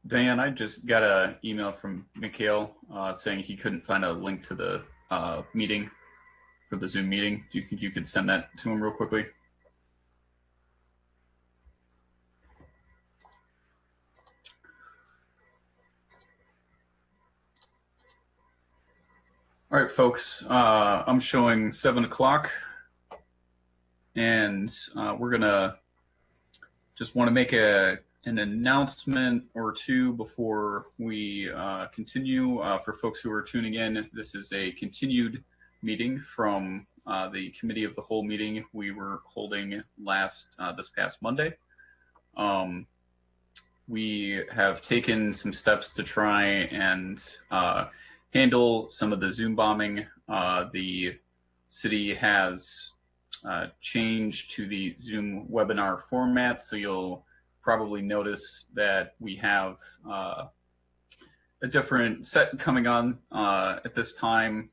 Diane, I just got an email from Mikhail saying he couldn't find a link to the meeting for the Zoom meeting. Do you think you could send that to him real quickly? All right, folks, I'm showing 7 o'clock, and we're gonna just want to make an announcement or two before we continue. For folks who are tuning in, this is a continued meeting from the Committee of the Whole meeting we were holding this past Monday. We have taken some steps to try and handle some of the Zoom bombing. The city has changed to the Zoom webinar format, so you'll probably notice that we have a different set coming on at this time.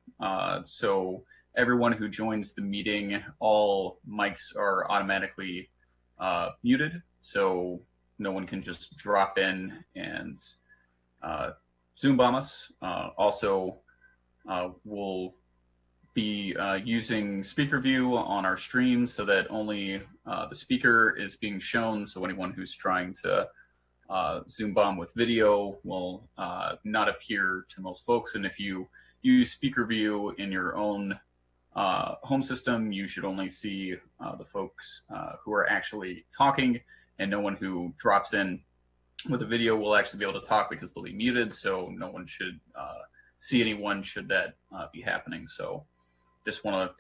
So everyone who joins the meeting, all mics are automatically muted, so no one can just drop in and Zoom bomb us. Also, we'll be using speaker view on our stream so that only the speaker is being shown. So anyone who's trying to Zoom bomb with video will not appear to most folks. And if you use speaker view in your own home system, you should only see the folks who are actually talking, and no one who drops in with a video will actually be able to talk because they'll be muted. So no one should see anyone should that be happening. So just want to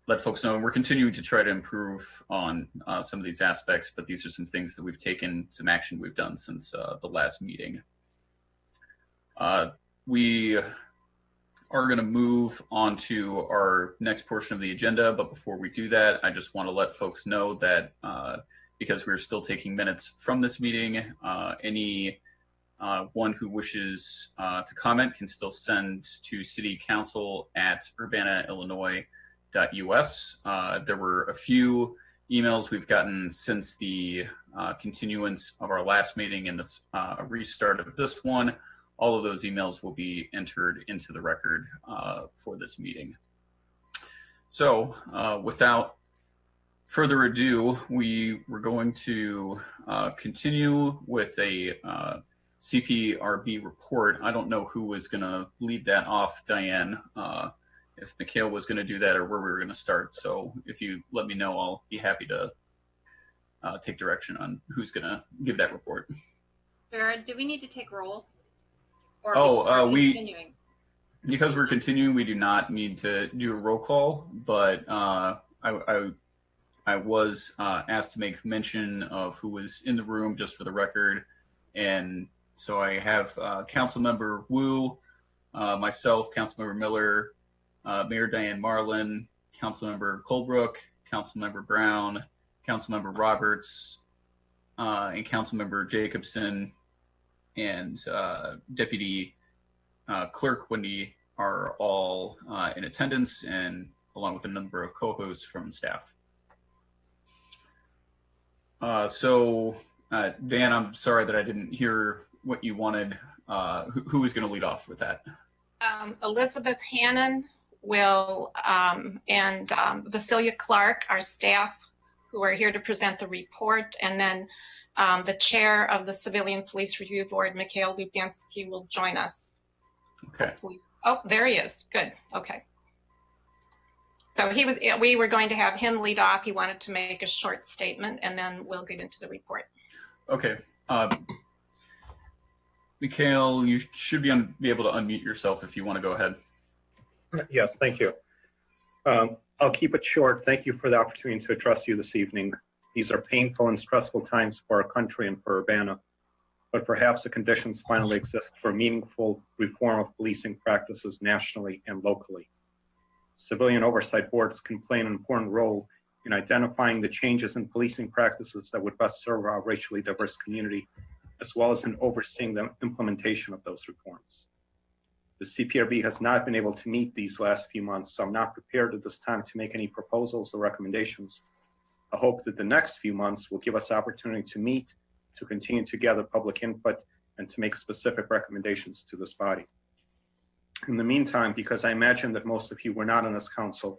let folks know we're continuing to try to improve on some of these aspects, but these are some things that we've taken, some action we've done since the last meeting. We are going to move on to our next portion of the agenda, but before we do that, I just want to let folks know that because we're still taking minutes from this meeting, any one who wishes to comment can still send to citycouncil@urbanaillinois.us. There were a few emails we've gotten since the continuance of our last meeting and this restart of this one. All of those emails will be entered into the record for this meeting. So without further ado, we were going to continue with a CPRB report. I don't know who was going to lead that off, Diane, if Mikhail was going to do that or where we were going to start. So if you let me know, I'll be happy to take direction on who's going to give that report. Sure. Do we need to take roll? Or continuing? Because we're continuing, we do not need to do a roll call, but I was asked to make mention of who was in the room just for the record. And so I have Councilmember Wu, myself, Councilmember Miller, Mayor Diane Marlin, Councilmember Colebrook, Councilmember Brown, Councilmember Roberts, and Councilmember Jacobson, and Deputy Clerk Wendy are all in attendance, and along with a number of co-hosts from staff. So Dan, I'm sorry that I didn't hear what you wanted. Who was going to lead off with that? Elizabeth Hannon will, and Vasilia Clark, our staff, who are here to present the report, and then the chair of the Civilian Police Review Board, Mikhail Lubiansky, will join us. Okay. Oh, there he is. Good. Okay. So we were going to have him lead off. He wanted to make a short statement, and then we'll get into the report. Okay. Mikhail, you should be able to unmute yourself if you want to go ahead. Yes, thank you. I'll keep it short. Thank you for the opportunity to address you this evening. These are painful and stressful times for our country and for Urbana, but perhaps the conditions finally exist for meaningful reform of policing practices nationally and locally. Civilian oversight boards can play an important role in identifying the changes in policing practices that would best serve our racially diverse community, as well as in overseeing the implementation of those reforms. The CPRB has not been able to meet these last few months, so I'm not prepared at this time to make any proposals or recommendations. I hope that the next few months will give us opportunity to meet, to continue to gather public input, and to make specific recommendations to this body. In the meantime, because I imagine that most of you were not on this council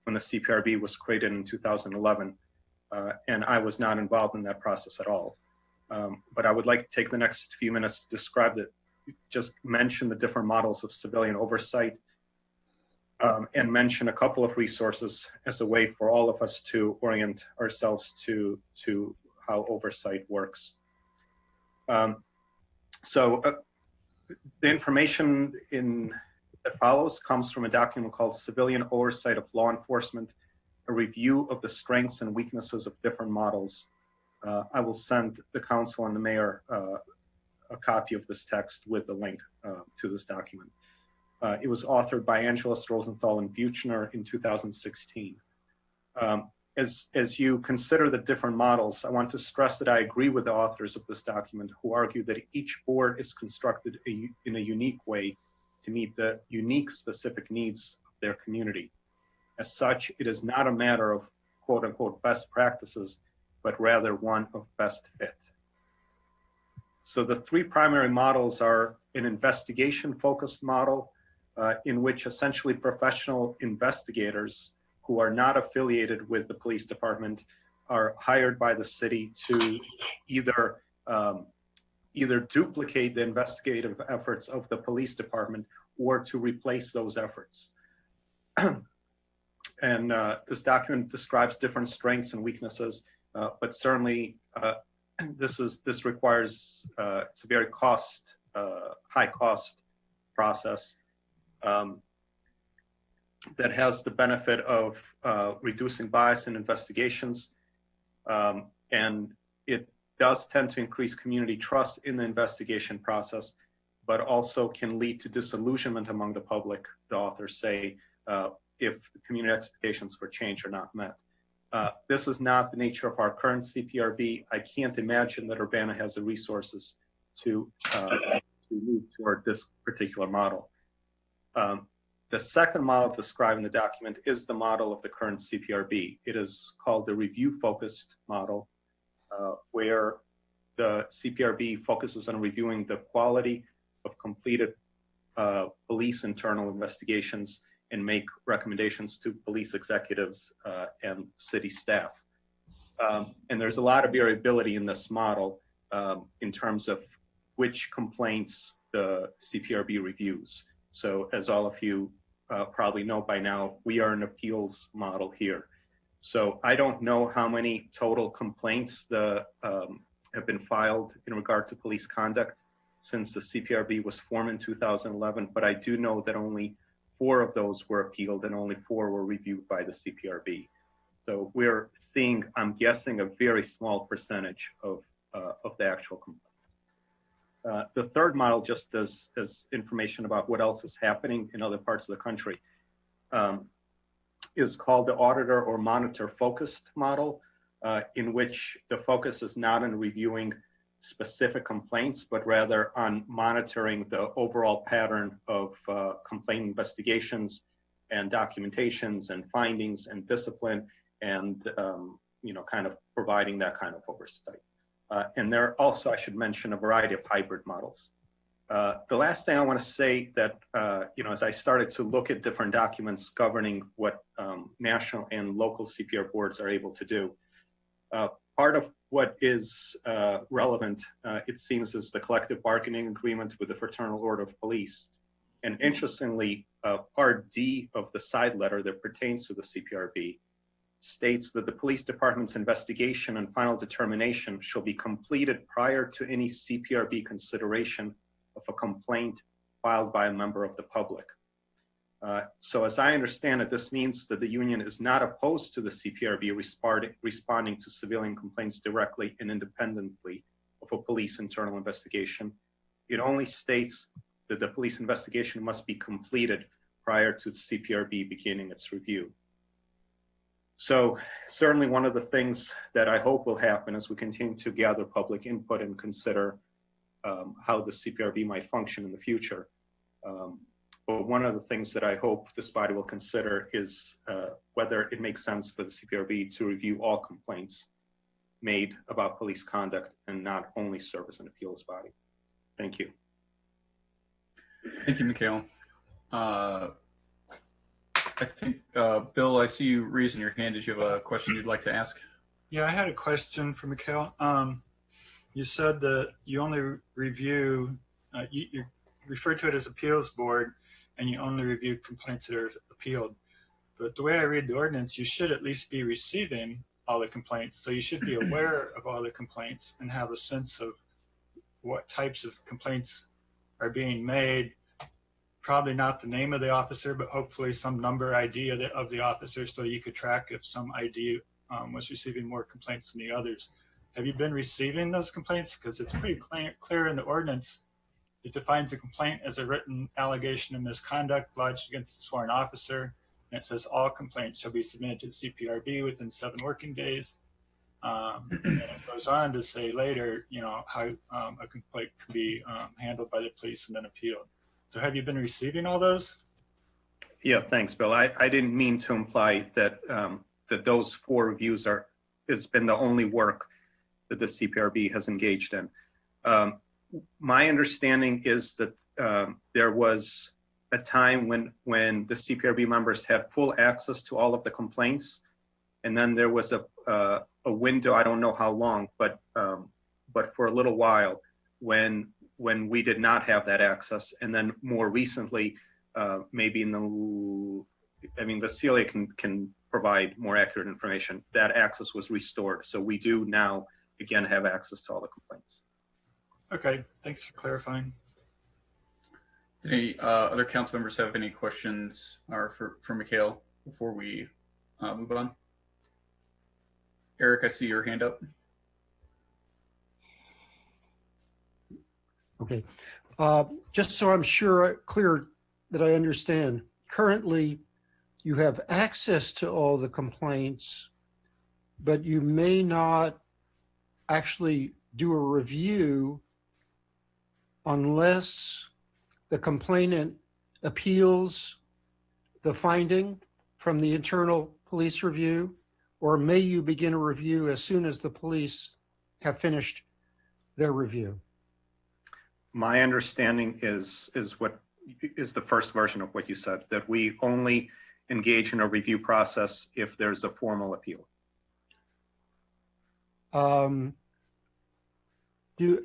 when the CPRB was created in 2011, and I was not involved in that process at all. But I would like to take the next few minutes to describe just mention the different models of civilian oversight, and mention a couple of resources as a way for all of us to orient ourselves to how oversight works. The information that follows comes from a document called Civilian Oversight of Law Enforcement, a review of the strengths and weaknesses of different models. I will send the council and the mayor a copy of this text with the link to this document. It was authored by Angeles, Rosenthal, and Buchner in 2016. As you consider the different models, I want to stress that I agree with the authors of this document who argue that each board is constructed in a unique way to meet the unique specific needs of their community. As such, it is not a matter of quote unquote best practices, but rather one of best fit. So the three primary models are an investigation-focused model in which essentially professional investigators who are not affiliated with the police department are hired by the city to either duplicate the investigative efforts of the police department or to replace those efforts. And this document describes different strengths and weaknesses, but certainly this requires, it's a very high cost process that has the benefit of reducing bias in investigations, and it does tend to increase community trust in the investigation process, but also can lead to disillusionment among the public, the authors say, if the community expectations for change are not met. This is not the nature of our current CPRB. I can't imagine that Urbana has the resources to move toward this particular model. The second model described in the document is the model of the current CPRB. It is called the review-focused model, where the CPRB focuses on reviewing the quality of completed police internal investigations and make recommendations to police executives and city staff. And there's a lot of variability in this model in terms of which complaints the CPRB reviews. So as all of you probably know by now, we are an appeals model here. So I don't know how many total complaints have been filed in regard to police conduct since the CPRB was formed in 2011, but I do know that only 4 of those were appealed and only 4 were reviewed by the CPRB. So we're seeing, I'm guessing, a very small percentage of the actual complaints. The third model, just as information about what else is happening in other parts of the country, is called the auditor or monitor focused model, in which the focus is not on reviewing specific complaints, but rather on monitoring the overall pattern of complaint investigations and documentations and findings and discipline, and kind of providing that kind of oversight. And there are also, I should mention, a variety of hybrid models. The last thing I want to say that, as I started to look at different documents governing what national and local CPR boards are able to do, part of what is relevant, it seems, is the collective bargaining agreement with the Fraternal Order of Police. And interestingly, Part D of the side letter that pertains to the CPRB states that the police department's investigation and final determination shall be completed prior to any CPRB consideration of a complaint filed by a member of the public. So as I understand it, this means that the union is not opposed to the CPRB responding to civilian complaints directly and independently of a police internal investigation. It only states that the police investigation must be completed prior to the CPRB beginning its review. So certainly one of the things that I hope will happen as we continue to gather public input and consider how the CPRB might function in the future. But one of the things that I hope this body will consider is whether it makes sense for the CPRB to review all complaints made about police conduct and not only serve as an appeals body. Thank you. Thank you, Mikhail. I think, Bill, I see you raising your hand. Did you have a question you'd like to ask? Yeah, I had a question for Mikhail. You said that you only review, you refer to it as appeals board, and you only review complaints that are appealed. But the way I read the ordinance, you should at least be receiving all the complaints. So you should be aware of all the complaints and have a sense of what types of complaints are being made. Probably not the name of the officer, but hopefully some number ID of the officer, so you could track if some ID was receiving more complaints than the others. Have you been receiving those complaints? Because it's pretty clear in the ordinance. It defines a complaint as a written allegation of misconduct lodged against a sworn officer. And it says all complaints shall be submitted to the CPRB within 7 working days. And it goes on to say later, how a complaint can be handled by the police and then appealed. So have you been receiving all those? Yeah, thanks, Bill. I didn't mean to imply that that those 4 reviews has been the only work that the CPRB has engaged in. My understanding is that there was a time when the CPRB members had full access to all of the complaints, and then there was a window, I don't know how long, but for a little while when we did not have that access. And then more recently, maybe the CLA can provide more accurate information. That access was restored. So we do now, again, have access to all the complaints. Okay, thanks for clarifying. Did any other council members have any questions or for Mikhail before we move on? Eric, I see your hand up. Okay, just so I'm clear that I understand, currently you have access to all the complaints, but you may not actually do a review unless the complainant appeals the finding from the internal police review, or may you begin a review as soon as the police have finished their review? My understanding is the first version of what you said, that we only engage in a review process if there's a formal appeal.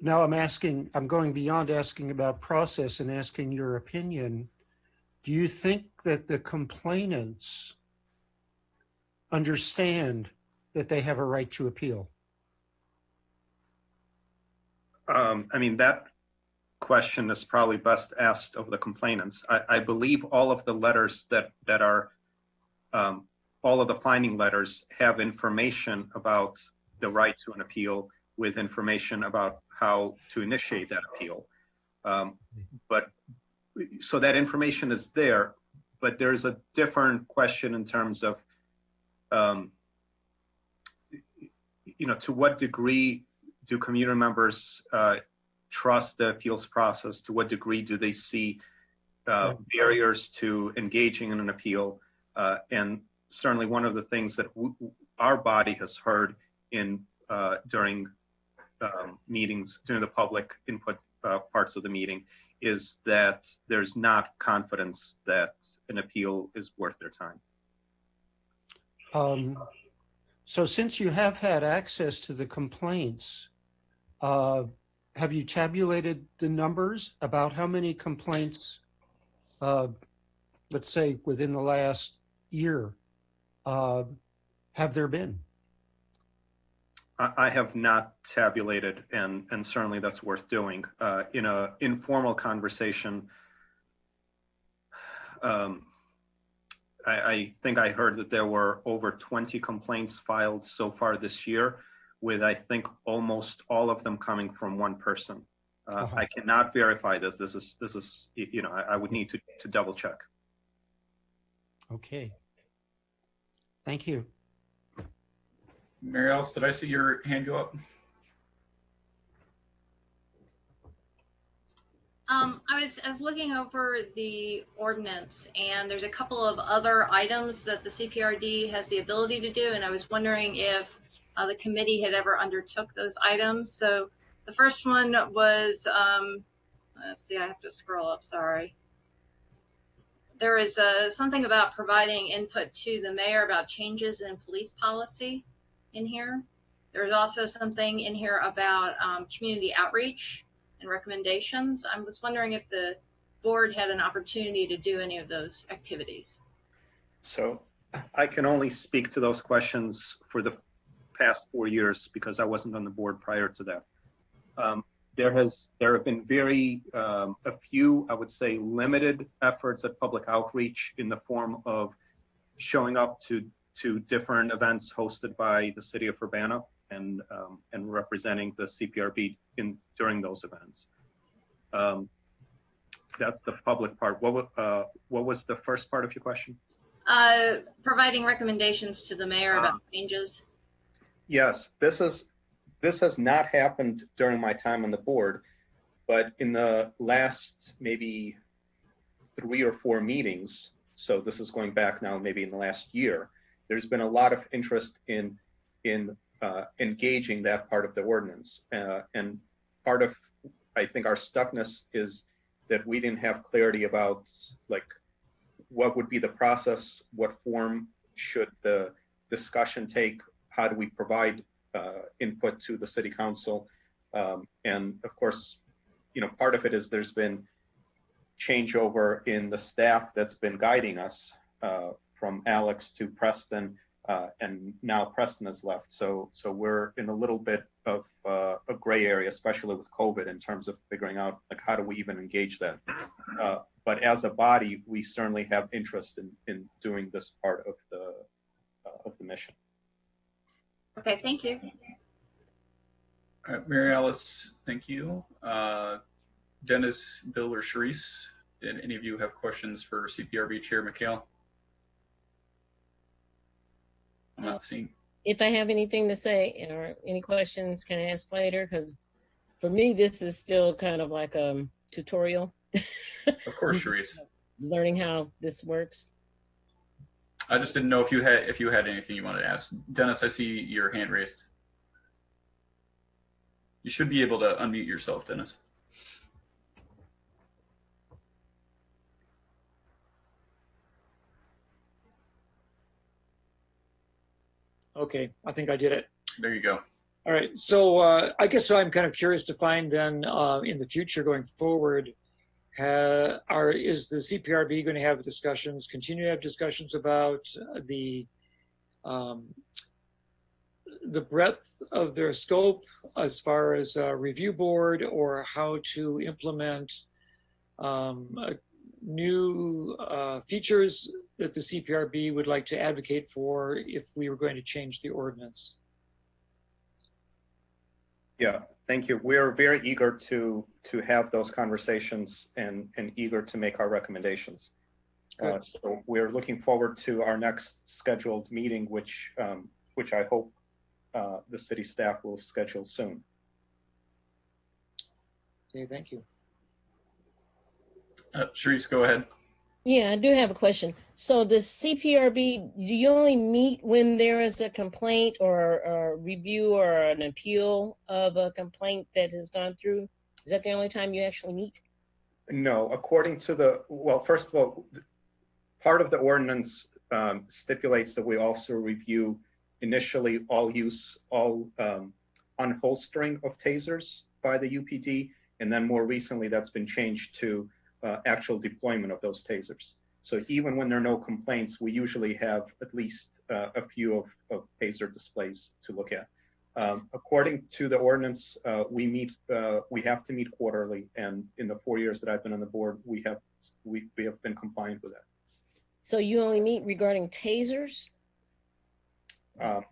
Now I'm going beyond asking about process and asking your opinion. Do you think that the complainants understand that they have a right to appeal? That question is probably best asked of the complainants. I believe all of the letters that are, all of the finding letters have information about the right to an appeal with information about how to initiate that appeal. So that information is there, but there's a different question in terms of, to what degree do community members trust the appeals process? To what degree do they see barriers to engaging in an appeal? And certainly one of the things that our body has heard during meetings, during the public input parts of the meeting, is that there's not confidence that an appeal is worth their time. So since you have had access to the complaints, have you tabulated the numbers about how many complaints, let's say within the last year, have there been? I have not tabulated, and certainly that's worth doing. In an informal conversation, I think I heard that there were over 20 complaints filed so far this year, with I think almost all of them coming from one person. I cannot verify this. This is I would need to double check. Okay. Thank you. Mary Alice, did I see your hand go up? I was looking over the ordinance, and there's a couple of other items that the CPRD has the ability to do, and I was wondering if the committee had ever undertook those items. So the first one was Let's see, I have to scroll up, sorry. There is something about providing input to the mayor about changes in police policy in here. There's also something in here about community outreach and recommendations. I was wondering if the board had an opportunity to do any of those activities. So I can only speak to those questions for the past 4 years because I wasn't on the board prior to that. There have been a few, I would say, limited efforts at public outreach in the form of showing up to different events hosted by the city of Urbana and representing the CPRB during those events. That's the public part. What was the first part of your question? Providing recommendations to the mayor about changes. Yes, this has not happened during my time on the board, but in the last maybe 3 or 4 meetings, so this is going back now maybe in the last year, there's been a lot of interest in engaging that part of the ordinance. And part of, I think, our stuckness is that we didn't have clarity about like what would be the process, what form should the discussion take, how do we provide input to the city council, and of course, part of it is there's been changeover in the staff that's been guiding us from Alex to Preston, and now Preston has left. So we're in a little bit of a gray area, especially with COVID, in terms of figuring out like how do we even engage that. But as a body, we certainly have interest in doing this part of the mission. Okay, thank you. All right, Mary Alice, thank you. Dennis, Bill, or Sharice, did any of you have questions for CPRB Chair McHale? I'm not seeing. If I have anything to say or any questions, can I ask later? Because for me, this is still kind of like a tutorial. Of course, Sharice. Learning how this works. I just didn't know if you had anything you wanted to ask. Dennis, I see your hand raised. You should be able to unmute yourself, Dennis. Okay, I think I did it. There you go. All right, so I guess I'm kind of curious to find then in the future going forward, is the CPRB going to have discussions, continue to have discussions about the breadth of their scope as far as a review board, or how to implement new features that the CPRB would like to advocate for if we were going to change the ordinance? Yeah, thank you. We're very eager to have those conversations and eager to make our recommendations. So we're looking forward to our next scheduled meeting, which I hope the city staff will schedule soon. Okay, thank you. Sharice, go ahead. Yeah, I do have a question. So the CPRB, do you only meet when there is a complaint or a review or an appeal of a complaint that has gone through? Is that the only time you actually meet? No, according to well, first of all, part of the ordinance stipulates that we also review initially all unholstering of tasers by the UPD, and then more recently that's been changed to actual deployment of those tasers. So even when there are no complaints, we usually have at least a few of taser displays to look at. According to the ordinance, we have to meet quarterly, and in the 4 years that I've been on the board, we have been compliant with that. So you only meet regarding tasers?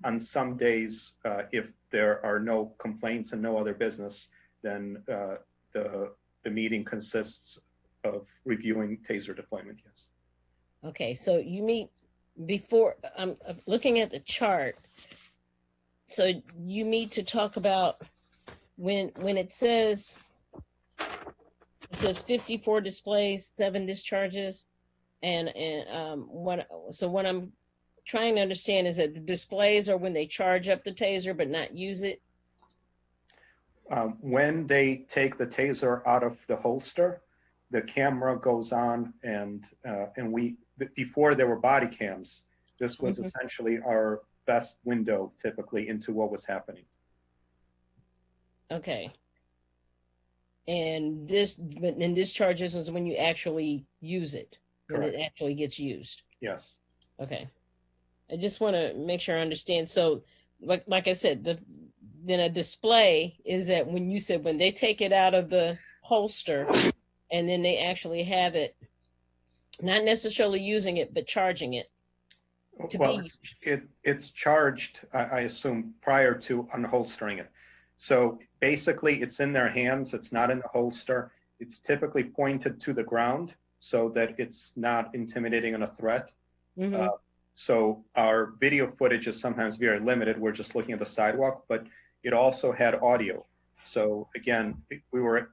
On some days, if there are no complaints and no other business, then the meeting consists of reviewing taser deployment, yes. Okay, so you meet before, I'm looking at the chart. So you meet to talk about when it says 54 displays, 7 discharges, and what I'm trying to understand is that the displays are when they charge up the taser but not use it? When they take the taser out of the holster, the camera goes on, and before there were body cams, this was essentially our best window typically into what was happening. Okay. And this charges is when you actually use it, when Correct. it actually gets used. Yes. Okay. I just want to make sure I understand. So, like I said, then a display is that when you said when they take it out of the holster and then they actually have it, not necessarily using it, but charging it. Well, it's charged, I assume, prior to unholstering it. So basically, it's in their hands. It's not in the holster. It's typically pointed to the ground so that it's not intimidating and a threat. So our video footage is sometimes very limited. We're just looking at the sidewalk, but it also had audio. So again, we were,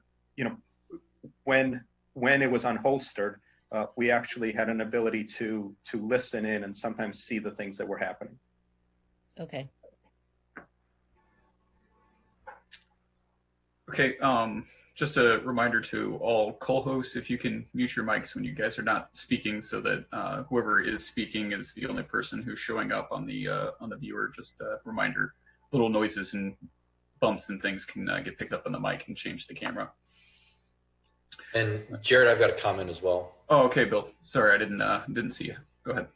when it was unholstered, we actually had an ability to listen in and sometimes see the things that were happening. Okay. Okay, just a reminder to all co-hosts, if you can mute your mics when you guys are not speaking, so that whoever is speaking is the only person who's showing up on the viewer. Just a reminder, little noises and bumps and things can get picked up on the mic and change the camera. And Jared, I've got a comment as well. Oh, okay, Bill. Sorry, I didn't see you. Go ahead.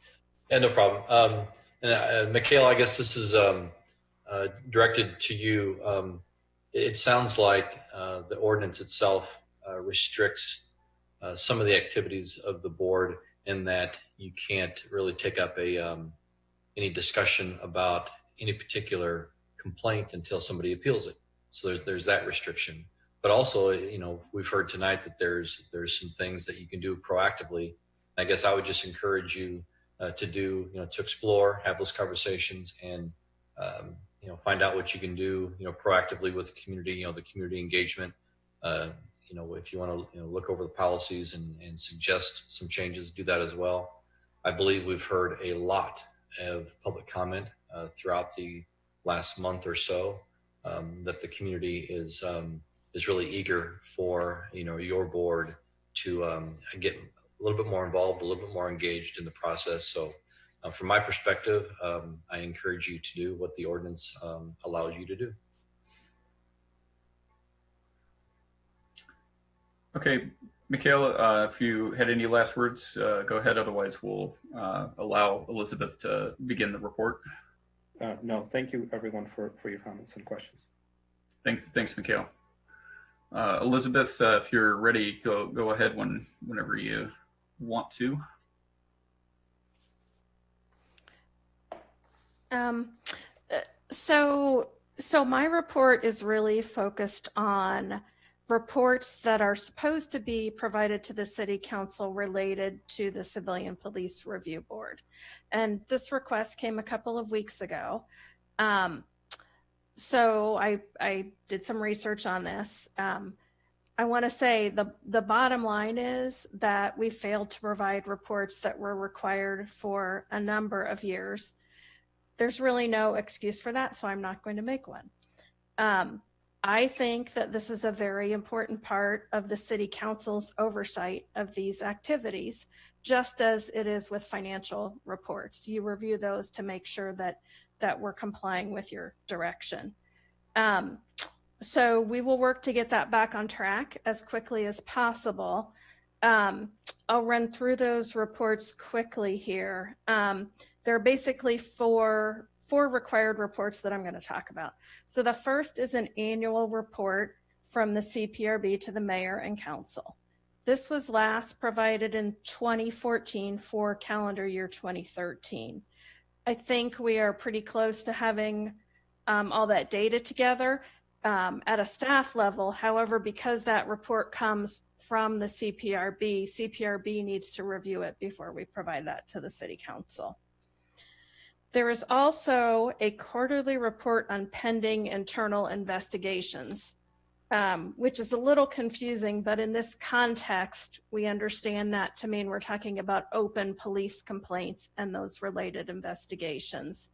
Yeah, no problem. And Mikhail, I guess this is directed to you. It sounds like the ordinance itself restricts some of the activities of the board in that you can't really take up any discussion about any particular complaint until somebody appeals it. So there's that restriction. But also, we've heard tonight that there's some things that you can do proactively. I guess I would just encourage you to explore, have those conversations, and find out what you can do, proactively with the community, the community engagement. If you want to, look over the policies and suggest some changes, do that as well. I believe we've heard a lot of public comment throughout the last month or so that the community is really eager for, your board to get a little bit more involved, a little bit more engaged in the process. So from my perspective, I encourage you to do what the ordinance allows you to do. Okay, Mikhail, if you had any last words, go ahead. Otherwise, we'll allow Elizabeth to begin the report. No, thank you, everyone, for your comments and questions. Thanks, Mikhail. Elizabeth, if you're ready, go ahead whenever you want to. So my report is really focused on reports that are supposed to be provided to the City Council related to the Civilian Police Review Board. And this request came a couple of weeks ago. So I did some research on this. I want to say the bottom line is that we failed to provide reports that were required for a number of years. There's really no excuse for that, so I'm not going to make one. I think that this is a very important part of the City Council's oversight of these activities, just as it is with financial reports. You review those to make sure that we're complying with your direction. So we will work to get that back on track as quickly as possible. I'll run through those reports quickly here. There are basically four required reports that I'm going to talk about. So the first is an annual report from the CPRB to the mayor and council. This was last provided in 2014 for calendar year 2013. I think we are pretty close to having all that data together at a staff level. However, because that report comes from the CPRB needs to review it before we provide that to the City Council. There is also a quarterly report on pending internal investigations, which is a little confusing, but in this context, we understand that to mean we're talking about open police complaints and those related investigations.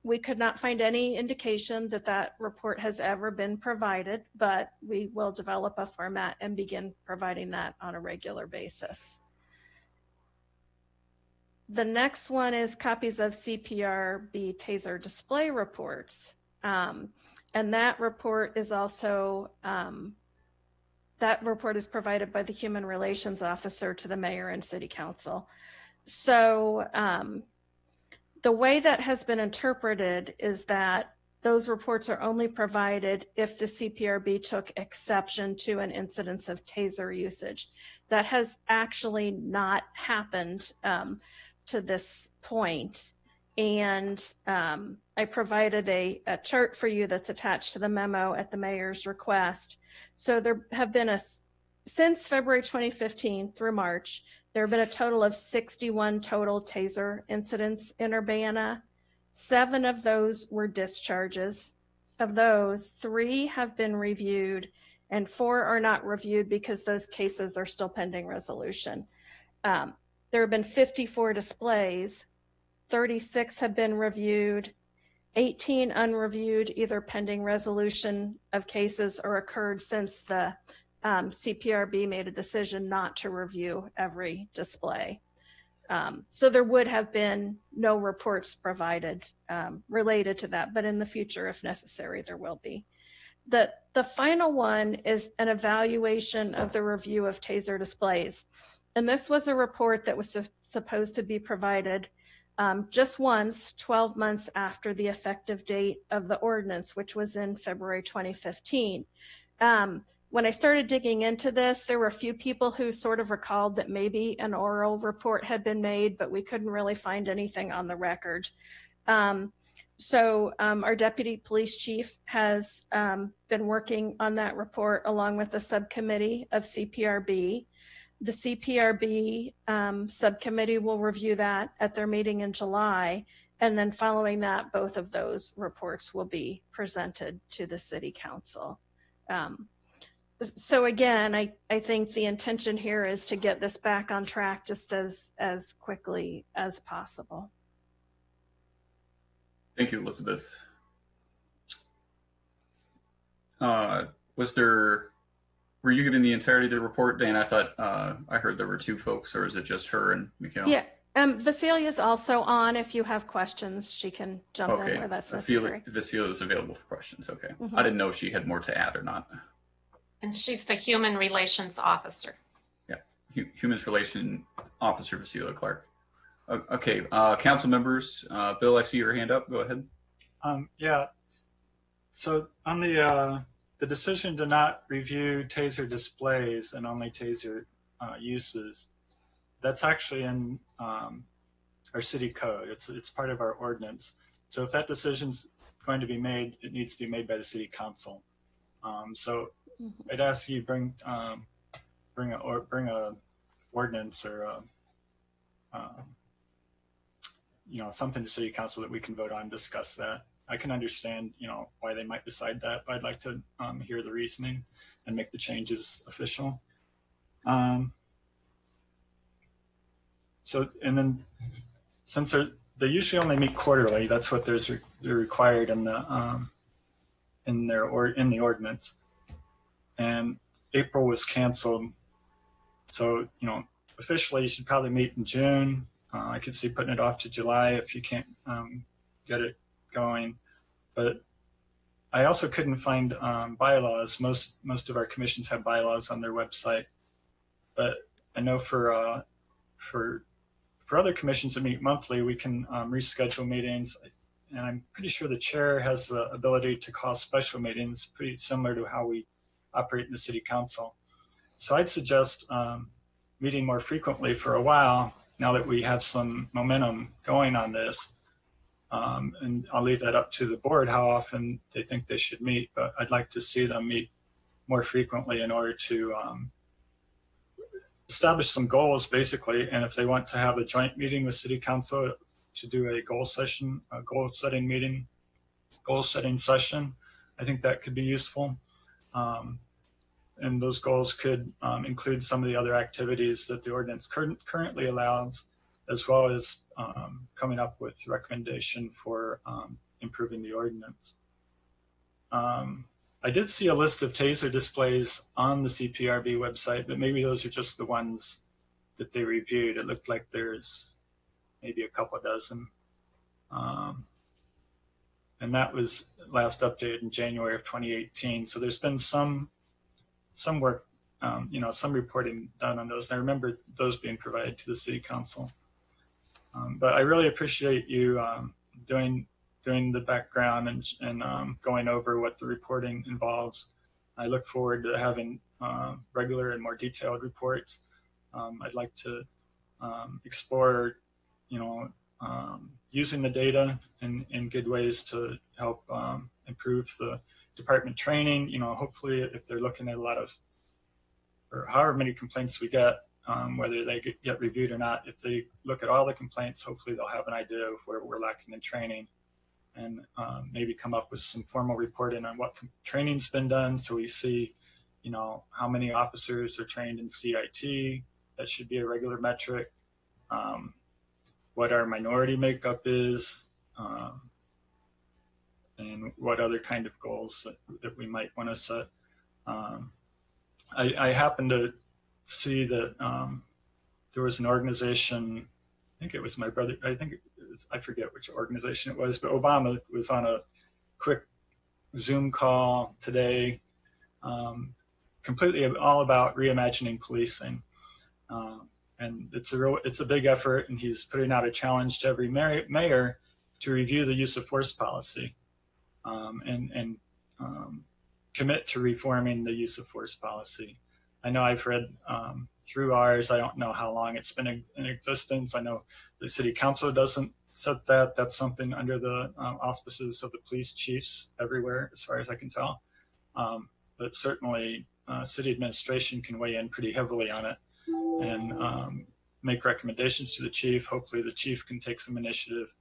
We could not find any indication that that report has ever been provided, but we will develop a format and begin providing that on a regular basis. The next one is copies of CPRB taser display reports. And that report is also, that report is provided by the Human Relations Officer to the Mayor and City Council. So the way that has been interpreted is that those reports are only provided if the CPRB took exception to an incidence of taser usage. That has actually not happened to this point. And I provided a chart for you that's attached to the memo at the mayor's request. So there have been since February 2015 through March, there have been a total of 61 total taser incidents in Urbana. 7 of those were discharges. Of those, 3 have been reviewed and 4 are not reviewed because those cases are still pending resolution. There have been 54 displays, 36 have been reviewed, 18 unreviewed, either pending resolution of cases or occurred since the CPRB made a decision not to review every display. So there would have been no reports provided related to that, but in the future, if necessary, there will be. The final one is an evaluation of the review of taser displays. And this was a report that was supposed to be provided just once, 12 months after the effective date of the ordinance, which was in February 2015. When I started digging into this, there were a few people who sort of recalled that maybe an oral report had been made, but we couldn't really find anything on the record. So our deputy police chief has been working on that report along with the subcommittee of CPRB. The CPRB subcommittee will review that at their meeting in July. And then following that, both of those reports will be presented to the city council. So again, I think the intention here is to get this back on track just as quickly as possible. Thank you, Elizabeth. Were you giving the entirety of the report, Dan? I thought I heard there were 2 folks, or is it just her and Mikhail? Yeah, Vasilia is also on. If you have questions, she can jump in where that's necessary. Vasilia is available for questions. Okay. Mm-hmm. I didn't know if she had more to add or not. And she's the Human Relations Officer. Yeah, Human Relations Officer Vasilia Clark. Okay, council members, Bill, I see your hand up. Go ahead. Yeah. So on the decision to not review taser displays and only taser uses, that's actually in our city code. It's part of our ordinance. So if that decision's going to be made, it needs to be made by the city council. So I'd ask you bring a ordinance or something to city council that we can vote on, discuss that. I can understand, why they might decide that, but I'd like to hear the reasoning and make the changes official. So, and then since they usually only meet quarterly, that's what they're required in the the ordinance. And April was canceled, so officially you should probably meet in June. I could see putting it off to July if you can't get it going. But I also couldn't find bylaws. Most of our commissions have bylaws on their website, but I know for other commissions that meet monthly, we can reschedule meetings, and I'm pretty sure the chair has the ability to call special meetings, pretty similar to how we operate in the city council. So I'd suggest meeting more frequently for a while now that we have some momentum going on this. And I'll leave that up to the board how often they think they should meet, but I'd like to see them meet more frequently in order to establish some goals, basically. And if they want to have a joint meeting with city council to do a goal setting session, I think that could be useful. And those goals could include some of the other activities that the ordinance currently allows, as well as coming up with recommendation for improving the ordinance. I did see a list of taser displays on the CPRB website, but maybe those are just the ones that they reviewed. It looked like there's maybe a couple dozen. And that was last updated in January of 2018. So there's been some work, some reporting done on those. And I remember those being provided to the City Council. But I really appreciate you doing the background and going over what the reporting involves. I look forward to having regular and more detailed reports. I'd like to explore, using the data in good ways to help improve the department training. Hopefully if they're looking at a lot of, or however many complaints we get, whether they get reviewed or not, if they look at all the complaints, hopefully they'll have an idea of where we're lacking in training, and maybe come up with some formal reporting on what training's been done, so we see, how many officers are trained in CIT. That should be a regular metric. What our minority makeup is, and what other kind of goals that we might want to set. I happen to see that there was an organization, I think it was my brother, I forget which organization it was, but Obama was on a quick Zoom call today, completely all about reimagining policing. And it's a big effort, and he's putting out a challenge to every mayor to review the use of force policy and commit to reforming the use of force policy. I know I've read through ours. I don't know how long it's been in existence. I know the City Council doesn't set that. That's something under the auspices of the police chiefs everywhere, as far as I can tell. But certainly city administration can weigh in pretty heavily on it and make recommendations to the chief. Hopefully the chief can take some initiative.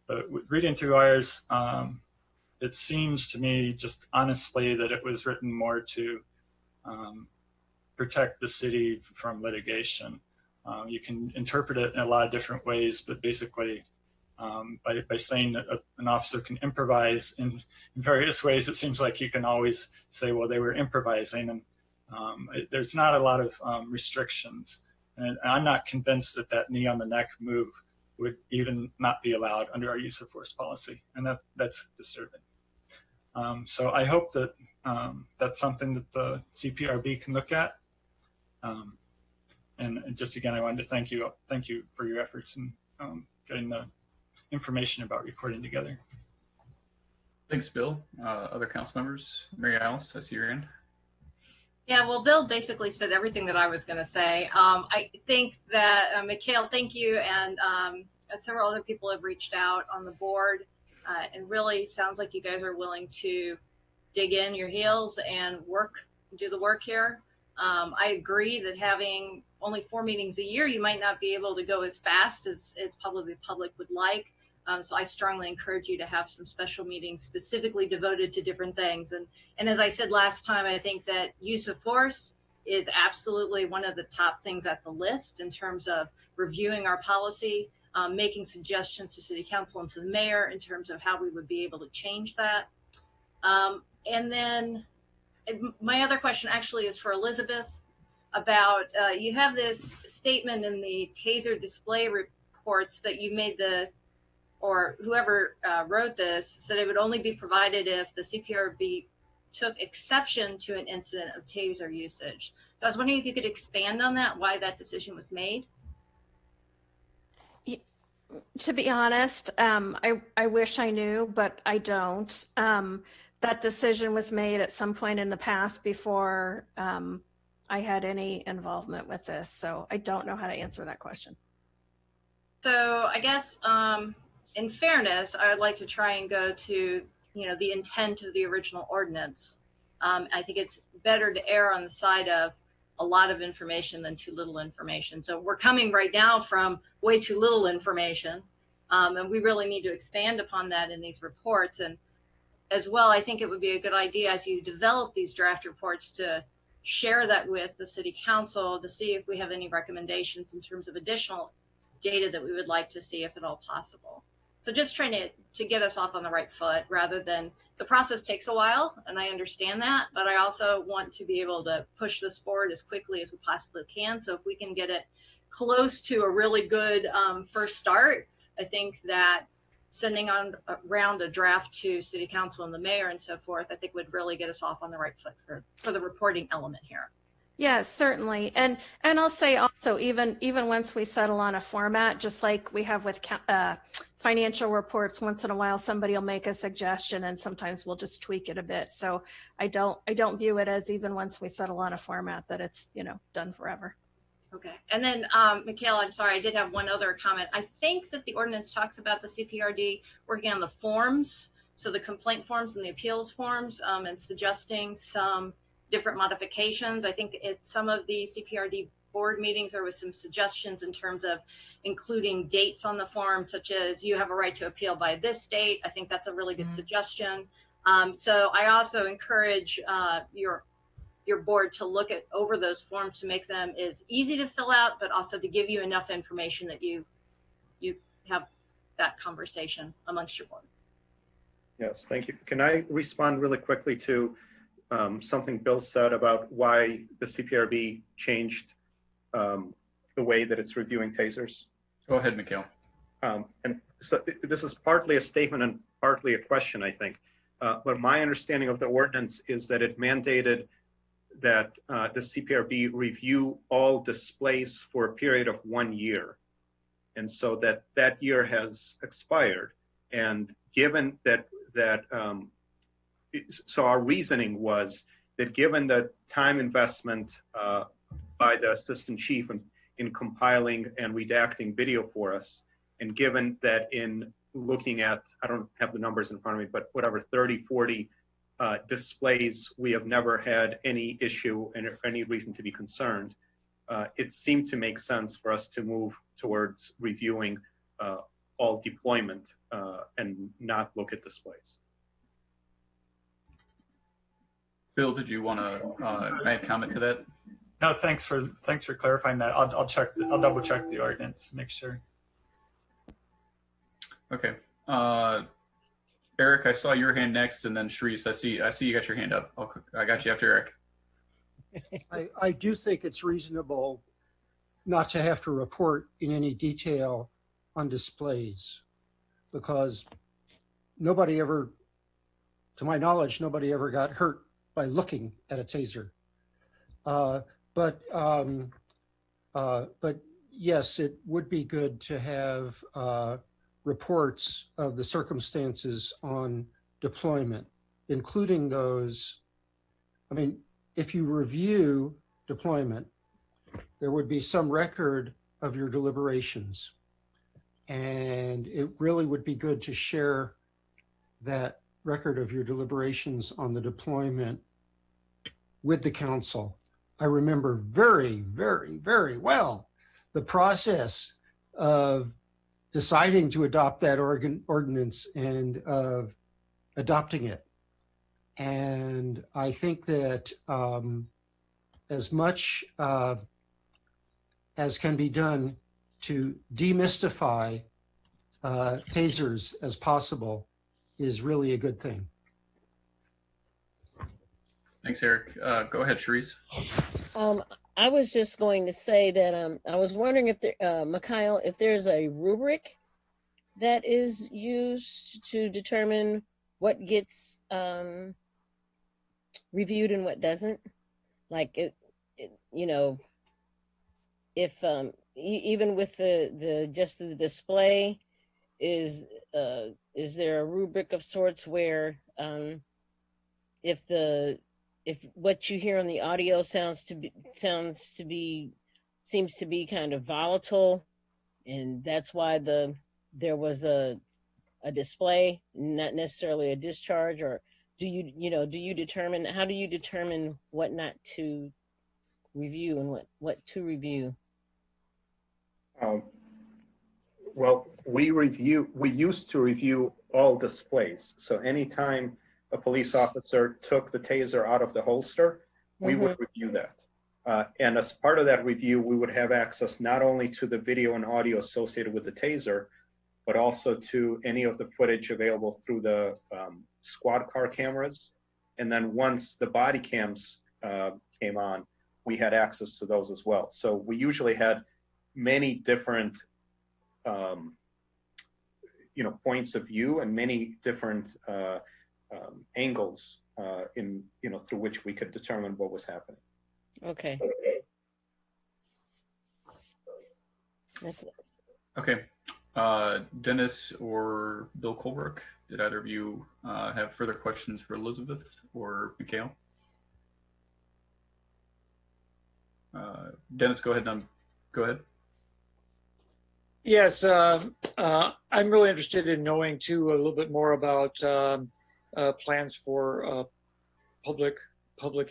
But reading through ours, it seems to me just honestly that it was written more to protect the city from litigation. You can interpret it in a lot of different ways, but basically by saying that an officer can improvise in various ways, it seems like you can always say, well, they were improvising, and there's not a lot of restrictions. And I'm not convinced that knee on the neck move would even not be allowed under our use of force policy, and that's disturbing. So I hope that that's something that the CPRB can look at. And just again, I wanted to thank you for your efforts in getting the information about reporting together. Thanks, Bill. Other council members? Mary Alice, I see your hand. Yeah, well, Bill basically said everything that I was going to say. I think that, Mikhail, thank you, and several other people have reached out on the board, and really sounds like you guys are willing to dig in your heels and do the work here. I agree that having only 4 meetings a year, you might not be able to go as fast as probably the public would like. So I strongly encourage you to have some special meetings specifically devoted to different things. And as I said last time, I think that use of force is absolutely one of the top things at the list in terms of reviewing our policy, making suggestions to City Council and to the mayor in terms of how we would be able to change that. And then my other question actually is for Elizabeth about, you have this statement in the taser display reports that you made or whoever wrote this said it would only be provided if the CPRB took exception to an incident of taser usage. So I was wondering if you could expand on that, why that decision was made. To be honest, I wish I knew, but I don't. That decision was made at some point in the past before I had any involvement with this. So I don't know how to answer that question. So I guess in fairness, I would like to try and go to, the intent of the original ordinance. I think it's better to err on the side of a lot of information than too little information. So we're coming right now from way too little information, and we really need to expand upon that in these reports. And as well, I think it would be a good idea as you develop these draft reports to share that with the City Council to see if we have any recommendations in terms of additional data that we would like to see, if at all possible. So just trying to get us off on the right foot rather than the process takes a while, and I understand that, but I also want to be able to push this forward as quickly as we possibly can. So if we can get it close to a really good first start, I think that sending on around a draft to city council and the mayor and so forth, I think would really get us off on the right foot for the reporting element here. Yes, certainly. And I'll say also, even once we settle on a format, just like we have with financial reports, once in a while somebody will make a suggestion and sometimes we'll just tweak it a bit. So I don't view it as, even once we settle on a format, that it's, you know, done forever. Okay. And then, Michaela, I'm sorry, I did have one other comment. I think that the ordinance talks about the CPRD working on the forms, so the complaint forms and the appeals forms, and suggesting some different modifications. I think at some of the CPRD board meetings, there was some suggestions in terms of including dates on the form, such as you have a right to appeal by this date. I think that's a really good suggestion. So I also encourage your board to look over those forms to make them as easy to fill out, but also to give you enough information that you have that conversation amongst your board. Yes, thank you. Can I respond really quickly to something Bill said about why the CPRB changed the way that it's reviewing tasers? Go ahead, Mikhail. And so this is partly a statement and partly a question, I think. But my understanding of the ordinance is that it mandated that the CPRB review all displays for a period of 1 year. And so that year has expired. And given that so our reasoning was that given the time investment by the assistant chief in compiling and redacting video for us, and given that in looking at, I don't have the numbers in front of me, but whatever, 30, 40 displays, we have never had any issue and any reason to be concerned. It seemed to make sense for us to move towards reviewing all deployment and not look at displays. Bill, did you want to add comment to that? No, thanks for clarifying that. I'll double check the ordinance, make sure. Okay. Eric, I saw your hand next, and then Sharice, I see you got your hand up. I got you after Eric. I do think it's reasonable not to have to report in any detail on displays, because nobody ever, to my knowledge, nobody ever got hurt by looking at a taser. But yes, it would be good to have reports of the circumstances on deployment, including those. I mean, if you review deployment, there would be some record of your deliberations. And it really would be good to share that record of your deliberations on the deployment with the council. I remember very, very, very well the process of deciding to adopt that ordinance and of adopting it. And I think that as much as can be done to demystify tasers as possible is really a good thing. Thanks, Eric. Go ahead, Sharice. I was just going to say that I was wondering if there, Mikhail, if there's a rubric that is used to determine what gets reviewed and what doesn't. Like you know, if even with the just the display, is there a rubric of sorts where if what you hear on the audio seems to be kind of volatile, and that's why there was a display, not necessarily a discharge, or do you determine, how do you determine what not to review and what to review? Well, we used to review all displays. So anytime a police officer took the taser out of the holster, we would review that. And as part of that review, we would have access not only to the video and audio associated with the taser, but also to any of the footage available through the squad car cameras. And then once the body cams came on, we had access to those as well. So we usually had many different points of view and many different angles through which we could determine what was happening. Okay. That's it. Okay. Dennis or Bill Colebrook, did either of you have further questions for Elizabeth or Mikhail? Dennis, go ahead. Go ahead. Yes, I'm really interested in knowing too a little bit more about plans for public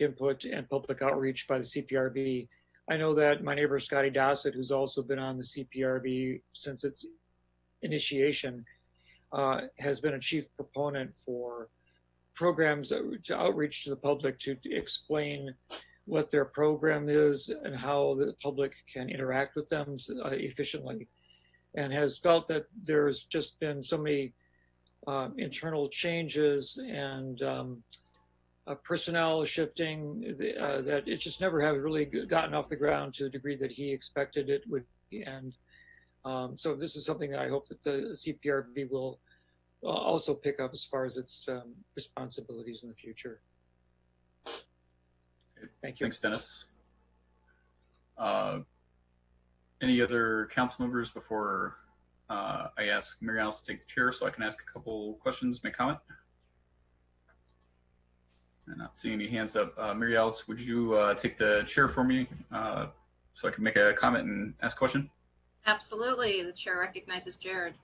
input and public outreach by the CPRB. I know that my neighbor Scotty Dossett, who's also been on the CPRB since its initiation, has been a chief proponent for programs to outreach to the public to explain what their program is and how the public can interact with them efficiently, and has felt that there's just been so many internal changes and personnel shifting that it just never have really gotten off the ground to the degree that he expected it would be. And so this is something that I hope that the CPRB will also pick up as far as its responsibilities in the future. Thank you. Thanks, Dennis. Any other council members before I ask Mary Alice to take the chair so I can ask a couple questions, make comment? I'm not seeing any hands up. Mary Alice, would you take the chair for me so I can make a comment and ask a question? Absolutely. The chair recognizes Jared.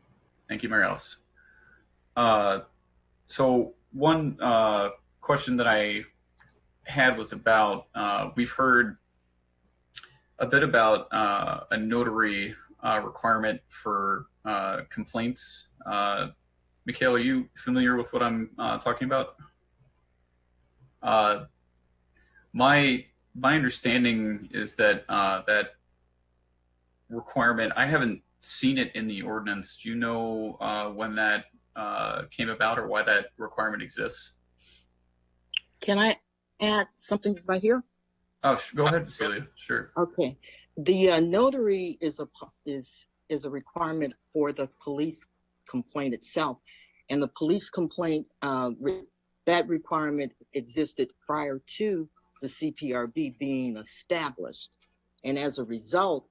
Thank you, Mary Alice. So one question that I had was about, we've heard a bit about a notary requirement for complaints. Mikhail, are you familiar with what I'm talking about? My understanding is that that requirement, I haven't seen it in the ordinance. Do you know when that came about or why that requirement exists? Can I add something right here? Oh, go ahead, Cecilia. Sure. Okay. The notary is a requirement for the police complaint itself, and the police complaint that requirement existed prior to the CPRB being established, and as a result,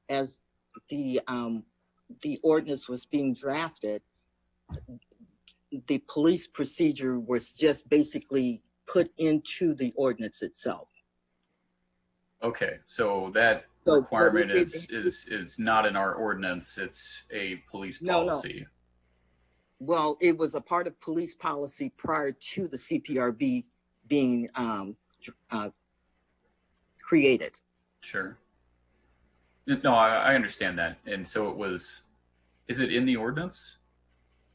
as the ordinance was being drafted, the police procedure was just basically put into the ordinance itself. Okay, so that requirement is not in our ordinance. It's a police policy. No. Well, it was a part of police policy prior to the CPRB being created. Sure. No, I understand that. And so it was, is it in the ordinance?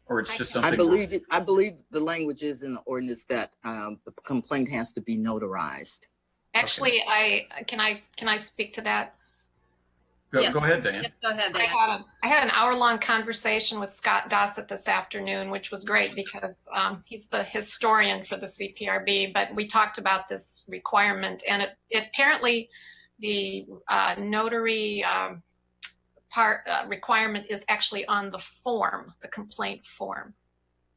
Or it's just something? I believe the language is in the ordinance that the complaint has to be notarized. Actually, can I speak to that? Go Yes. Go ahead, Diane. Yes, go ahead, Dan. I had an hour-long conversation with Scott Dossett this afternoon, which was great because he's the historian for the CPRB. But we talked about this requirement, and it apparently the notary requirement is actually on the form, the complaint form.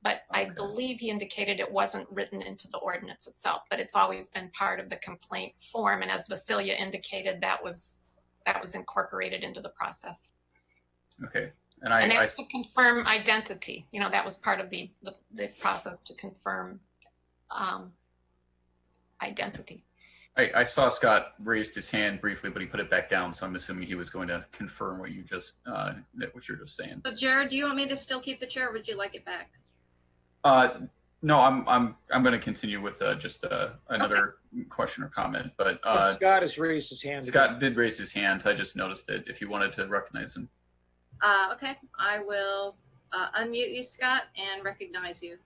But I believe he indicated it wasn't written into the ordinance itself, but it's always been part of the complaint form. And as Vasilia indicated, that was incorporated into the process. Okay. And that's to confirm identity. You know, that was part of the process to confirm identity. I saw Scott raised his hand briefly, but he put it back down. So I'm assuming he was going to confirm what you just what you're just saying. So Jared, do you want me to still keep the chair or would you like it back? No, I'm going to continue with just another question or comment. But Scott has raised his hand. Scott did raise his hand. I just noticed it. If you wanted to recognize him. Okay, I will unmute you, Scott, and recognize you.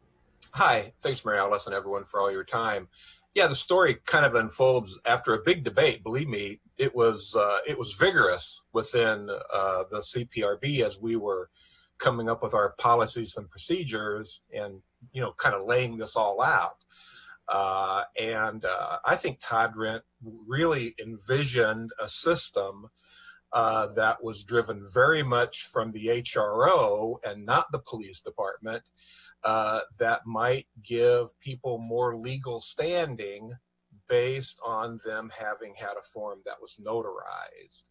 Hi, thanks, Mary Alice, and everyone for all your time. Yeah, the story kind of unfolds after a big debate. Believe me, it was vigorous within the CPRB as we were coming up with our policies and procedures and, you know, kind of laying this all out. I think Todd Rent really envisioned a system that was driven very much from the HRO and not the police department, that might give people more legal standing based on them having had a form that was notarized.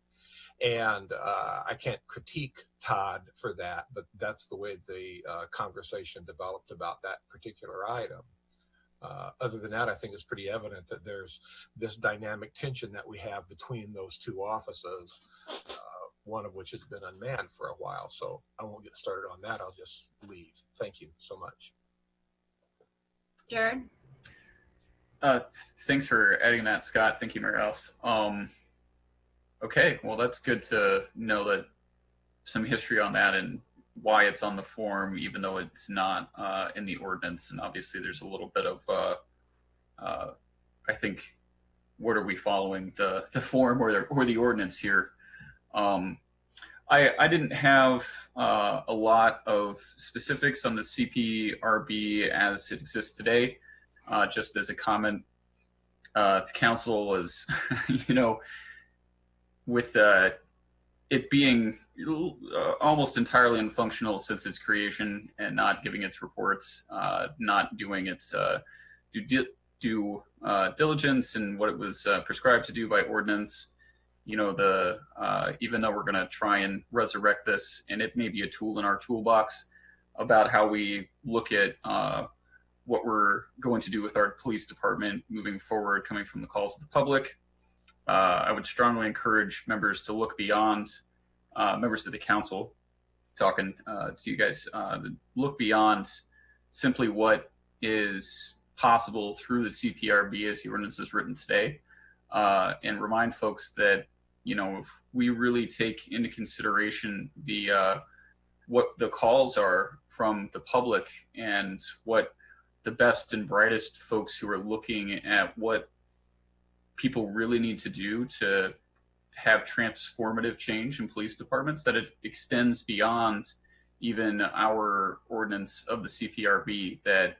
And I can't critique Todd for that, but that's the way the conversation developed about that particular item. Other than that, I think it's pretty evident that there's this dynamic tension that we have between those two offices, one of which has been unmanned for a while. So I won't get started on that. I'll just leave. Thank you so much. Jared? Thanks for adding that, Scott. Thank you, Mary Alice. Okay, well, that's good to know that some history on that and why it's on the form, even though it's not in the ordinance. And obviously there's a little bit of, I think, what are we following, the form or the ordinance here? I didn't have a lot of specifics on the CPRB as it exists today. Just as a comment to council is, you know, with it being almost entirely unfunctional since its creation and not giving its reports, not doing its due diligence and what it was prescribed to do by ordinance. You know, even though we're going to try and resurrect this, and it may be a tool in our toolbox about how we look at what we're going to do with our police department moving forward, coming from the calls of the public. I would strongly encourage members to look beyond, members of the council, talking to you guys, look beyond simply what is possible through the CPRB as the ordinance is written today, and remind folks that, you know, if we really take into consideration what the calls are from the public and what the best and brightest folks who are looking at what people really need to do to have transformative change in police departments, that it extends beyond even our ordinance of the CPRB, that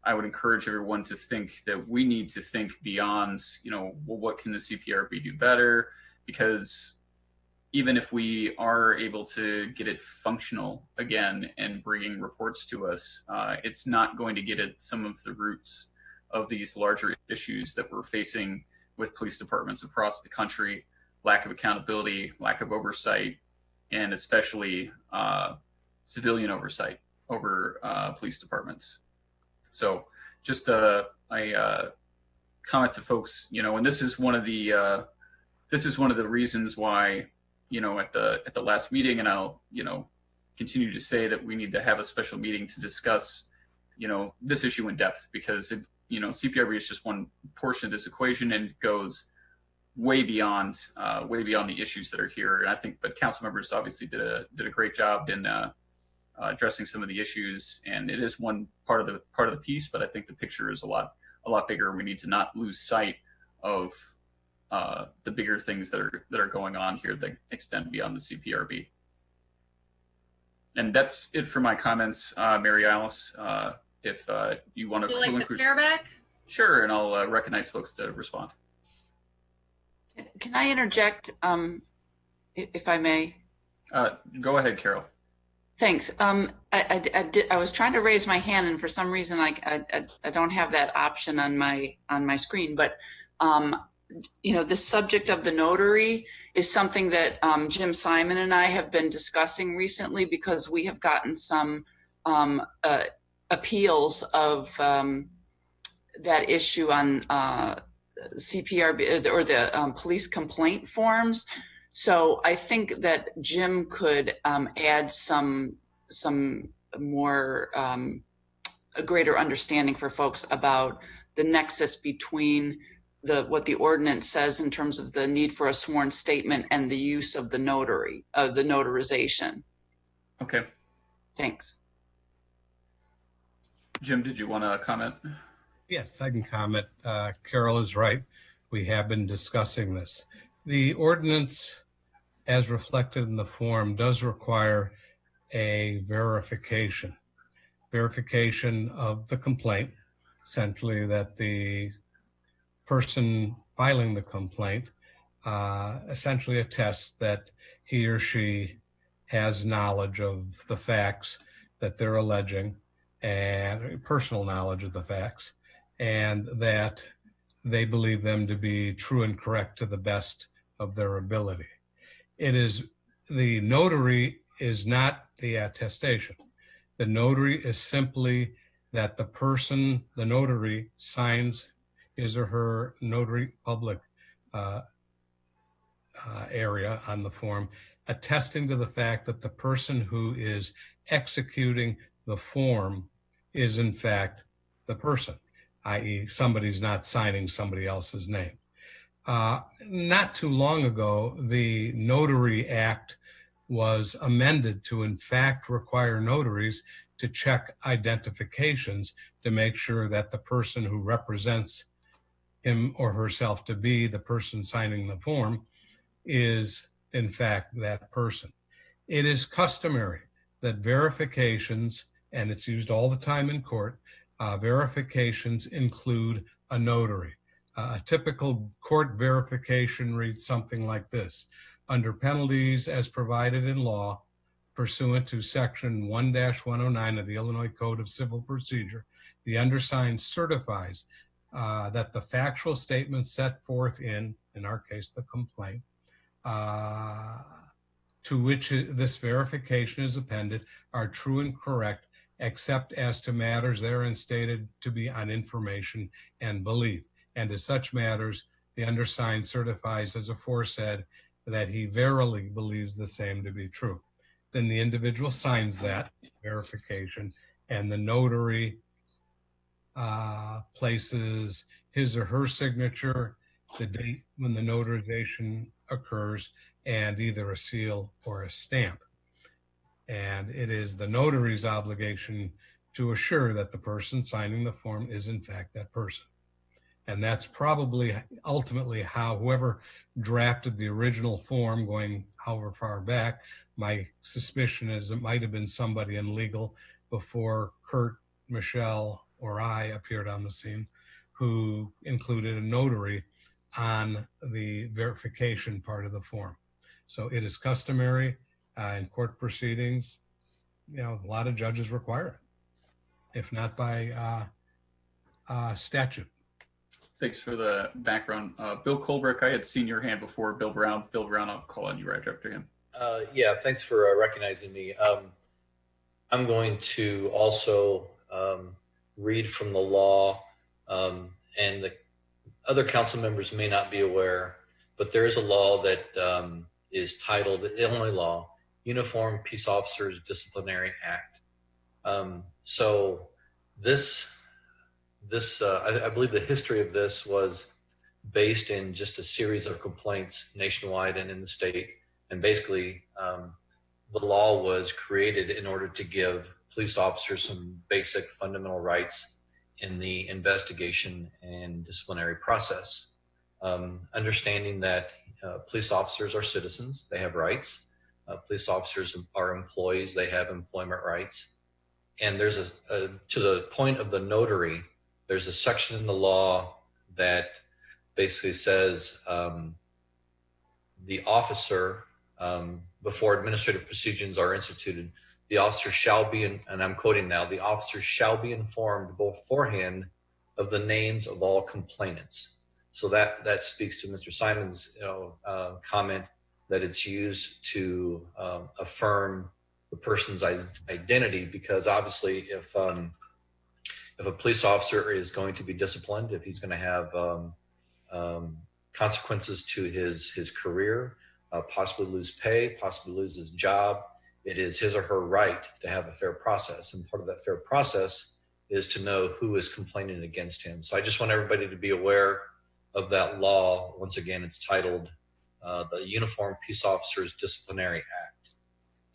I would encourage everyone to think that we need to think beyond, you know, well, what can the CPRB do better? Because even if we are able to get it functional again and bringing reports to us, it's not going to get at some of the roots of these larger issues that we're facing with police departments across the country: lack of accountability, lack of oversight, and especially civilian oversight over police departments. So just a comment to folks, you know, and this is one of the reasons why, you know, at the last meeting, and I'll, you know, continue to say that we need to have a special meeting to discuss, you know, this issue in depth, because it, you know, CPRB is just one portion of this equation and it goes way beyond the issues that are here. And I think, but council members obviously did a great job in addressing some of the issues, and it is one part of the piece, but I think the picture is a lot bigger, and we need to not lose sight of the bigger things that are going on here that extend beyond the CPRB. And that's it for my comments, Mary Alice. If you want to, would you like the chair back? Sure, and I'll recognize folks to respond. Can I interject, if I may? Go ahead, Carol. Thanks. I was trying to raise my hand, and for some reason I don't have that option on my screen. But you know, the subject of the notary is something that Jim Simon and I have been discussing recently, because we have gotten some appeals of that issue on CPRB or the police complaint forms. So I think that Jim could add some more a greater understanding for folks about the nexus between what the ordinance says in terms of the need for a sworn statement and the use of the notary, of the notarization. Okay. Thanks. Jim, did you want to comment? Yes, I can comment. Carol is right. We have been discussing this. The ordinance, as reflected in the form, does require a verification of the complaint, essentially that the person filing the complaint essentially attests that he or she has knowledge of the facts that they're alleging, and personal knowledge of the facts, and that they believe them to be true and correct to the best of their ability. It is, the notary is not the attestation. The notary is simply that the person, the notary, signs his or her notary public area on the form, attesting to the fact that the person who is executing the form is in fact the person, i.e. somebody's not signing somebody else's name. Not too long ago, the Notary Act was amended to in fact require notaries to check identifications to make sure that the person who represents him or herself to be the person signing the form is in fact that person. It is customary that verifications, and it's used all the time in court, verifications include a notary. A typical court verification reads something like this: under penalties as provided in law, pursuant to section 1-109 of the Illinois Code of Civil Procedure, the undersigned certifies that the factual statements set forth in our case, the complaint, to which this verification is appended are true and correct, except as to matters therein stated to be on information and belief. And as such matters, the undersigned certifies as aforesaid that he verily believes the same to be true. Then the individual signs that verification, and the notary places his or her signature, the date when the notarization occurs, and either a seal or a stamp. And it is the notary's obligation to assure that the person signing the form is in fact that person. And that's probably ultimately how whoever drafted the original form, going however far back, my suspicion is it might have been somebody in legal before Kurt, Michelle, or I appeared on the scene, who included a notary on the verification part of the form. So it is customary in court proceedings. You know, a lot of judges require it, if not by statute. Thanks for the background. Bill Colbrick, I had seen your hand before. Bill Brown, I'll call on you right after him. Yeah, thanks for recognizing me. I'm going to also read from the law, and the other council members may not be aware, but there is a law that is titled, the Illinois Law, Uniform Peace Officers Disciplinary Act. So this I believe the history of this was based in just a series of complaints nationwide and in the state. And basically, the law was created in order to give police officers some basic fundamental rights in the investigation and disciplinary process. Understanding that police officers are citizens, they have rights. Police officers are employees, they have employment rights. And there's to the point of the notary, there's a section in the law that basically says the officer, before administrative procedures are instituted, the officer shall be, and I'm quoting now, the officer shall be informed beforehand of the names of all complainants. So that speaks to Mr. Simon's comment that it's used to affirm the person's identity, because obviously if a police officer is going to be disciplined, if he's going to have consequences to his career, possibly lose pay, possibly lose his job, it is his or her right to have a fair process. And part of that fair process is to know who is complaining against him. So I just want everybody to be aware of that law. Once again, it's titled the Uniform Peace Officers Disciplinary Act.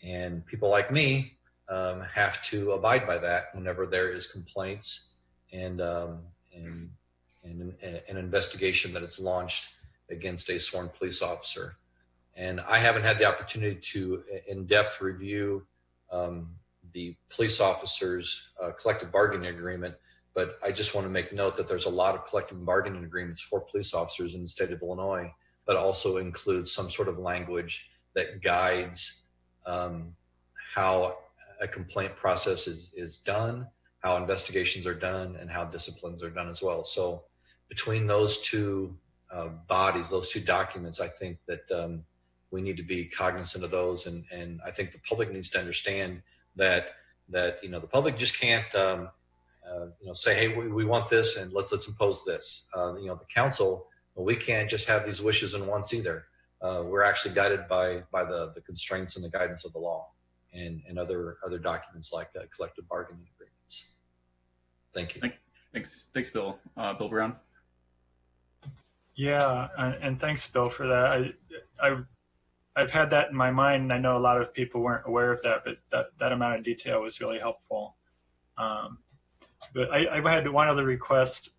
And people like me have to abide by that whenever there is complaints and an investigation that is launched against a sworn police officer. And I haven't had the opportunity to in-depth review the police officers' collective bargaining agreement. But I just want to make note that there's a lot of collective bargaining agreements for police officers in the state of Illinois that also includes some sort of language that guides how a complaint process is done, how investigations are done, and how disciplines are done as well. So between those two bodies, those two documents, I think that we need to be cognizant of those, and I think the public needs to understand that the public just can't say, hey, we want this and let's impose this. The council, well, we can't just have these wishes and wants either. We're actually guided by the constraints and the guidance of the law and other documents like collective bargaining agreements. Thank you. Thanks, Bill. Bill Brown. Yeah, and thanks, Bill, for that. I've had that in my mind, and I know a lot of people weren't aware of that, but that amount of detail was really helpful. But I had one other request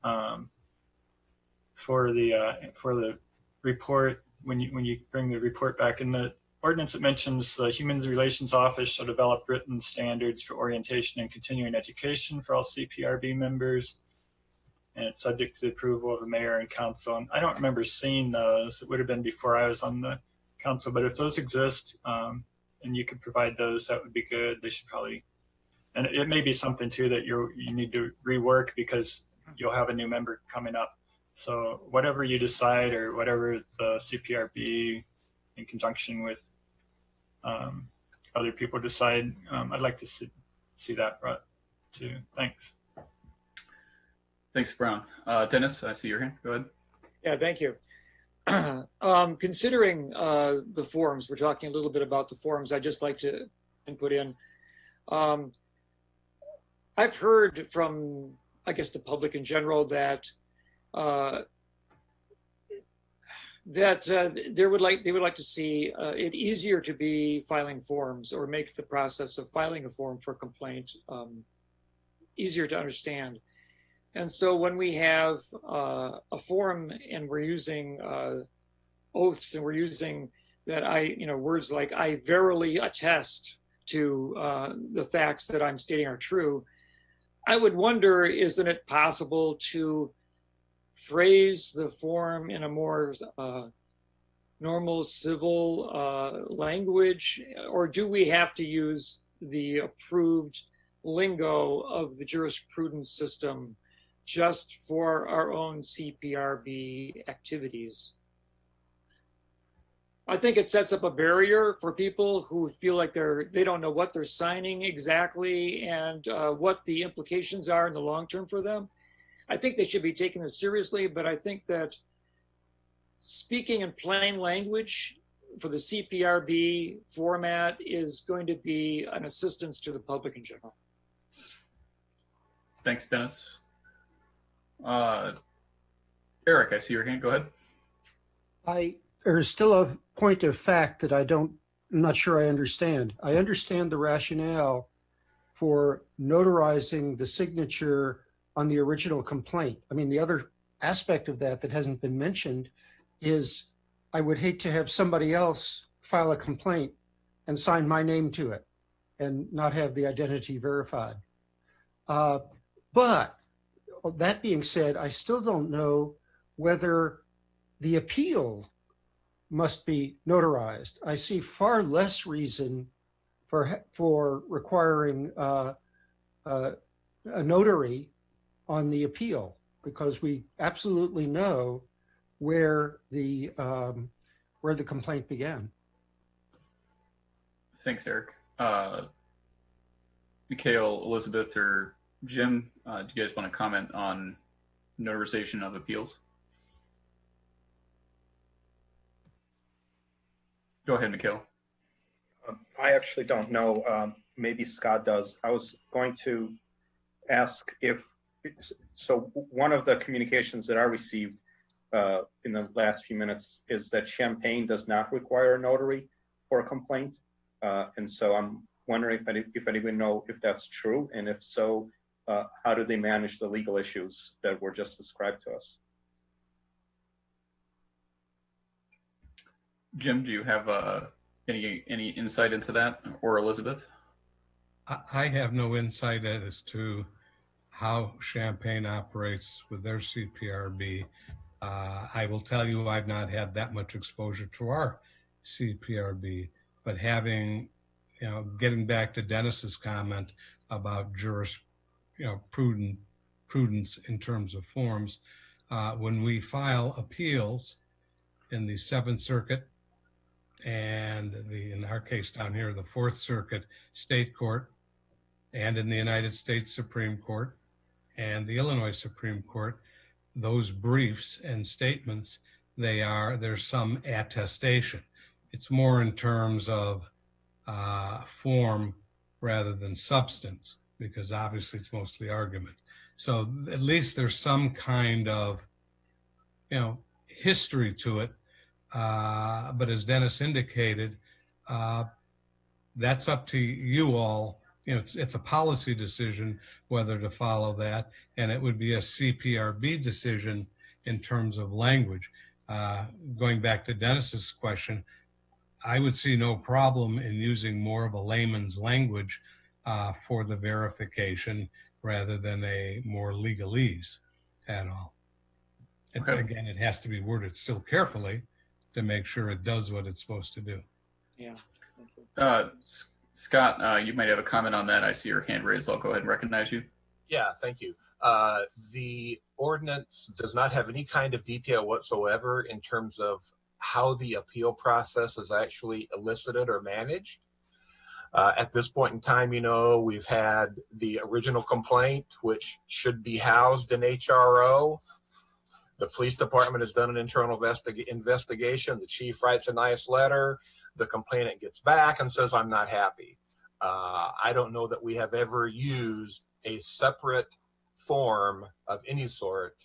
for the report. When you bring the report back, in the ordinance, it mentions the Human Relations Office shall develop written standards for orientation and continuing education for all CPRB members, and it's subject to the approval of the mayor and council. And I don't remember seeing those. It would have been before I was on the council, but if those exist and you could provide those, that would be good. They should probably, and it may be something too that you need to rework because you'll have a new member coming up. So whatever you decide, or whatever the CPRB in conjunction with other people decide, I'd like to see that brought to. Thanks. Thanks, Brown. Dennis, I see your hand. Go ahead. Yeah, thank you. Considering the forms, we're talking a little bit about the forms. I'd just like to input in. I've heard from, I guess, the public in general that they would like to see it easier to be filing forms, or make the process of filing a form for complaint easier to understand. And so when we have a form and we're using oaths, and we're using words like "I verily attest to the facts that I'm stating are true," I would wonder, isn't it possible to phrase the form in a more normal civil language, or do we have to use the approved lingo of the jurisprudence system just for our own CPRB activities? I think it sets up a barrier for people who feel like they don't know what they're signing exactly and what the implications are in the long term for them. I think they should be taken as seriously, but I think that speaking in plain language for the CPRB format is going to be an assistance to the public in general. Thanks, Dennis. Eric, I see your hand. Go ahead. There's still a point of fact that I'm not sure I understand. I understand the rationale for notarizing the signature on the original complaint. I mean, the other aspect of that hasn't been mentioned is I would hate to have somebody else file a complaint and sign my name to it and not have the identity verified. But that being said, I still don't know whether the appeal must be notarized. I see far less reason for requiring a notary on the appeal, because we absolutely know where the complaint began. Thanks, Eric. Mikhail, Elizabeth, or Jim, do you guys want to comment on notarization of appeals? Go ahead, Mikhail. I actually don't know. Maybe Scott does. I was going to ask so one of the communications that I received in the last few minutes is that Champaign does not require a notary for a complaint. And so I'm wondering if anyone know if that's true, and if so, how do they manage the legal issues that were just described to us? Jim, do you have any insight into that, or Elizabeth? I have no insight as to how Champaign operates with their CPRB. I will tell you, I've not had that much exposure to our CPRB, but having, getting back to Dennis's comment about prudence in terms of forms, when we file appeals in the Seventh Circuit and in our case down here, the Fourth Circuit State Court, and in the United States Supreme Court and the Illinois Supreme Court, those briefs and statements, there's some attestation. It's more in terms of form rather than substance, because obviously it's mostly argument. So at least there's some kind of, history to it. But as Dennis indicated, that's up to you all. It's a policy decision whether to follow that, and it would be a CPRB decision in terms of language. Going back to Dennis's question, I would see no problem in using more of a layman's language for the verification rather than a more legalese at all. Okay. Again, it has to be worded still carefully to make sure it does what it's supposed to do. Yeah. Scott, you might have a comment on that. I see your hand raised. I'll go ahead and recognize you. Yeah, thank you. The ordinance does not have any kind of detail whatsoever in terms of how the appeal process is actually elicited or managed. At this point in time, we've had the original complaint, which should be housed in HRO. The police department has done an internal investigation. The chief writes a nice letter. The complainant gets back and says, I'm not happy. I don't know that we have ever used a separate form of any sort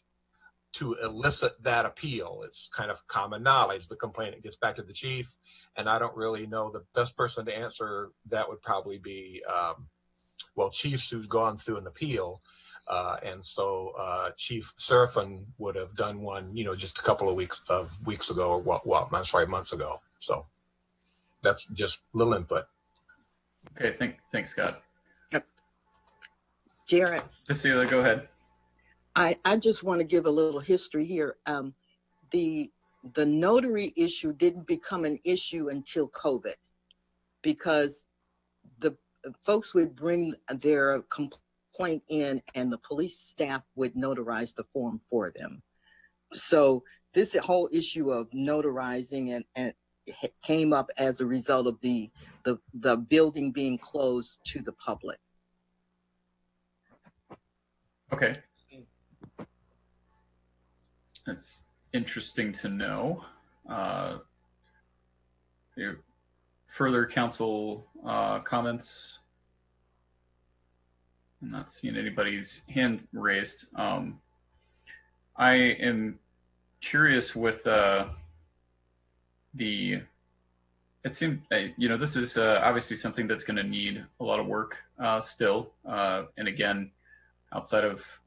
to elicit that appeal. It's kind of common knowledge. The complainant gets back to the chief, and I don't really know. The best person to answer that would probably be, chiefs who's gone through an appeal. And so Chief Serafin would have done one, just a couple of weeks ago, or months ago. So that's just little input. Okay, thanks, Scott. Jared. Cecilia, go ahead. I just want to give a little history here. The notary issue didn't become an issue until COVID, because the folks would bring their complaint in and the police staff would notarize the form for them. So this whole issue of notarizing and came up as a result of the building being closed to the public. Okay. That's interesting to know. Further council comments? I'm not seeing anybody's hand raised. I am curious with it seemed, this is obviously something that's going to need a lot of work still. And again, outside of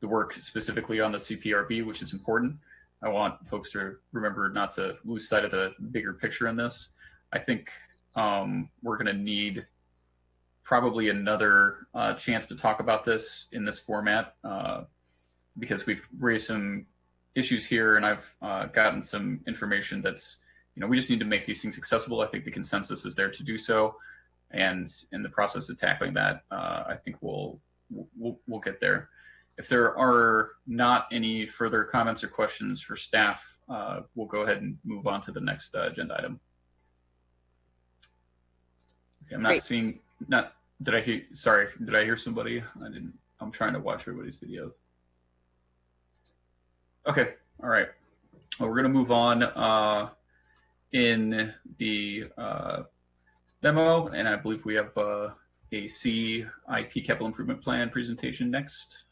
the work specifically on the CPRB, which is important, I want folks to remember not to lose sight of the bigger picture in this. I think we're going to need probably another chance to talk about this in this format because we've raised some issues here, and I've gotten some information that's, we just need to make these things accessible. I think the consensus is there to do so, and in the process of tackling that, I think we'll get there. If there are not any further comments or questions for staff, we'll go ahead and move on to the next agenda item. Okay, I'm not seeing, did I hear somebody? I didn't, I'm trying to watch everybody's video. Okay, all right. Well, we're gonna move on in the memo, and I believe we have a CIP capital improvement plan presentation next.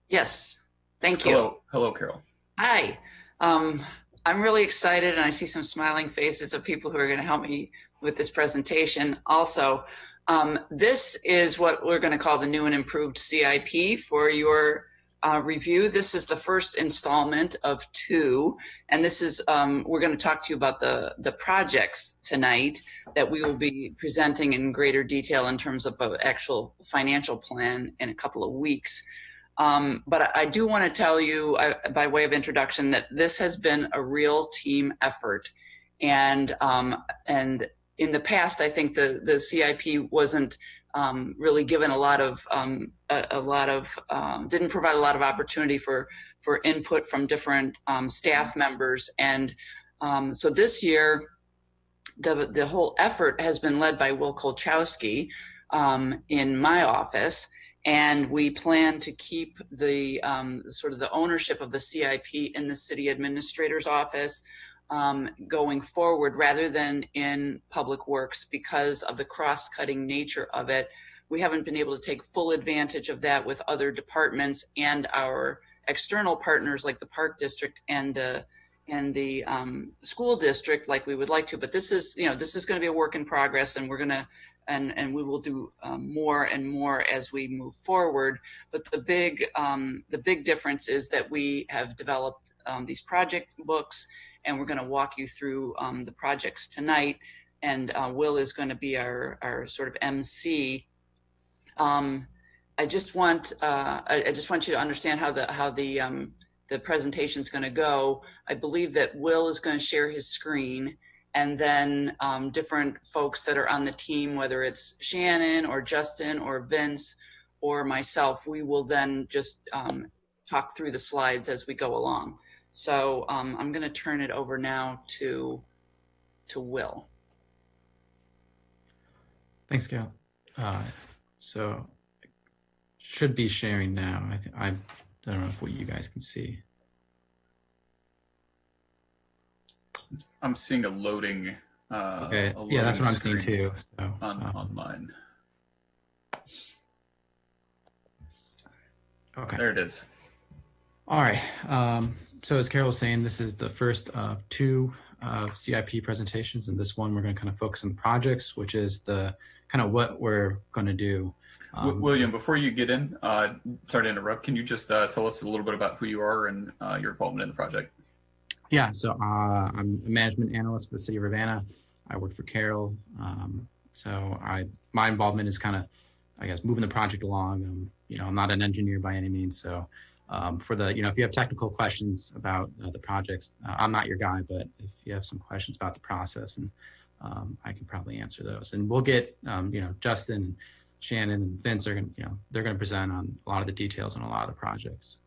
Yes, thank you. Hello, Carol. Hi. I'm really excited, and I see some smiling faces of people who are going to help me with this presentation. Also, this is what we're going to call the new and improved CIP for your review. This is the first installment of 2, and this is we're going to talk to you about the projects tonight that we will be presenting in greater detail in terms of an actual financial plan in a couple of weeks. But I do want to tell you, by way of introduction, that this has been a real team effort, and in the past, I think the CIP wasn't really given a lot of didn't provide a lot of opportunity for input from different staff members, and so this year the whole effort has been led by Will Kolchowski in my office, and we plan to keep the sort of the ownership of the CIP in the city administrator's office going forward rather than in Public Works because of the cross-cutting nature of it. We haven't been able to take full advantage of that with other departments and our external partners like the Park District and the school district like we would like to. But this is, this is going to be a work in progress, and we're going to and we will do more and more as we move forward. But the big difference is that we have developed these project books, and we're going to walk you through the projects tonight. And Will is going to be our sort of MC. I just want you to understand how the presentation is going to go. I believe that Will is going to share his screen, and then different folks that are on the team, whether it's Shannon or Justin or Vince or myself, we will then just talk through the slides as we go along. So I'm going to turn it over now to Will. Thanks, Gail. So should be sharing now. I don't know if what you guys can see. I'm seeing a loading. Okay. Yeah, that's what I'm seeing too. So, on mine. Okay. There it is. All right. So as Carol was saying, this is the first of 2 CIP presentations, and this one we're going to kind of focus on projects, which is the kind of what we're going to do. William, before you get in, sorry to interrupt, can you just tell us a little bit about who you are and your involvement in the project? Yeah, so I'm a management analyst for the city of Urbana. I work for Carol. So my involvement is kind of, I guess, moving the project along. I'm not an engineer by any means, so for the, if you have technical questions about the projects, I'm not your guy, but if you have some questions about the process, and I can probably answer those. And we'll get, Justin, Shannon, and Vince are going to, they're going to present on a lot of the details on a lot of the projects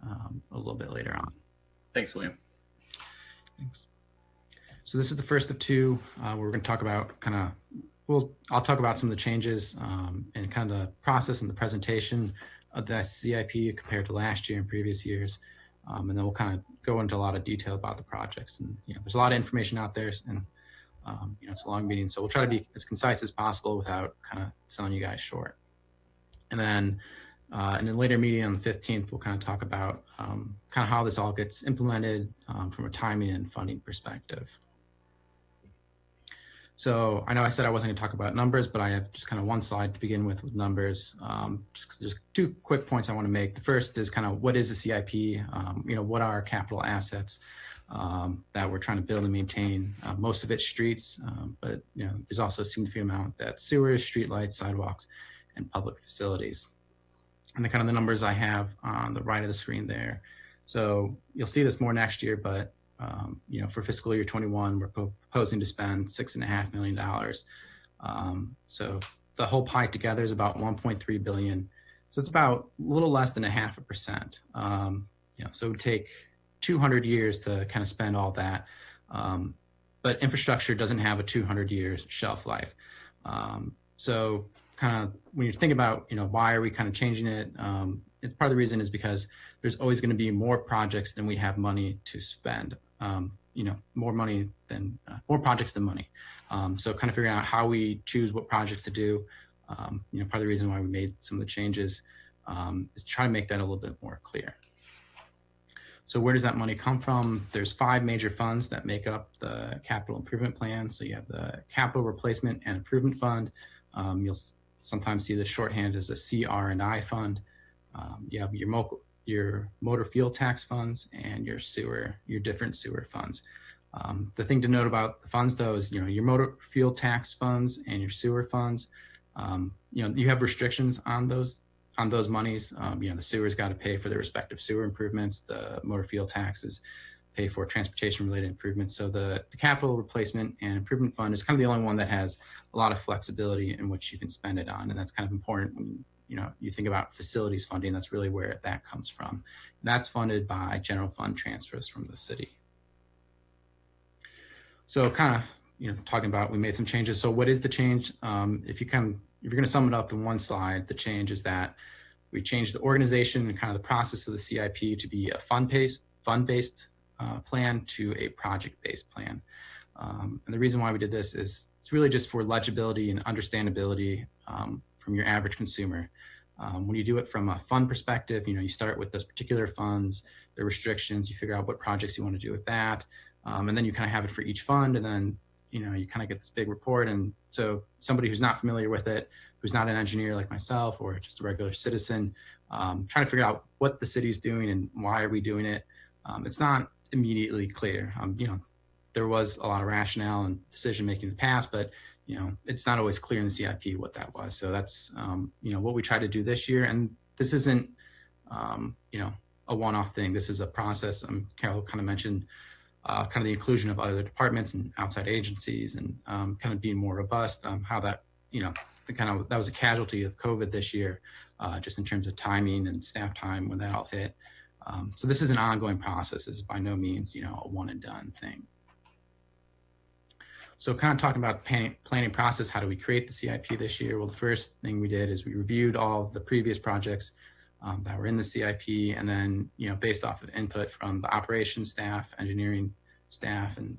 a little bit later on. Thanks, William. Thanks. So this is the first of 2. We're going to talk about I'll talk about some of the changes and kind of the process and the presentation of the CIP compared to last year and previous years. And then we'll kind of go into a lot of detail about the projects. And, there's a lot of information out there, and, it's a long meeting. So we'll try to be as concise as possible without kind of selling you guys short. And then in a later meeting on the 15th, we'll kind of talk about kind of how this all gets implemented from a timing and funding perspective. So I know I said I wasn't going to talk about numbers, but I have just kind of one slide to begin with numbers. There's 2 quick points I want to make. The first is kind of what is the CIP? What are our capital assets that we're trying to build and maintain? Most of it's streets, but there's also a significant amount that's sewers, streetlights, sidewalks, and public facilities. And the kind of the numbers I have on the right of the screen there. So you'll see this more next year, but for fiscal year 21, we're proposing to spend $6.5 million. So the whole pie together is about 1.3 billion. So it's about a little less than 0.5%. So it would take 200 years to kind of spend all that. But infrastructure doesn't have a 200 years shelf life. So kind of when you think about, why are we kind of changing it? Part of the reason is because there's always going to be more projects than we have money to spend. More projects than money. So kind of figuring out how we choose what projects to do. Part of the reason why we made some of the changes is to try to make that a little bit more clear. So where does that money come from? There's 5 major funds that make up the capital improvement plan. So you have the capital replacement and improvement fund. You'll sometimes see the shorthand as a CR&I fund. You have your your motor fuel tax funds and your different sewer funds. The thing to note about the funds, though, is your motor fuel tax funds and your sewer funds. You have restrictions on those monies. The sewer's got to pay for their respective sewer improvements. The motor fuel taxes pay for transportation-related improvements. So the capital replacement and improvement fund is kind of the only one that has a lot of flexibility in which you can spend it on, and that's kind of important when you think about facilities funding. That's really where that comes from. And that's funded by general fund transfers from the city. So kind of talking about, we made some changes. So what is the change? If you're going to sum it up in one slide, the change is that we changed the organization and kind of the process of the CIP to be a fund-based plan to a project-based plan. And the reason why we did this is it's really just for legibility and understandability from your average consumer. When you do it from a fund perspective, you start with those particular funds, the restrictions, you figure out what projects you want to do with that. And then you kind of have it for each fund, and then you kind of get this big report. And so somebody who's not familiar with it, who's not an engineer like myself or just a regular citizen, trying to figure out what the city's doing and why are we doing it, it's not immediately clear. There was a lot of rationale and decision making in the past, but it's not always clear in the CIP what that was. So that's what we try to do this year. And this isn't a one-off thing. This is a process. Carol kind of mentioned kind of the inclusion of other departments and outside agencies, and kind of being more robust. How that that was a casualty of COVID this year, just in terms of timing and staff time when that all hit. So this is an ongoing process. It's by no means a one and done thing. So kind of talking about the planning process, how do we create the CIP this year? Well, the first thing we did is we reviewed all of the previous projects that were in the CIP, and then based off of input from the operations staff, engineering staff, and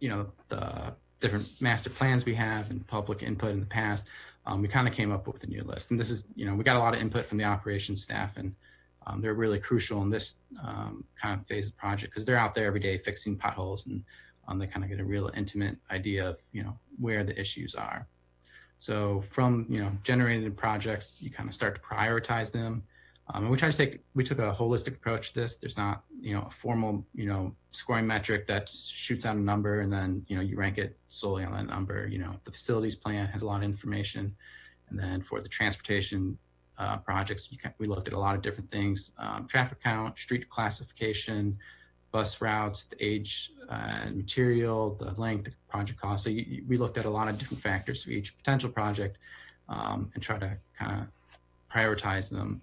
the different master plans we have and public input in the past, we kind of came up with a new list. And this is we got a lot of input from the operations staff, and they're really crucial in this kind of phase of the project because they're out there every day fixing potholes, and they kind of get a real intimate idea of where the issues are. So from generating projects, you kind of start to prioritize them, and we took a holistic approach to this. There's not a formal scoring metric that shoots out a number and then you rank it solely on that number. The facilities plan has a lot of information, and then for the transportation projects, we looked at a lot of different things: traffic count, street classification, bus routes, the age and material, the length, the project cost. So we looked at a lot of different factors for each potential project, and try to kind of prioritize them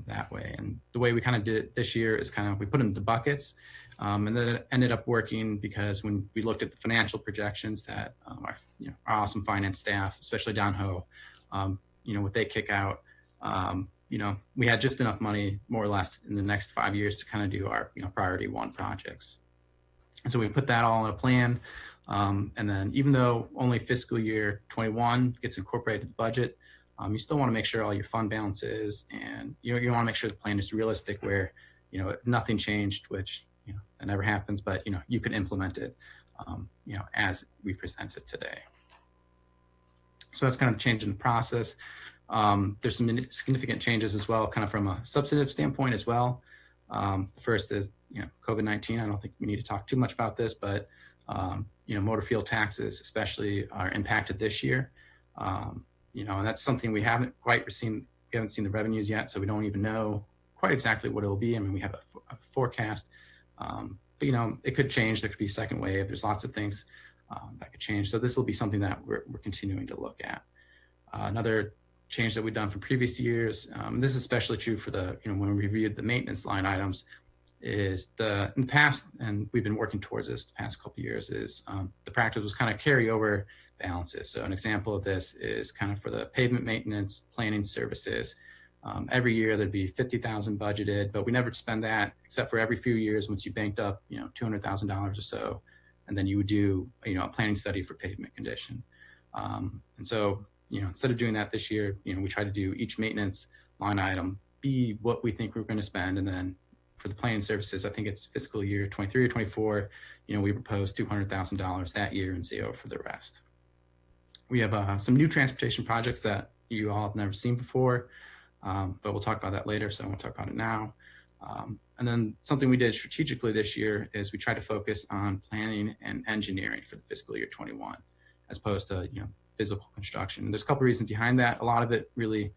that way. And the way we kind of did it this year is we put them into buckets, and then it ended up working because when we looked at the financial projections that our awesome finance staff, especially Don Ho, what they kick out, we had just enough money, more or less, in the next 5 years to kind of do our priority one projects. And so we put that all in a plan. And then even though only fiscal year 21 gets incorporated in the budget, you still want to make sure all your fund balances, and you want to make sure the plan is realistic, where nothing changed, which that never happens, but you can implement it as we present it today. So that's kind of changing the process. There's some significant changes as well, kind of from a substantive standpoint as well. The first is COVID-19. I don't think we need to talk too much about this, but motor fuel taxes especially are impacted this year. And that's something we haven't quite seen. We haven't seen the revenues yet, so we don't even know quite exactly what it'll be. I mean, we have a forecast, but it could change. There could be a second wave. There's lots of things that could change. So this will be something that we're continuing to look at. Another change that we've done from previous years, this is especially true for the when we reviewed the maintenance line items, is in the past, and we've been working towards this the past couple of years, is the practice was kind of carry over balances. So an example of this is kind of for the pavement maintenance planning services. Every year there'd be $50,000 budgeted, but we never spend that except for every few years once you banked up $200,000 or so, and then you would do a planning study for pavement condition. And so instead of doing that this year, we try to do each maintenance line item be what we think we're going to spend, and then for the planning services, I think it's fiscal year 23 or 24, we propose $200,000 that year and zero for the rest. We have some new transportation projects that you all have never seen before. but we'll talk about that later, so I won't talk about it now. And then something we did strategically this year is we tried to focus on planning and engineering for the fiscal year 21, as opposed to physical construction. There's a couple reasons behind that. A lot of it really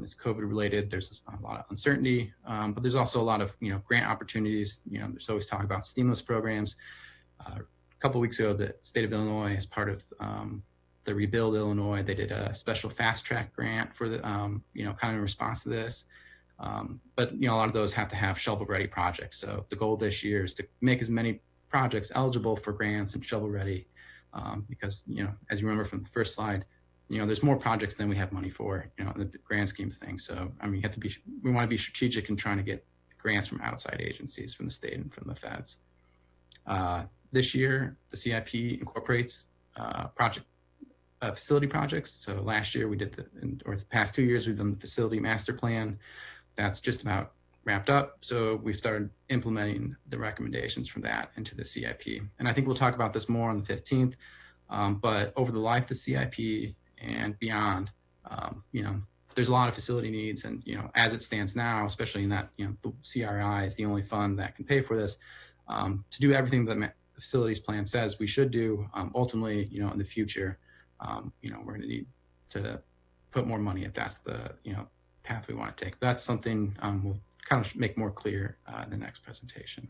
is COVID related. There's a lot of uncertainty, but there's also a lot of grant opportunities. There's always talk about stimulus programs. A couple weeks ago, the state of Illinois, as part of the Rebuild Illinois, they did a special fast track grant for the kind of in response to this. But a lot of those have to have shovel ready projects. So the goal this year is to make as many projects eligible for grants and shovel ready, because as you remember from the first slide, there's more projects than we have money for, in the grand scheme of things. So I mean, we want to be strategic in trying to get grants from outside agencies, from the state and from the feds. This year, the CIP incorporates facility projects. So last year we did or the past 2 years we've done the facility master plan. That's just about wrapped up. So we've started implementing the recommendations from that into the CIP. And I think we'll talk about this more on the 15th, but over the life of the CIP and beyond, there's a lot of facility needs. And, as it stands now, especially in that, the CRI is the only fund that can pay for this, to do everything that the facilities plan says we should do. Ultimately, in the future, we're going to need to put more money if that's the, path we want to take. That's something we'll kind of make more clear in the next presentation.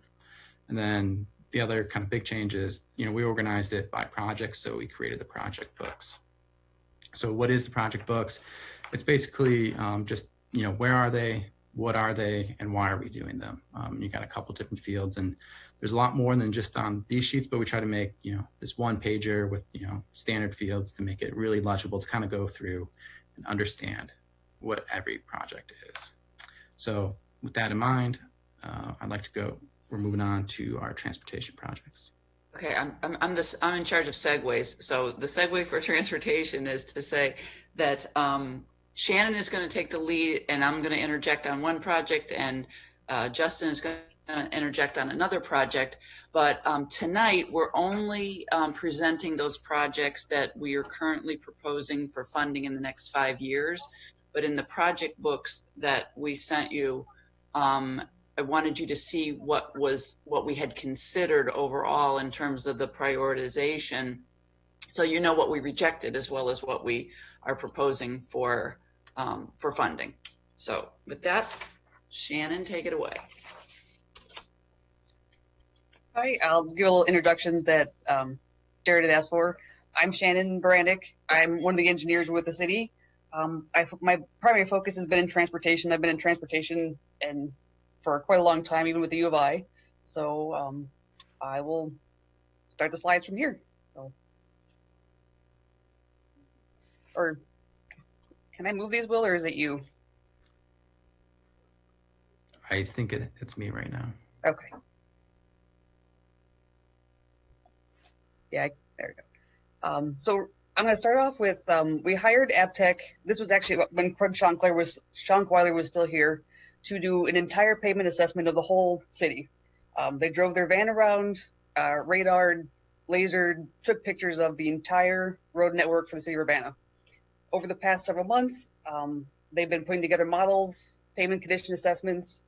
And then the other kind of big change is, we organized it by project. So we created the project books. So what is the project books? It's basically just, where are they, what are they, and why are we doing them? You got a couple different fields, and there's a lot more than just on these sheets, but we try to make, this one pager with, standard fields to make it really legible to kind of go through and understand what every project is. So with that in mind, I'd like to go, we're moving on to our transportation projects. Okay, I'm in charge of segues. So the segue for transportation is to say that Shannon is going to take the lead, and I'm going to interject on one project, and Justin is going to interject on another project. But tonight we're only presenting those projects that we are currently proposing for funding in the next 5 years. But in the project books that we sent you, I wanted you to see what we had considered overall in terms of the prioritization, so you know what we rejected as well as what we are proposing for funding. So with that, Shannon, take it away. Hi, I'll give a little introduction that Jared had asked for. I'm Shannon Barandic. I'm one of the engineers with the city. My primary focus has been in transportation. I've been in transportation and for quite a long time, even with the U of I. So I will start the slides from here. So, or can I move these, Will, or is it you? I think it's me right now. Okay. Yeah, there we go. So I'm going to start off with, we hired AppTech. This was actually when Sean Weiler was still here, to do an entire pavement assessment of the whole city. They drove their van around, radared, lasered, took pictures of the entire road network for the city of Urbana. Over the past several months, they've been putting together models, pavement condition assessments.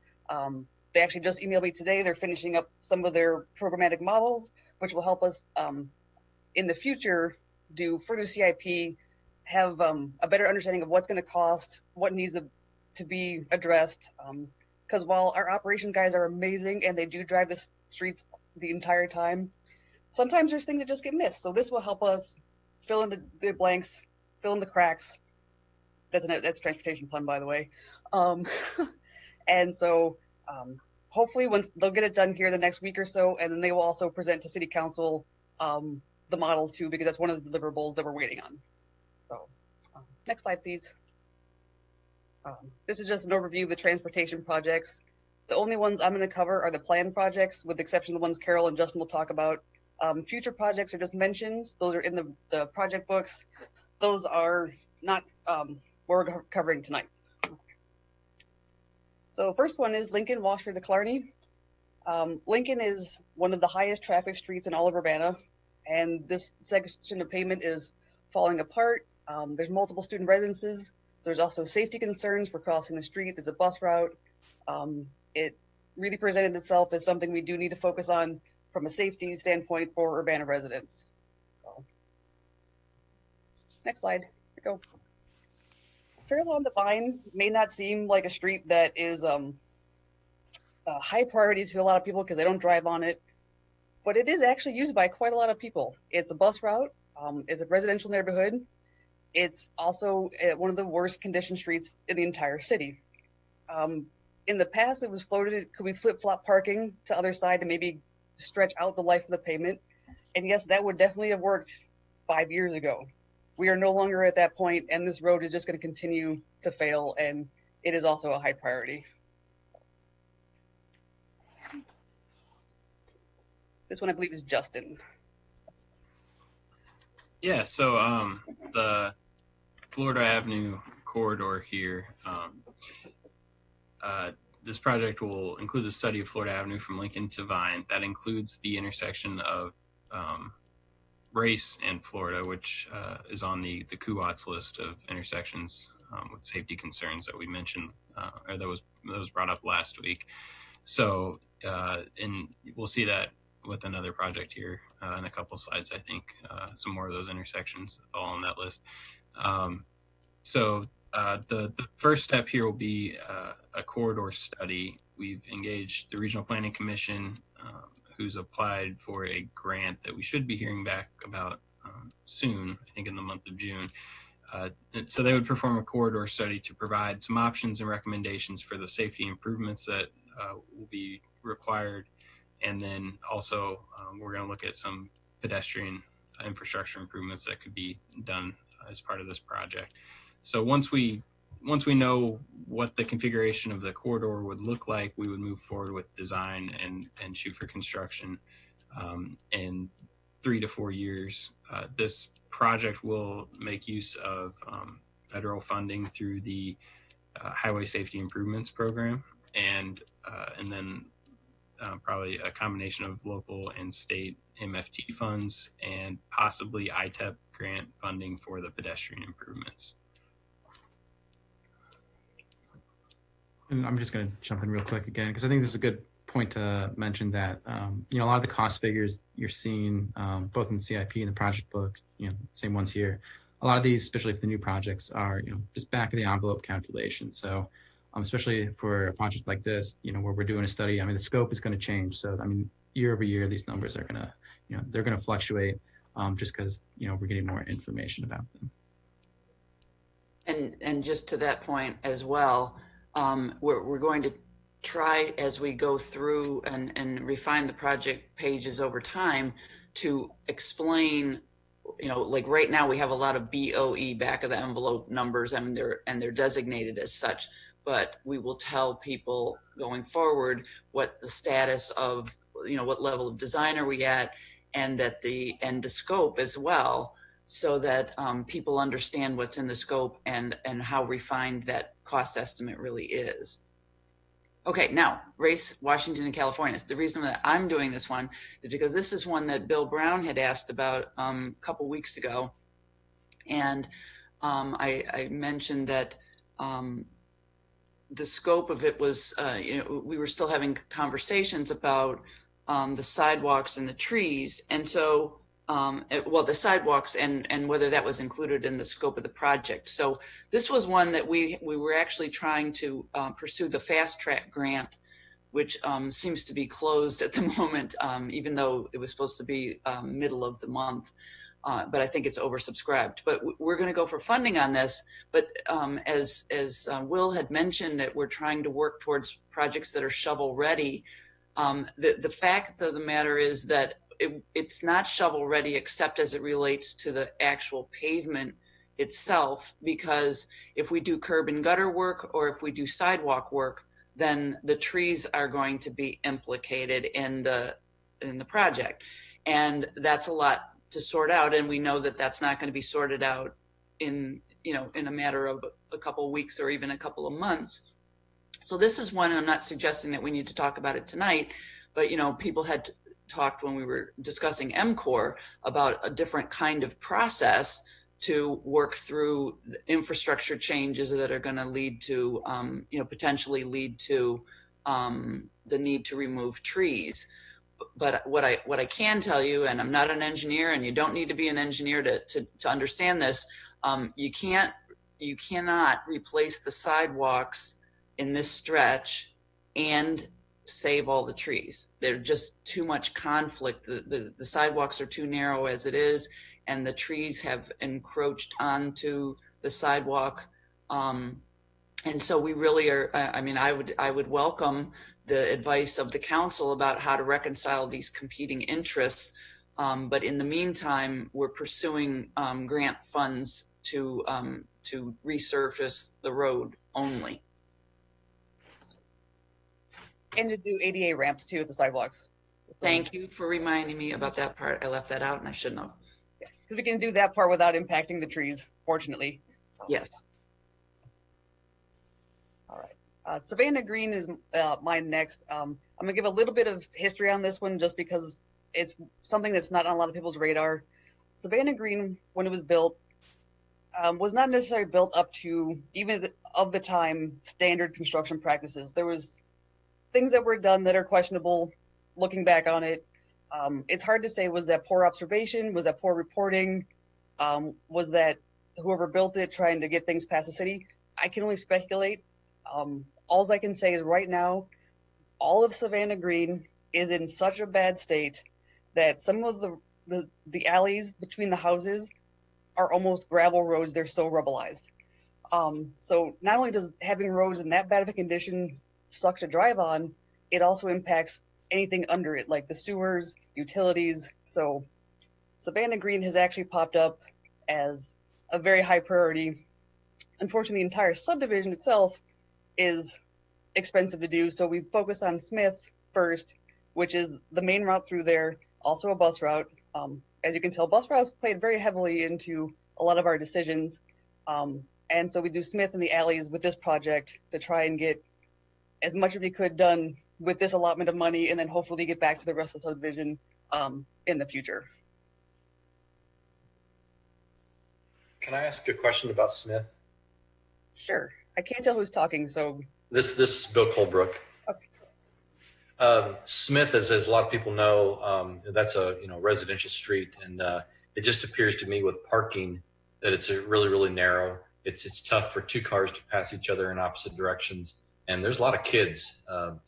They actually just emailed me today. They're finishing up some of their programmatic models, which will help us in the future do further CIP, have a better understanding of what's going to cost, what needs to be addressed. Because while our operation guys are amazing and they do drive the streets the entire time, sometimes there's things that just get missed. So this will help us fill in the blanks, fill in the cracks. That's transportation fund, by the way. And so hopefully once they'll get it done here the next week or so, and then they will also present to City Council the models too, because that's one of the deliverables that we're waiting on. So next slide, please. This is just an overview of the transportation projects. The only ones I'm going to cover are the planned projects, with the exception of the ones Carol and Justin will talk about. Future projects are just mentioned. Those are in the project books. Those are not what we're covering tonight. So first one is Lincoln, Washer to Clarny. Lincoln is one of the highest traffic streets in all of Urbana, and this section of pavement is falling apart. There's multiple student residences, There's also safety concerns for crossing the street. There's a bus route. It really presented itself as something we do need to focus on from a safety standpoint for Urbana residents. So, next slide. Here we go. Fairlawn Divine may not seem like a street that is a high priority to a lot of people because they don't drive on it, but it is actually used by quite a lot of people. It's a bus route. It's a residential neighborhood. It's also one of the worst conditioned streets in the entire city. In the past, it was floated, could we flip-flop parking to other side to maybe stretch out the life of the pavement? And yes, that would definitely have worked 5 years ago. We are no longer at that point, and this road is just going to continue to fail, and it is also a high priority. This one, I believe, is Justin. Yeah, so the Florida Avenue corridor here, this project will include the study of Florida Avenue from Lincoln to Vine. That includes the intersection of Race and Florida, which is on the CUATS list of intersections with safety concerns that we mentioned, or that was brought up last week. So, and we'll see that with another project here in a couple slides, I think, some more of those intersections all on that list. The first step here will be a corridor study. We've engaged the Regional Planning Commission, who's applied for a grant that we should be hearing back about soon, I think in the month of June. So they would perform a corridor study to provide some options and recommendations for the safety improvements that will be required. And then also we're going to look at some pedestrian infrastructure improvements that could be done as part of this project. So once we know what the configuration of the corridor would look like, we would move forward with design and shoot for construction in 3 to 4 years. This project will make use of federal funding through the Highway Safety Improvements Program, and then probably a combination of local and state MFT funds and possibly ITEP grant funding for the pedestrian improvements. And I'm just going to jump in real quick again, because I think this is a good point to mention that, a lot of the cost figures you're seeing, both in the CIP and the project book, same ones here. A lot of these, especially for the new projects, are, just back of the envelope calculation. So especially for a project like this, where we're doing a study, the scope is going to change. So, year over year, these numbers are going to, they're going to fluctuate just because, we're getting more information about them. And just to that point as well, we're going to try, as we go through and refine the project pages over time, to explain, like right now we have a lot of BOE, back of the envelope numbers, and they're designated as such, but we will tell people going forward what the status of, what level of design are we at, and that the scope as well, so that people understand what's in the scope and how refined that cost estimate really is. Okay, now, Race, Washington, and California. The reason that I'm doing this one is because this is one that Bill Brown had asked about a couple weeks ago. And I mentioned that the scope of it was, we were still having conversations about the sidewalks and the trees. And so, the sidewalks and whether that was included in the scope of the project. So this was one that we were actually trying to pursue the fast track grant, which seems to be closed at the moment, even though it was supposed to be middle of the month. But I think it's oversubscribed. But we're going to go for funding on this. But as Will had mentioned, that we're trying to work towards projects that are shovel ready. The fact of the matter is that it's not shovel ready except as it relates to the actual pavement itself, because if we do curb and gutter work or if we do sidewalk work, then the trees are going to be implicated in the project, and that's a lot to sort out, and we know that that's not going to be sorted out in a matter of a couple of weeks or even a couple of months. So this is one, and I'm not suggesting that we need to talk about it tonight, but people had talked when we were discussing MCOR about a different kind of process to work through the infrastructure changes that are going to lead to, potentially lead to the need to remove trees. But what I can tell you, and I'm not an engineer, and you don't need to be an engineer to understand this, you cannot replace the sidewalks in this stretch and save all the trees. There's just too much conflict. The sidewalks are too narrow as it is, and the trees have encroached onto the sidewalk. And so we really are, I would welcome the advice of the council about how to reconcile these competing interests. But in the meantime, we're pursuing grant funds to resurface the road only. And to do ADA ramps too at the sidewalks. Thank you for reminding me about that part. I left that out and I shouldn't have. Because we can do that part without impacting the trees, fortunately. Yes. All right. Savannah Green is mine next. I'm going to give a little bit of history on this one just because it's something that's not on a lot of people's radar. Savannah Green, when it was built, was not necessarily built up to, even of the time, standard construction practices. There was things that were done that are questionable looking back on it. It's hard to say, was that poor observation? Was that poor reporting? Was that whoever built it trying to get things past the city? I can only speculate. All I can say is right now, all of Savannah Green is in such a bad state that some of the alleys between the houses are almost gravel roads. They're so rubbleized. So not only does having roads in that bad of a condition suck to drive on, it also impacts anything under it, like the sewers, utilities. So Savannah Green has actually popped up as a very high priority. Unfortunately, the entire subdivision itself is expensive to do, so we focus on Smith first, which is the main route through there, also a bus route. As you can tell, bus routes played very heavily into a lot of our decisions. And so we do Smith in the alleys with this project to try and get as much as we could done with this allotment of money, and then hopefully get back to the rest of the subdivision in the future. Can I ask a question about Smith? Sure. I can't tell who's talking, so. This is Bill Colebrook. Okay. Smith, as a lot of people know, that's a residential street, and it just appears to me with parking that it's really narrow. It's tough for two cars to pass each other in opposite directions, and there's a lot of kids,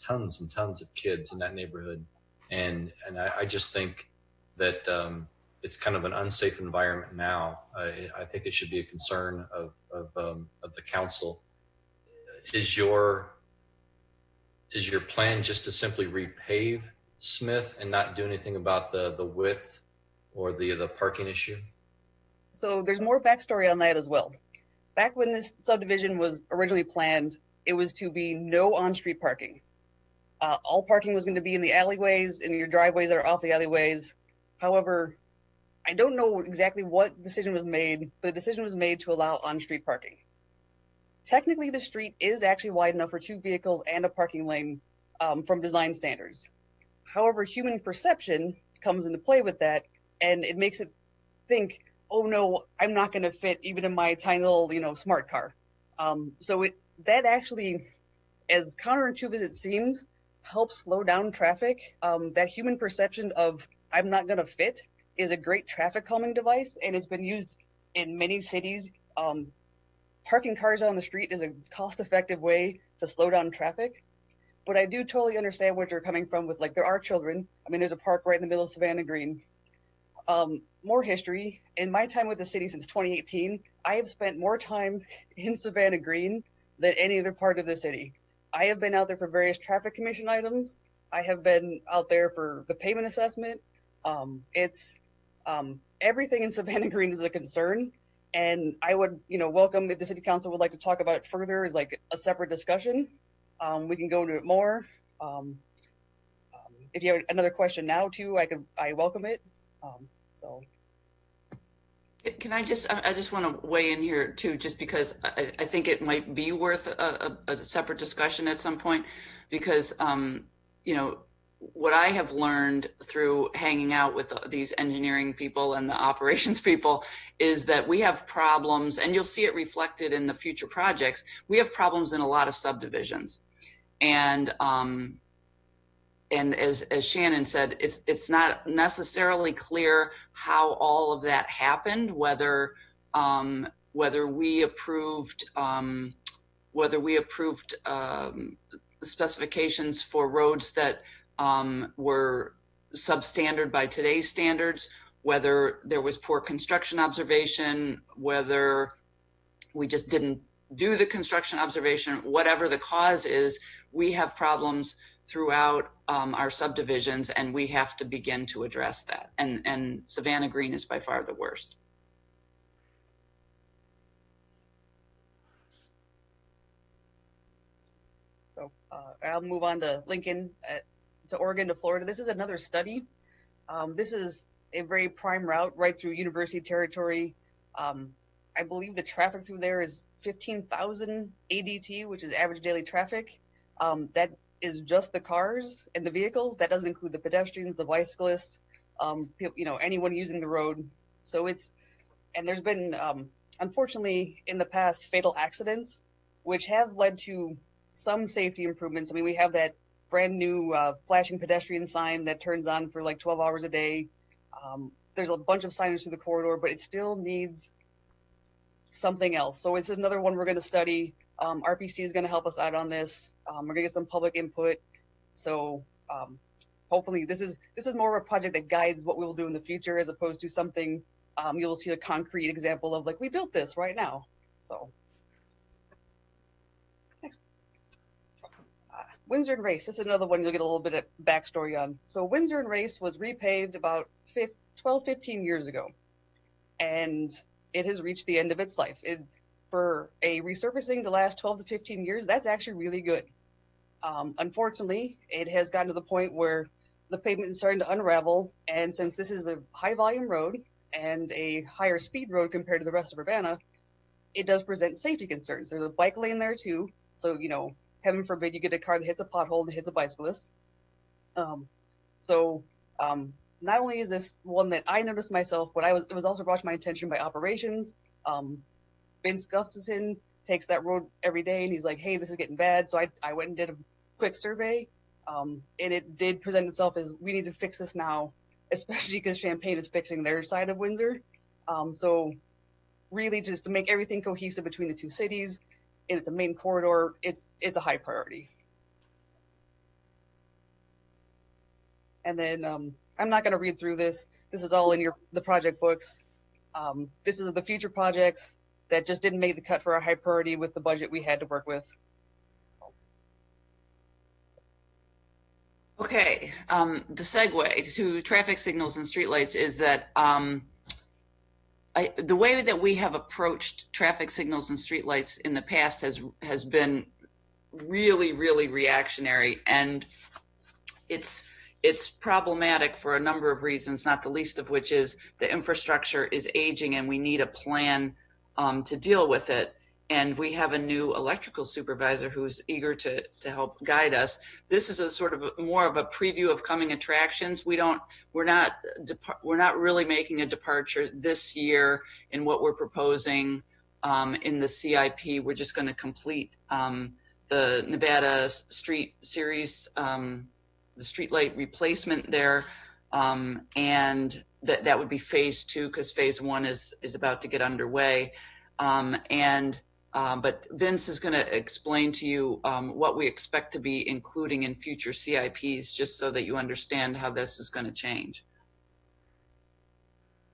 tons and tons of kids in that neighborhood, and I just think that it's kind of an unsafe environment now. I think it should be a concern of the council. Is your plan just to simply repave Smith and not do anything about the width or the parking issue? So there's more backstory on that as well. Back when this subdivision was originally planned, it was to be no on-street parking. All parking was going to be in the alleyways, in your driveways that are off the alleyways. However, I don't know exactly what decision was made, but the decision was made to allow on-street parking. Technically, the street is actually wide enough for two vehicles and a parking lane from design standards. However, human perception comes into play with that, and it makes it think, oh no, I'm not going to fit even in my tiny little, smart car. So that actually, as counterintuitive as it seems, helps slow down traffic. That human perception of I'm not going to fit is a great traffic calming device, and it's been used in many cities. Parking cars on the street is a cost-effective way to slow down traffic. But I do totally understand where you're coming from with, there are children. I mean, there's a park right in the middle of Savannah Green. More history. In my time with the city since 2018, I have spent more time in Savannah Green than any other part of the city. I have been out there for various traffic commission items. I have been out there for the payment assessment. Everything in Savannah Green is a concern. And I would, welcome if the city council would like to talk about it further as a separate discussion. We can go into it more. If you have another question now too, I welcome it. Can I just want to weigh in here too, just because I think it might be worth a separate discussion at some point, because, what I have learned through hanging out with these engineering people and the operations people is that we have problems, and you'll see it reflected in the future projects. We have problems in a lot of subdivisions, and as Shannon said, it's not necessarily clear how all of that happened, whether we approved specifications for roads that were substandard by today's standards, whether there was poor construction observation, whether we just didn't do the construction observation. Whatever the cause is, we have problems throughout our subdivisions, and we have to begin to address that. And Savannah Green is by far the worst. So I'll move on to Lincoln, to Oregon, to Florida. This is another study. This is a very prime route right through university territory. I believe the traffic through there is 15,000 ADT, which is average daily traffic. That is just the cars and the vehicles. That doesn't include the pedestrians, the bicyclists, anyone using the road. So and there's been, unfortunately, in the past, fatal accidents, which have led to some safety improvements. I mean, we have that brand new flashing pedestrian sign that turns on for like 12 hours a day. There's a bunch of signage through the corridor, but it still needs something else. So it's another one we're going to study. RPC is going to help us out on this. We're going to get some public input. So hopefully this is more of a project that guides what we'll do in the future, as opposed to something you'll see a concrete example of, like, we built this right now. So next. Windsor and Race. This is another one you'll get a little bit of backstory on. So Windsor and Race was repaved about 15 years ago, and it has reached the end of its life. For a resurfacing to last 12 to 15 years, that's actually really good. Unfortunately, it has gotten to the point where the pavement is starting to unravel, and since this is a high volume road and a higher speed road compared to the rest of Urbana, it does present safety concerns. There's a bike lane there too, so heaven forbid you get a car that hits a pothole and hits a bicyclist. Not only is this one that I noticed myself, but it was also brought to my attention by operations. Vince Gustafson takes that road every day, and he's like, hey, this is getting bad. So I went and did a quick survey, and it did present itself as, we need to fix this now, especially because Champaign is fixing their side of Windsor. So really just to make everything cohesive between the two cities, it's a main corridor, it's a high priority. And then I'm not going to read through this. This is all in the project books. This is the future projects that just didn't make the cut for a high priority with the budget we had to work with. Okay, the segue to traffic signals and streetlights is that the way that we have approached traffic signals and streetlights in the past has been really, really reactionary, and it's problematic for a number of reasons, not the least of which is the infrastructure is aging and we need a plan to deal with it. And we have a new electrical supervisor who's eager to help guide us. This is a sort of more of a preview of coming attractions. We're not really making a departure this year in what we're proposing in the CIP. We're just going to complete the Nevada Street Series, the streetlight replacement there, and that would be phase 2, because phase 1 is about to get underway. But Vince is going to explain to you what we expect to be including in future CIPs, just so that you understand how this is going to change.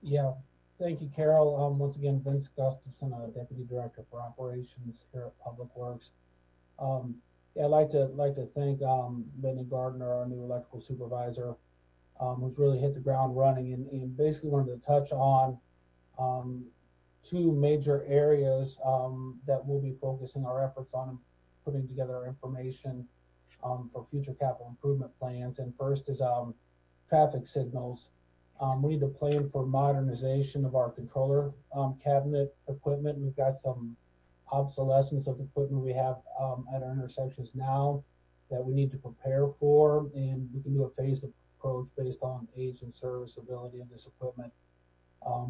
Yeah, thank you, Carol. Once again, Vince Gustafson, Deputy Director for Operations here at Public Works. Yeah, I'd like to thank Benny Gardner, our new electrical supervisor, who's really hit the ground running, and basically wanted to touch on 2 major areas that we'll be focusing our efforts on and putting together information for future capital improvement plans. And first is traffic signals. We need to plan for modernization of our controller cabinet equipment. We've got some obsolescence of equipment we have at our intersections now. that we need to prepare for, and we can do a phased approach based on age and serviceability of this equipment.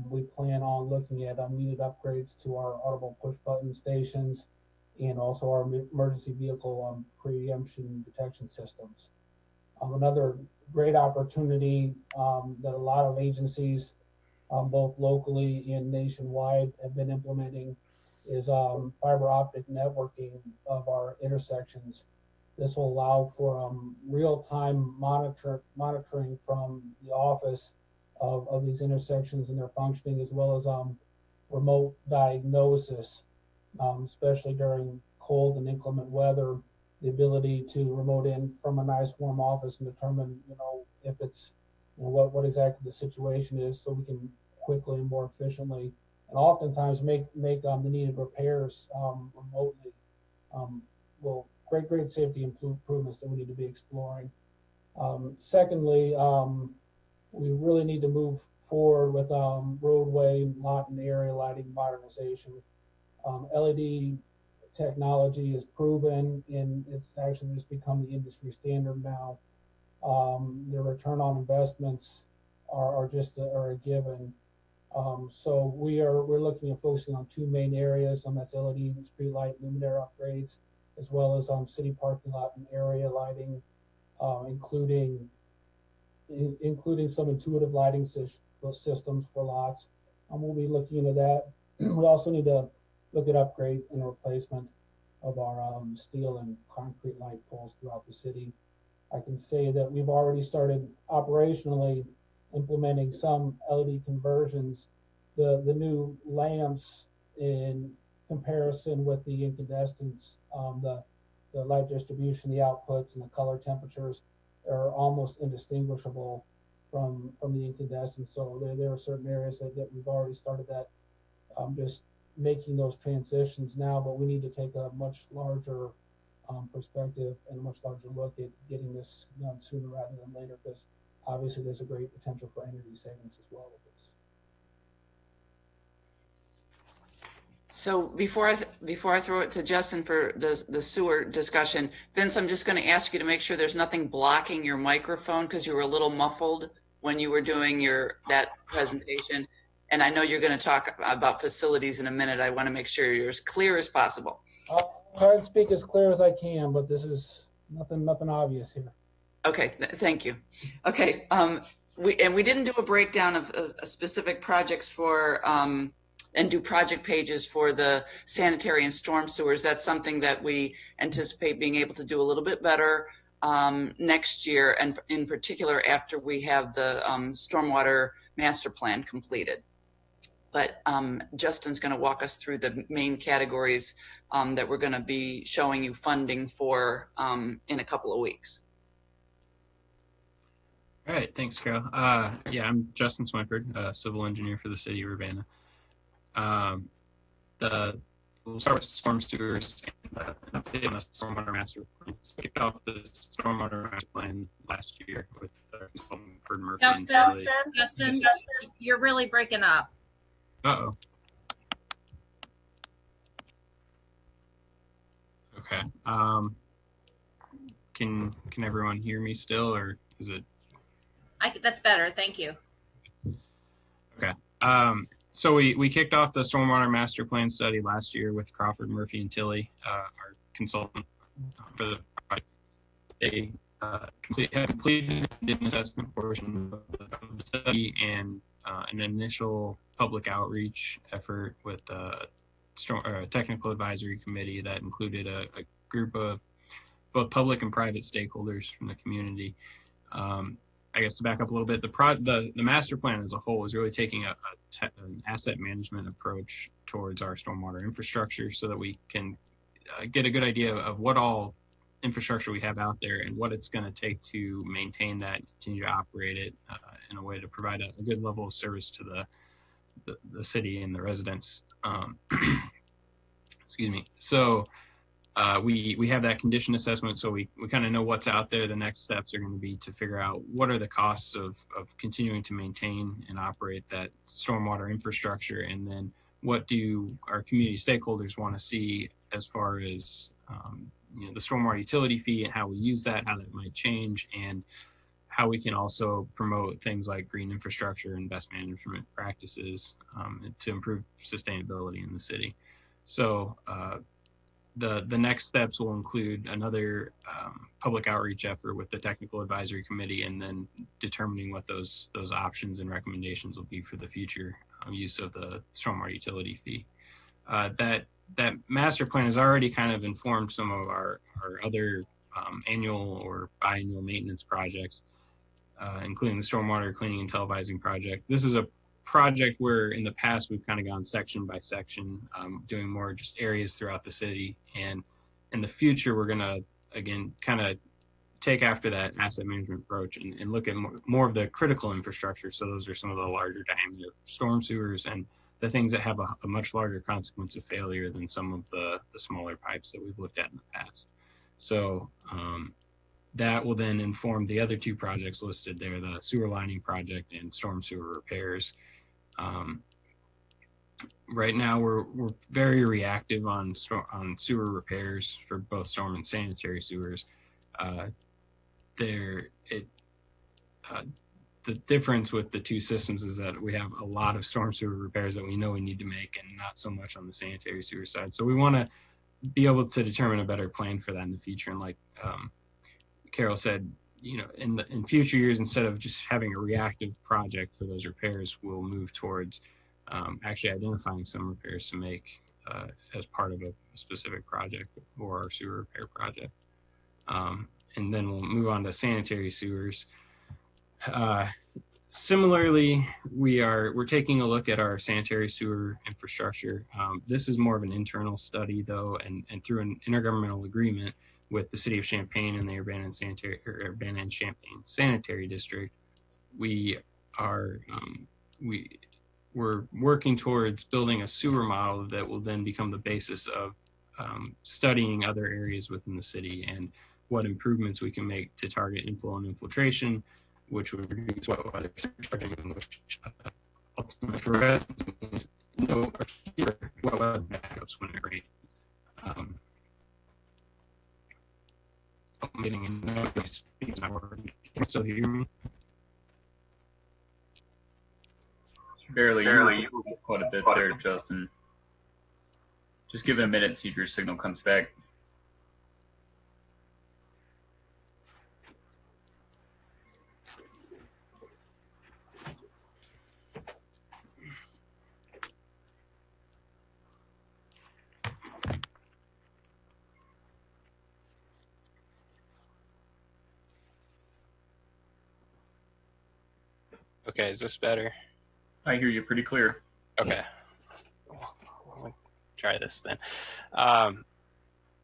We plan on looking at needed upgrades to our audible push button stations and also our emergency vehicle preemption detection systems. Another great opportunity that a lot of agencies, both locally and nationwide, have been implementing is fiber optic networking of our intersections. This will allow for real-time monitoring from the office of these intersections and their functioning, as well as remote diagnosis, especially during cold and inclement weather. The ability to remote in from a nice warm office and determine, if it's, what exactly the situation is, so we can quickly and more efficiently and oftentimes make the needed repairs remotely. Well, great safety improvements that we need to be exploring. Secondly, we really need to move forward with roadway, lot, and area lighting modernization. LED technology is proven, and it's actually just become the industry standard now. The return on investments are a given. So we're looking at focusing on two main areas, that's LED street light luminaire upgrades, as well as city parking lot and area lighting, including some intuitive lighting systems for lots. We'll be looking into that. We also need to look at upgrade and replacement of our steel and concrete light poles throughout the city. I can say that we've already started operationally implementing some LED conversions. The new lamps, in comparison with the incandescents, the light distribution, the outputs, and the color temperatures are almost indistinguishable from the incandescents. So there are certain areas that we've already started that, just making those transitions now, but we need to take a much larger perspective and a much larger look at getting this done sooner rather than later, because obviously there's a great potential for energy savings as well with this. So before I throw it to Justin for the sewer discussion, Vince, I'm just going to ask you to make sure there's nothing blocking your microphone, because you were a little muffled when you were doing that presentation. And I know you're going to talk about facilities in a minute. I want to make sure you're as clear as possible. I'll try to speak as clear as I can, but this is nothing obvious here. Okay, thank you. Okay, we didn't do a breakdown of specific projects for and do project pages for the sanitary and storm sewers. That's something that we anticipate being able to do a little bit better next year, and in particular after we have the stormwater master plan completed. But Justin's going to walk us through the main categories that we're going to be showing you funding for in a couple of weeks. All right, thanks, Carol. Yeah, I'm Justin Swinford, civil engineer for the city of Urbana. We'll start with storm sewers and an update on the stormwater master plan. We kicked off the stormwater master plan last year with consultant Ferd Murphy. Justin, you're really breaking up. Uh-oh. Okay. Can everyone hear me still, or is it? That's better. Thank you. Okay. So we kicked off the stormwater master plan study last year with Crawford, Murphy, and Tilley, our consultant for the project. They have completed the assessment portion of the study and an initial public outreach effort with a technical advisory committee that included a group of both public and private stakeholders from the community. I guess to back up a little bit, the master plan as a whole is really taking an asset management approach towards our stormwater infrastructure, so that we can get a good idea of what all infrastructure we have out there and what it's going to take to maintain that, continue to operate it in a way to provide a good level of service to the city and the residents. Excuse me. So we have that condition assessment, so we kind of know what's out there. The next steps are going to be to figure out what are the costs of continuing to maintain and operate that stormwater infrastructure, and then what do our community stakeholders want to see as far as the stormwater utility fee and how we use that, how that might change, and how we can also promote things like green infrastructure and best management practices to improve sustainability in the city. So the next steps will include another public outreach effort with the technical advisory committee, and then determining what those options and recommendations will be for the future use of the stormwater utility fee. That master plan has already kind of informed some of our other annual or biannual maintenance projects, including the stormwater cleaning and televising project. This is a project where in the past we've kind of gone section by section, doing more just areas throughout the city. And in the future, we're going to, again, kind of take after that asset management approach and look at more of the critical infrastructure. So those are some of the larger diameter storm sewers and the things that have a much larger consequence of failure than some of the smaller pipes that we've looked at in the past. So that will then inform the other two projects listed there, the sewer lining project and storm sewer repairs. Right now, we're very reactive on sewer repairs for both storm and sanitary sewers. The difference with the two systems is that we have a lot of storm sewer repairs that we know we need to make, and not so much on the sanitary sewer side. So we want to be able to determine a better plan for that in the future. And like Carol said, in future years, instead of just having a reactive project for those repairs, we'll move towards actually identifying some repairs to make as part of a specific project or our sewer repair project. And then we'll move on to sanitary sewers. Similarly, we're taking a look at our sanitary sewer infrastructure. This is more of an internal study, though, and through an intergovernmental agreement with the City of Champaign and the Urbana and Champaign Sanitary District, we're working towards building a sewer model that will then become the basis of studying other areas within the city and what improvements we can make to target inflow and infiltration, which would reduce wet weather surcharging, which ultimately for residents means no or fewer wet weather backups when it rains. I'm getting a noise. Can you still hear me? Barely. You moved quite a bit there, Justin. Just give it a minute, see if your signal comes back. Okay, is this better? I hear you pretty clear. Okay. We'll try this then.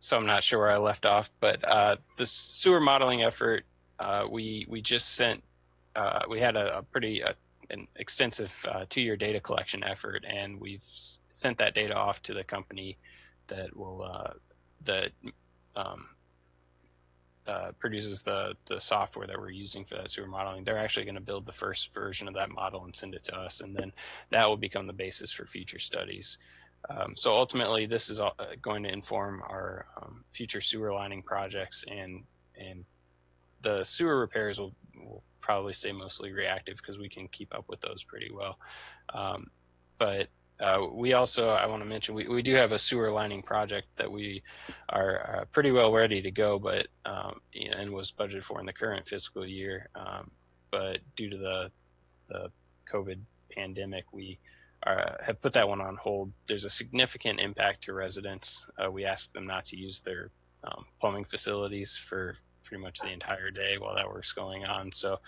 So I'm not sure where I left off, but the sewer modeling effort, we just sent, we had a pretty an extensive 2-year data collection effort, and we've sent that data off to the company that will, produces the software that we're using for that sewer modeling. They're actually going to build the first version of that model and send it to us, and then that will become the basis for future studies. So ultimately, this is going to inform our future sewer lining projects, and the sewer repairs will probably stay mostly reactive because we can keep up with those pretty well. But we also, I want to mention, we do have a sewer lining project that we are pretty well ready to go, but and was budgeted for in the current fiscal year. But due to the COVID pandemic, we have put that one on hold. There's a significant impact to residents. We asked them not to use their plumbing facilities for pretty much the entire day while that work's going on. So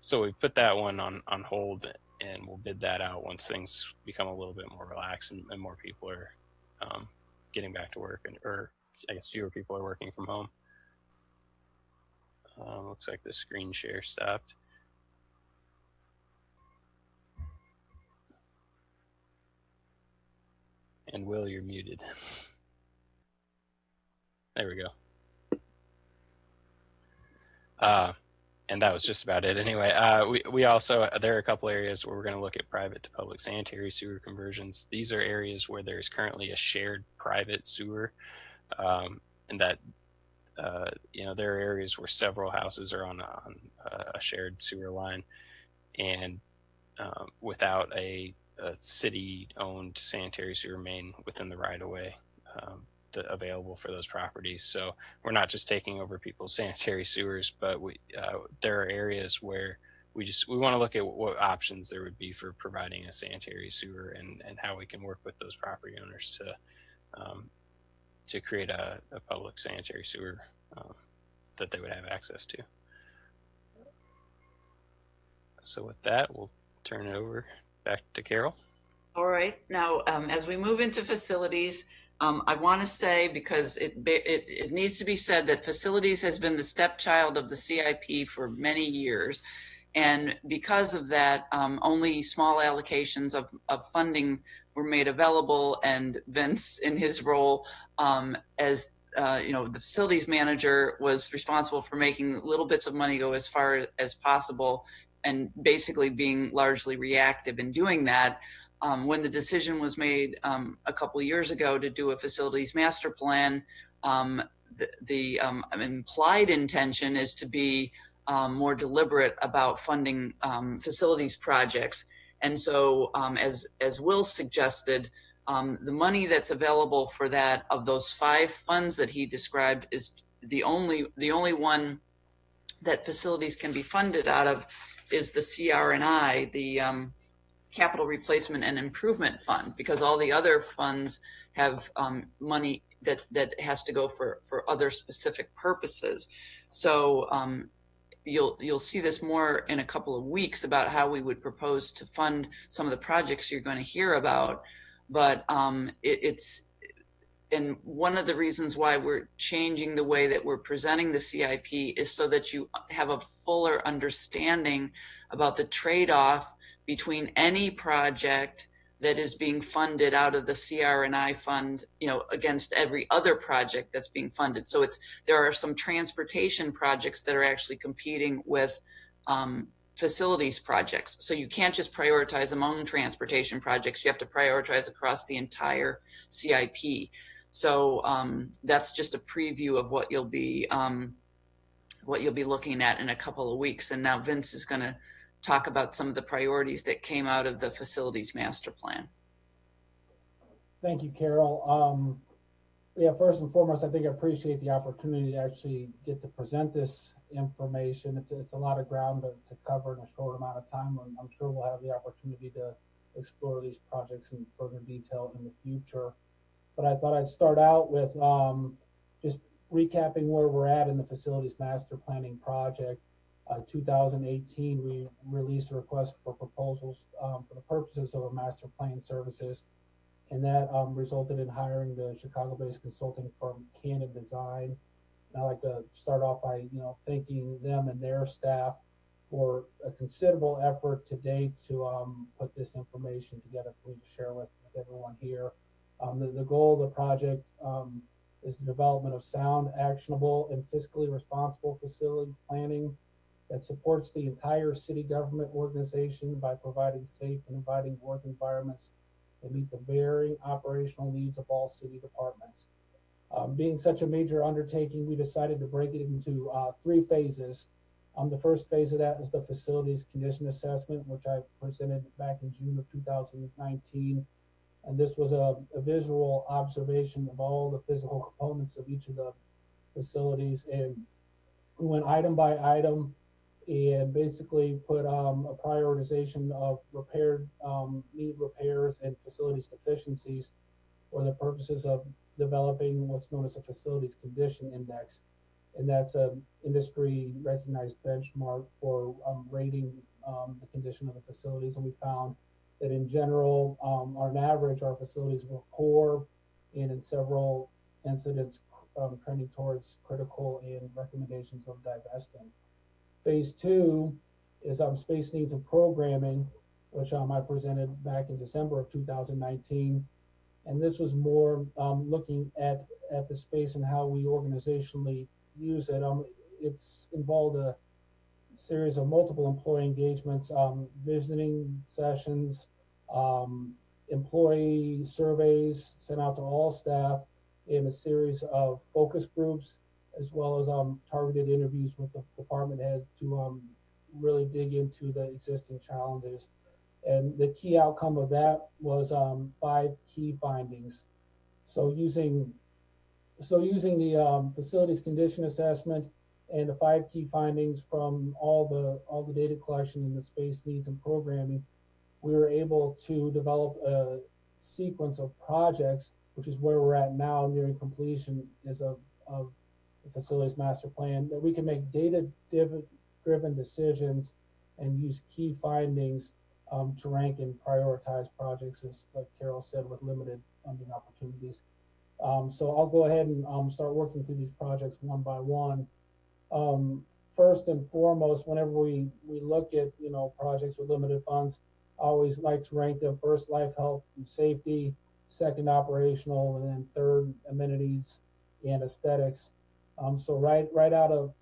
so we put that one on hold, and we'll bid that out once things become a little bit more relaxed and more people are getting back to work, or I guess fewer people are working from home. Looks like the screen share stopped. And Will, you're muted. There we go. And that was just about it. Anyway, we also, there are a couple areas where we're going to look at private to public sanitary sewer conversions. These are areas where there's currently a shared private sewer and that there are areas where several houses are on a shared sewer line, and without a city-owned sanitary sewer main within the right-of-way available for those properties. So we're not just taking over people's sanitary sewers, but there are areas where we want to look at what options there would be for providing a sanitary sewer, and how we can work with those property owners to create a public sanitary sewer that they would have access to. So with that, we'll turn it over back to Carol. All right. Now, as we move into facilities, I want to say, because it needs to be said, that facilities has been the stepchild of the CIP for many years. And because of that, only small allocations of funding were made available. And Vince, in his role as the facilities manager, was responsible for making little bits of money go as far as possible, and basically being largely reactive in doing that. When the decision was made a couple of years ago to do a facilities master plan, the implied intention is to be more deliberate about funding facilities projects. And so, as Will suggested, the money that's available for that, of those 5 funds that he described, is the only one that facilities can be funded out of is the CR&I, the Capital Replacement and Improvement Fund, because all the other funds have money that has to go for other specific purposes. So you'll see this more in a couple of weeks about how we would propose to fund some of the projects you're going to hear about. But and one of the reasons why we're changing the way that we're presenting the CIP is so that you have a fuller understanding about the trade-off between any project that is being funded out of the CR&I fund, against every other project that's being funded. So there are some transportation projects that are actually competing with facilities projects. So you can't just prioritize among transportation projects. You have to prioritize across the entire CIP. So that's just a preview of what you'll be looking at in a couple of weeks. And now Vince is going to talk about some of the priorities that came out of the facilities master plan. Thank you, Carol. Yeah, first and foremost, I think I appreciate the opportunity to actually get to present this information. It's a lot of ground to cover in a short amount of time, and I'm sure we'll have the opportunity to explore these projects in further detail in the future. But I thought I'd start out with just recapping where we're at in the facilities master planning project. 2018, we released a request for proposals for the purposes of a master plan services, and that resulted in hiring the Chicago-based consulting firm Canon Design. And I'd like to start off by thanking them and their staff for a considerable effort to date to put this information together for me to share with everyone here. The goal of the project is the development of sound, actionable, and fiscally responsible facility planning that supports the entire city government organization by providing safe and inviting work environments that meet the varying operational needs of all city departments. Being such a major undertaking, we decided to break it into 3 phases. The first phase of that is the facilities condition assessment, which I presented back in June of 2019. And this was a visual observation of all the physical components of each of the facilities. And we went item by item and basically put a prioritization of need repairs and facilities deficiencies for the purposes of developing what's known as a facilities condition index. And that's an industry recognized benchmark for rating the condition of the facilities. And we found that in general, on average, our facilities were poor, and in several incidents trending towards critical and recommendations of divesting. Phase 2 is space needs and programming, which I presented back in December of 2019. And this was more looking at the space and how we organizationally use it. It's involved a series of multiple employee engagements, visiting sessions, employee surveys sent out to all staff, in a series of focus groups, as well as targeted interviews with the department head to really dig into the existing challenges. And the key outcome of that was 5 key findings. So using the facilities condition assessment and the 5 key findings from all the data collection in the space needs and programming, we were able to develop a sequence of projects, which is where we're at now, nearing completion of the facilities master plan, that we can make data-driven decisions and use key findings to rank and prioritize projects, as like Carol said, with limited funding opportunities. So I'll go ahead and start working through these projects one by one. First and foremost, whenever we look at projects with limited funds, I always like to rank them first: life, health, and safety; second, operational; and then third, amenities and aesthetics. So right out of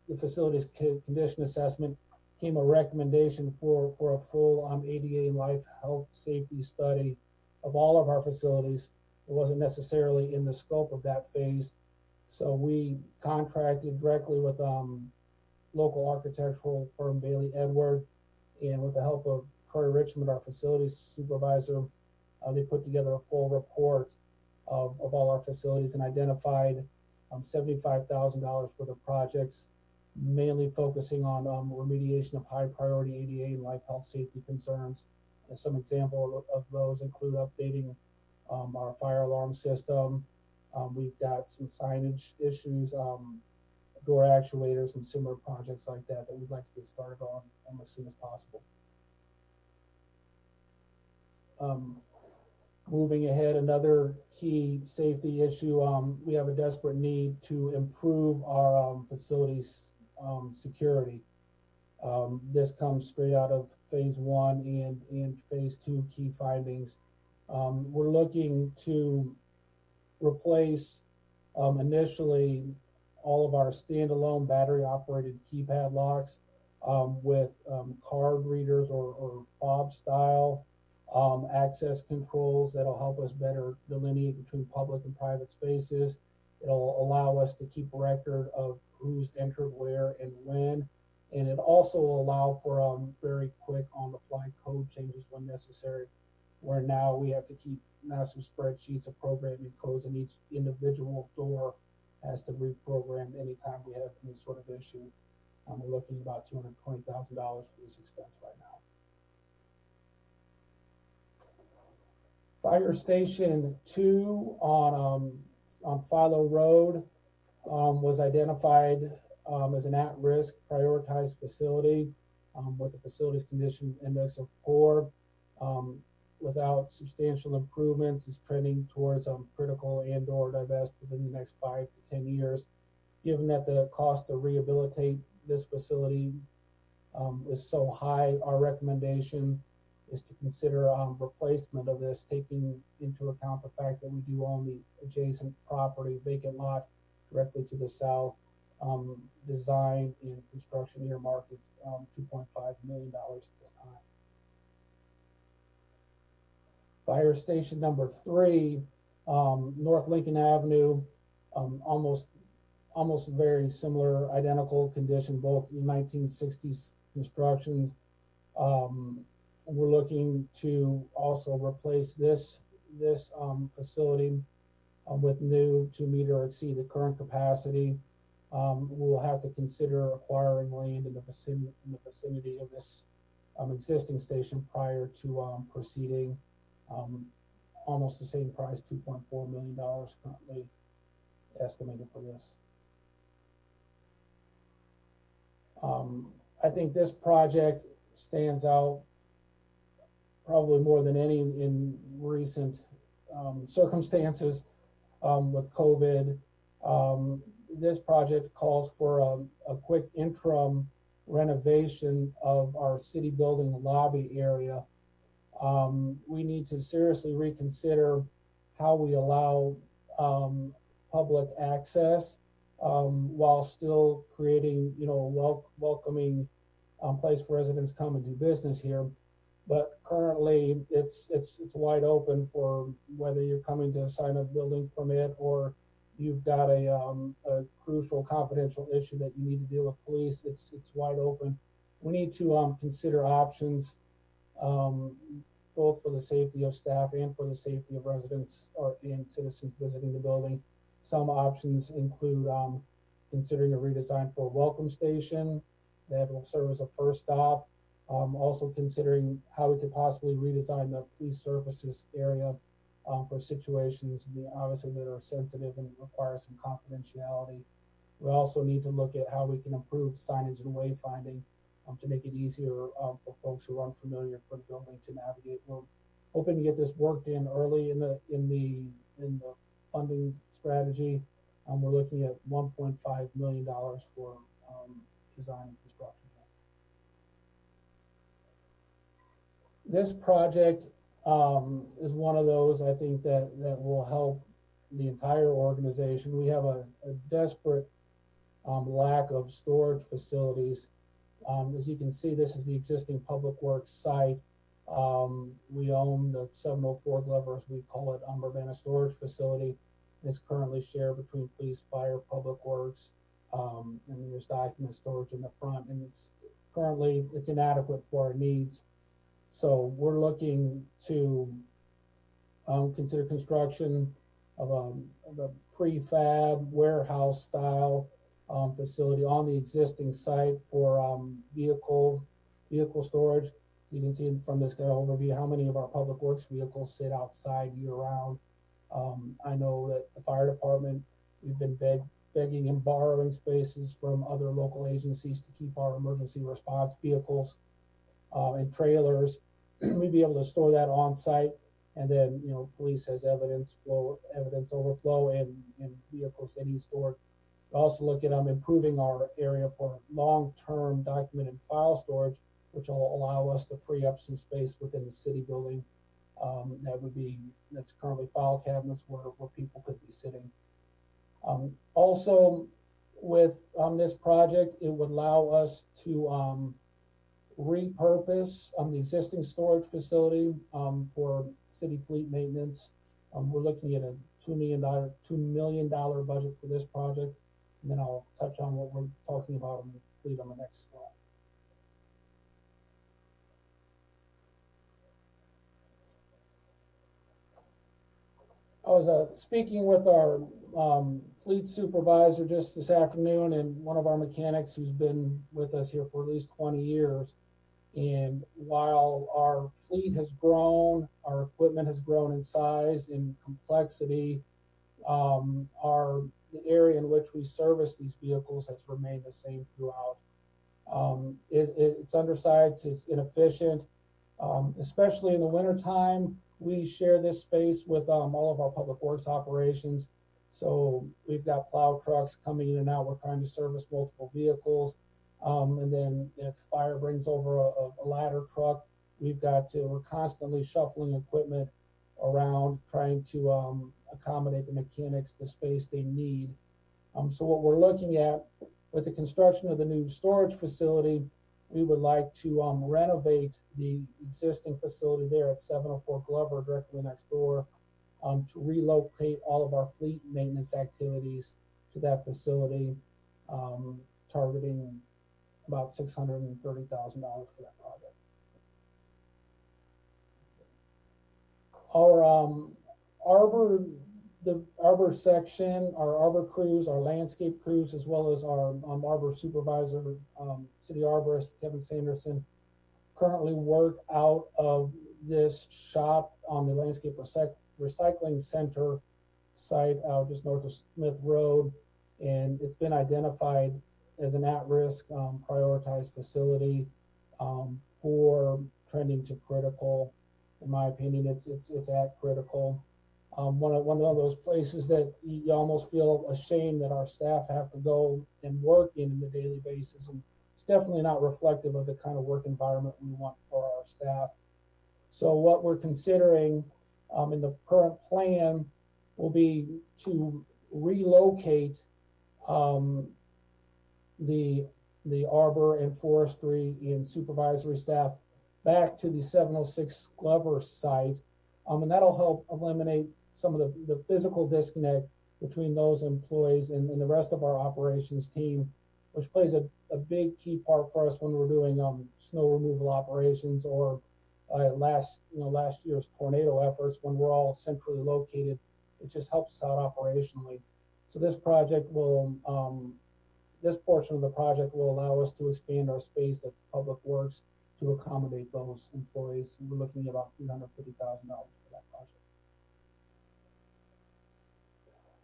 the facilities condition assessment came a recommendation for a full ADA and life, health, safety study of all of our facilities. It wasn't necessarily in the scope of that phase, so we contracted directly with local architectural firm Bailey Edward, and with the help of Corey Richmond, our facilities supervisor, they put together a full report of all our facilities and identified $75,000 worth of projects, mainly focusing on remediation of high priority ADA and life, health, safety concerns. And some example of those include updating our fire alarm system. We've got some signage issues, door actuators, and similar projects like that we'd like to get started on as soon as possible. Moving ahead, another key safety issue, we have a desperate need to improve our facilities security. This comes straight out of phase 1 and phase 2 key findings. We're looking to replace initially all of our standalone battery operated keypad locks with card readers or fob style access controls that'll help us better delineate between public and private spaces. It'll allow us to keep record of who's entered where and when, and it also will allow for very quick on-the-fly code changes when necessary, where now we have to keep massive spreadsheets of programming codes, and each individual door has to reprogram anytime we have any sort of issue. We're looking at about $220,000 for this expense right now. Fire Station 2 on Philo Road was identified as an at-risk prioritized facility with a facilities condition index of 4. Without substantial improvements, is trending towards critical and/or divest within the next 5 to 10 years. Given that the cost to rehabilitate this facility is so high, our recommendation is to consider replacement of this, taking into account the fact that we do own the adjacent property, vacant lot directly to the south. Design and construction earmarked at $2.5 million at this time. Fire Station number 3, North Lincoln Avenue, almost very similar, identical condition, both 1960s constructions. We're looking to also replace this facility with new to meet or exceed the current capacity. We'll have to consider acquiring land in the vicinity of this existing station prior to proceeding. Almost the same price, $2.4 million currently estimated for this. I think this project stands out probably more than any in recent circumstances with COVID. This project calls for a quick interim renovation of our city building lobby area. We need to seriously reconsider how we allow public access while still creating, a welcoming place for residents to come and do business here. but currently it's wide open for whether you're coming to sign a building permit or you've got a crucial confidential issue that you need to deal with police. It's wide open. We need to consider options, both for the safety of staff and for the safety of residents and citizens visiting the building. Some options include considering a redesign for a welcome station that will serve as a first stop. Also considering how we could possibly redesign the police services area for situations obviously that are sensitive and require some confidentiality. We also need to look at how we can improve signage and wayfinding to make it easier for folks who are unfamiliar with the building to navigate. We're hoping to get this worked in early in the funding strategy. We're looking at $1.5 million for design and construction. This project is one of those I think that will help the entire organization. We have a desperate lack of storage facilities. As you can see, this is the existing public works site. We own the 704 Glover, as we call it, Urbana storage facility. It's currently shared between police, fire, public works, and there's document storage in the front, and it's inadequate for our needs. So we're looking to consider construction of a prefab warehouse style facility on the existing site for vehicle storage. You can see from this overview how many of our public works vehicles sit outside year round. I know that the fire department, we've been begging and borrowing spaces from other local agencies to keep our emergency response vehicles and trailers. We'd be able to store that on site, and then police has evidence overflow, and vehicles they need stored. We also look at improving our area for long-term documented file storage, which will allow us to free up some space within the city building. That's currently file cabinets where people could be sitting. Also, with this project, it would allow us to repurpose the existing storage facility for city fleet maintenance. We're looking at a $2 million budget for this project, and then I'll touch on what we're talking about in the fleet on the next slide. I was speaking with our fleet supervisor just this afternoon, and one of our mechanics who's been with us here for at least 20 years. And while our fleet has grown, our equipment has grown in size and complexity, the area in which we service these vehicles has remained the same throughout. It's undersized, it's inefficient, especially in the wintertime. We share this space with all of our public works operations. So we've got plow trucks coming in and out. We're trying to service multiple vehicles. And then if fire brings over a ladder truck, we're constantly shuffling equipment around, trying to accommodate the mechanics the space they need. So what we're looking at with the construction of the new storage facility, we would like to renovate the existing facility there at 704 Glover, directly next door, to relocate all of our fleet maintenance activities to that facility, targeting about $630,000 for that project. Our the arbor section, our arbor crews, our landscape crews, as well as our arbor supervisor, city arborist Kevin Sanderson, currently work out of this shop on the landscape recycling center site just north of Smith Road, and it's been identified as an at-risk prioritized facility for trending to critical. In my opinion, it's at critical. One of those places that you almost feel ashamed that our staff have to go and work in a daily basis, and it's definitely not reflective of the kind of work environment we want for our staff. So what we're considering in the current plan will be to relocate the arbor and forestry and supervisory staff back to the 706 Glover site. And that'll help eliminate some of the physical disconnect between those employees and the rest of our operations team, which plays a big key part for us when we're doing snow removal operations or last year's tornado efforts when we're all centrally located. It just helps us out operationally. So this project will, this portion of the project will allow us to expand our space at Public Works to accommodate those employees. We're looking at about $350,000 for that project.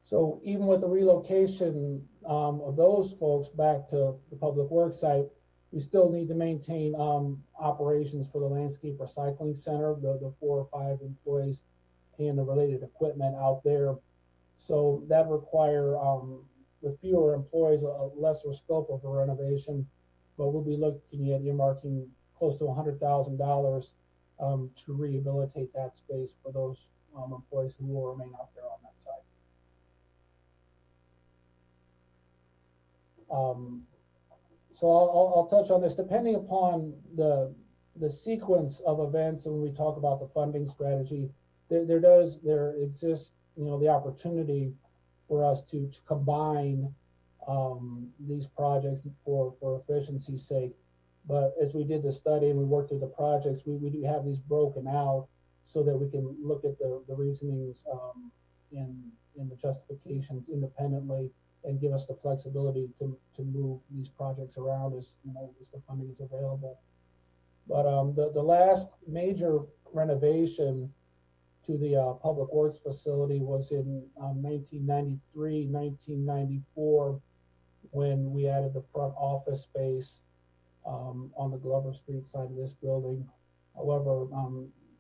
So even with the relocation of those folks back to the Public Works site, we still need to maintain operations for the Landscape Recycling Center, the 4 or 5 employees and the related equipment out there. So that require, with fewer employees, a lesser scope of a renovation, but we'll be looking at earmarking close to $100,000 to rehabilitate that space for those employees who will remain out there on that site. So I'll touch on this. Depending upon the sequence of events, and when we talk about the funding strategy, there exists, the opportunity for us to combine these projects for efficiency's sake. But as we did the study and we worked through the projects, we do have these broken out so that we can look at the reasonings in the justifications independently and give us the flexibility to move these projects around as the funding is available. But the last major renovation to the Public Works facility was in 1993, 1994, when we added the front office space on the Glover Street side of this building. However,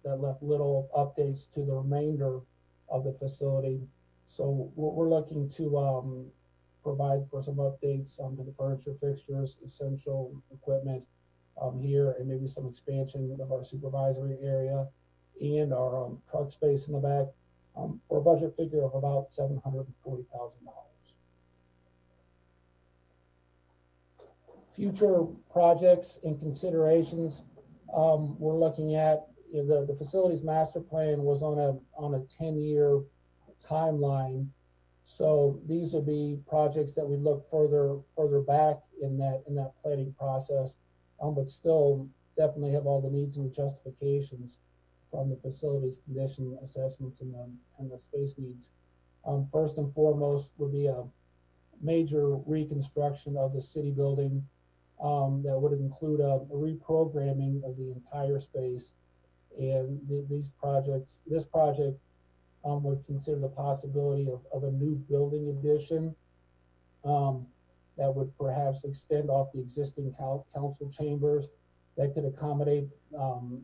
that left little updates to the remainder of the facility. So we're looking to provide for some updates to the furniture, fixtures, essential equipment here, and maybe some expansion of our supervisory area and our truck space in the back for a budget figure of about $740,000. Future projects and considerations, we're looking at the facilities master plan was on a 10-year timeline. So these would be projects that we look further back in that planning process, but still definitely have all the needs and the justifications from the facilities condition assessments and the space needs. First and foremost would be a major reconstruction of the city building that would include a reprogramming of the entire space. And this project would consider the possibility of a new building addition that would perhaps extend off the existing council chambers that could accommodate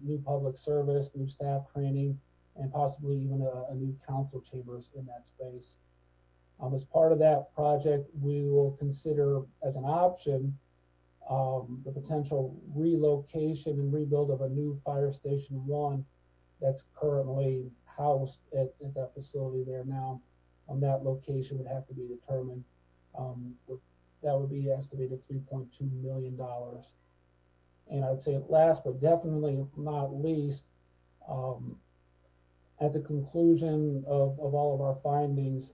new public service, new staff training, and possibly even a new council chambers in that space. As part of that project, we will consider as an option the potential relocation and rebuild of a new Fire Station 1 that's currently housed at that facility there now. That location would have to be determined. That would be estimated $3.2 million. And I'd say last but definitely not least, at the conclusion of all of our findings,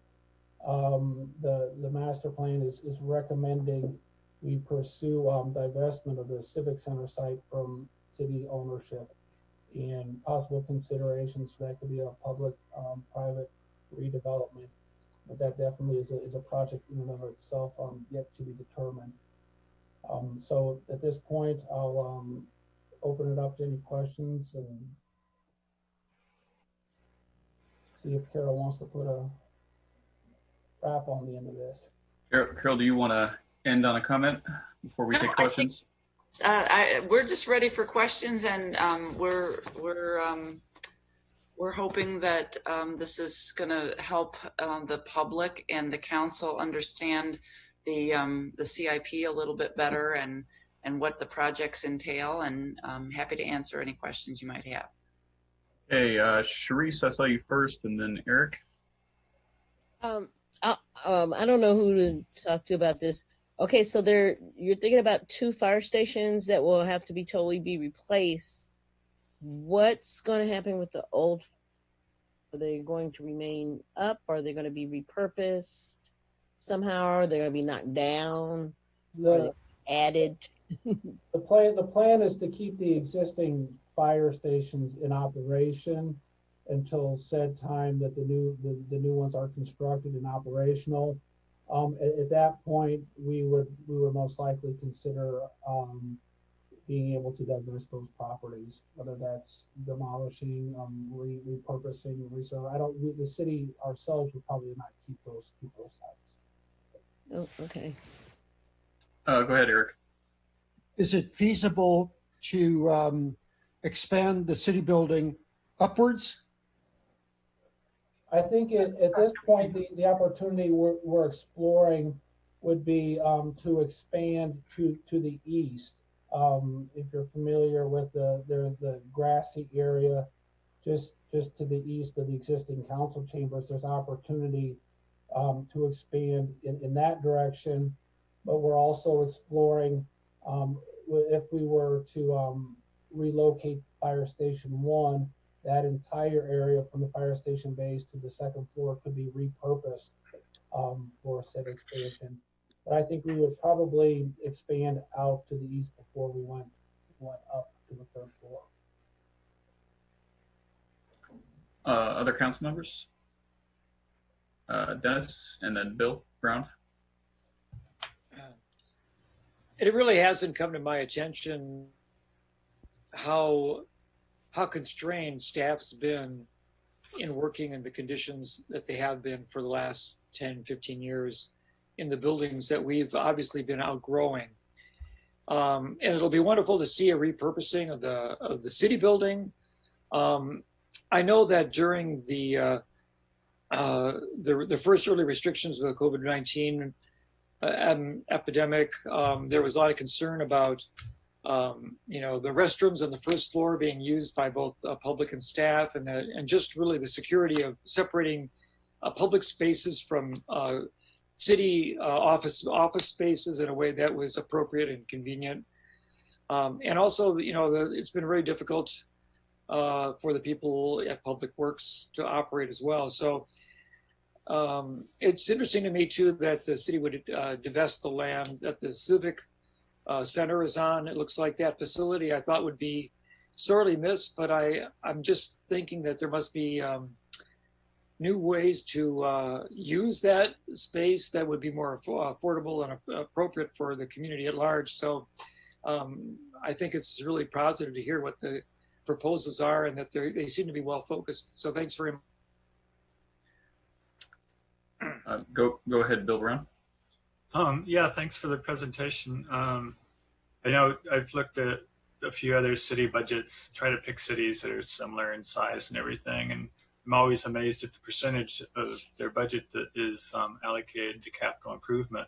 the master plan is recommending we pursue divestment of the Civic Center site from city ownership, and possible considerations for that could be a public-private redevelopment. But that definitely is a project in and of itself yet to be determined. So at this point, I'll open it up to any questions and see if Carol wants to put a wrap on the end of this. Carol, do you want to end on a comment before we take questions? We're just ready for questions, and we're hoping that this is going to help the public and the council understand the CIP a little bit better and what the projects entail, and I'm happy to answer any questions you might have. Hey, Sharice, I saw you first, and then Eric. I don't know who to talk to about this. Okay, so you're thinking about 2 fire stations that will have to be totally replaced. what's going to happen with the old? Are they going to remain up? Are they going to be repurposed somehow? Are they going to be knocked down? Are they added? The plan is to keep the existing fire stations in operation until said time that the new ones are constructed and operational. At that point, we would most likely consider being able to divest those properties, whether that's demolishing, repurposing, resale. The city ourselves would probably not keep those sites. Oh, okay. Go ahead, Eric. Is it feasible to expand the city building upwards? I think at this point, the opportunity we're exploring would be to expand to the east. If you're familiar with the grassy area just to the east of the existing council chambers, there's opportunity to expand in that direction. But we're also exploring if we were to relocate Fire Station 1, that entire area from the fire station base to the second floor could be repurposed for said expansion. But I think we would probably expand out to the east before we went up to the third floor. Other council members? Dennis and then Bill Brown. It really hasn't come to my attention how constrained staff's been in working in the conditions that they have been for the last 10, 15 years in the buildings that we've obviously been outgrowing. And it'll be wonderful to see a repurposing of the city building. I know that during the first early restrictions of the COVID-19 epidemic, there was a lot of concern about the restrooms on the first floor being used by both public and staff, and just really the security of separating public spaces from city office spaces in a way that was appropriate and convenient. And also, it's been very difficult for the people at Public Works to operate as well. So it's interesting to me too that the city would divest the land that the Civic Center is on. It looks like that facility I thought would be sorely missed, but I'm just thinking that there must be new ways to use that space that would be more affordable and appropriate for the community at large. So I think it's really positive to hear what the proposals are and that they seem to be well focused. So thanks very much. Go ahead, Bill Brown. Yeah, thanks for the presentation. I know I've looked at a few other city budgets, try to pick cities that are similar in size and everything, and I'm always amazed at the percentage of their budget that is allocated to capital improvement.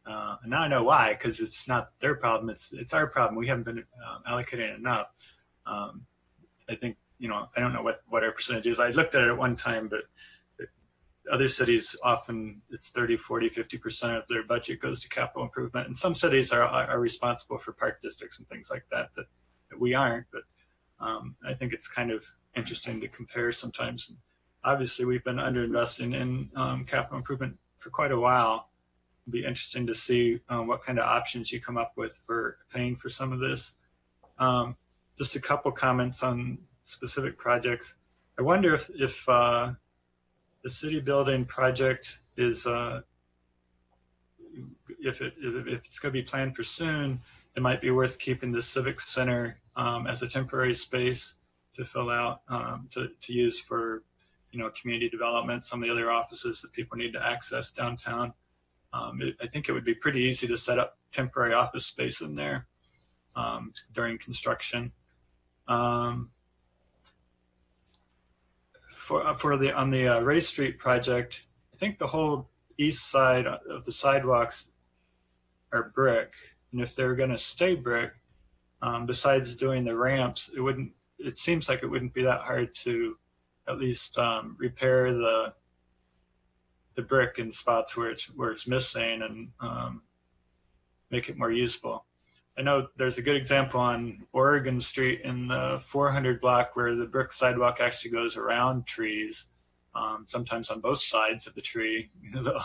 And now I know why, because it's not their problem, it's our problem. We haven't been allocating enough. I think, I don't know what our percentage is. I looked at it at one time, but other cities often it's 30, 40, 50% of their budget goes to capital improvement. And some cities are responsible for park districts and things like that we aren't. But I think it's kind of interesting to compare sometimes. Obviously, we've been underinvesting in capital improvement for quite a while. It'd be interesting to see what kind of options you come up with for paying for some of this. Just a couple comments on specific projects. I wonder if the city building project is, if it's going to be planned for soon, it might be worth keeping the Civic Center as a temporary space to fill out, to use for, community development, some of the other offices that people need to access downtown. I think it would be pretty easy to set up temporary office space in there during construction. On the Ray Street project, I think the whole east side of the sidewalks are brick, and if they're going to stay brick, besides doing the ramps, it seems like it wouldn't be that hard to at least repair the brick in spots where it's missing and make it more usable. I know there's a good example on Oregon Street in the 400 block where the brick sidewalk actually goes around trees, sometimes on both sides of the tree. They'll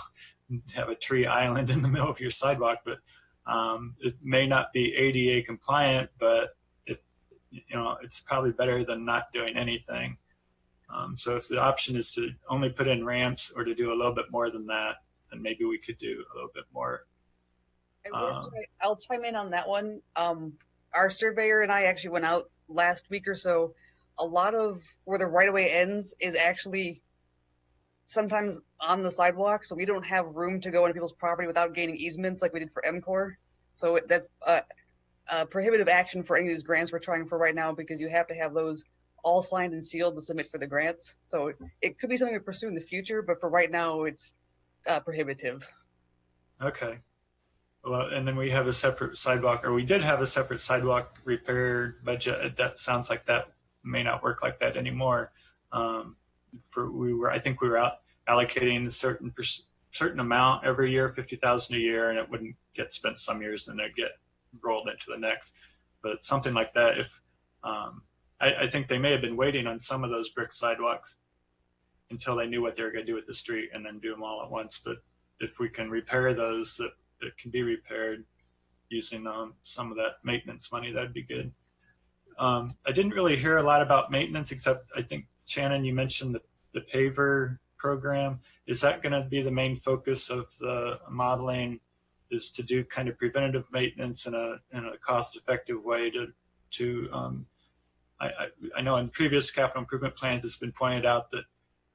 have a tree island in the middle of your sidewalk, but it may not be ADA compliant, but it's probably better than not doing anything. So if the option is to only put in ramps or to do a little bit more than that, then maybe we could do a little bit more. I'll chime in on that one. Our surveyor and I actually went out last week or so. A lot of where the right of way ends is actually sometimes on the sidewalk, so we don't have room to go into people's property without gaining easements like we did for MCOR. So that's a prohibitive action for any of these grants we're trying for right now, because you have to have those all signed and sealed to submit for the grants. So it could be something to pursue in the future, but for right now, it's prohibitive. Okay. Well, and then we have a separate sidewalk, or we did have a separate sidewalk repair budget. That sounds like that may not work like that anymore. I think we were out allocating a certain amount every year, 50,000 a year, and it wouldn't get spent some years, and it'd get rolled into the next. But something like that, if I think they may have been waiting on some of those brick sidewalks until they knew what they were going to do with the street and then do them all at once. But if we can repair those that can be repaired using some of that maintenance money, that'd be good. I didn't really hear a lot about maintenance, except I think, Shannon, you mentioned the paver program. Is that going to be the main focus of the modeling, is to do kind of preventative maintenance in a cost-effective way I know in previous capital improvement plans, it's been pointed out that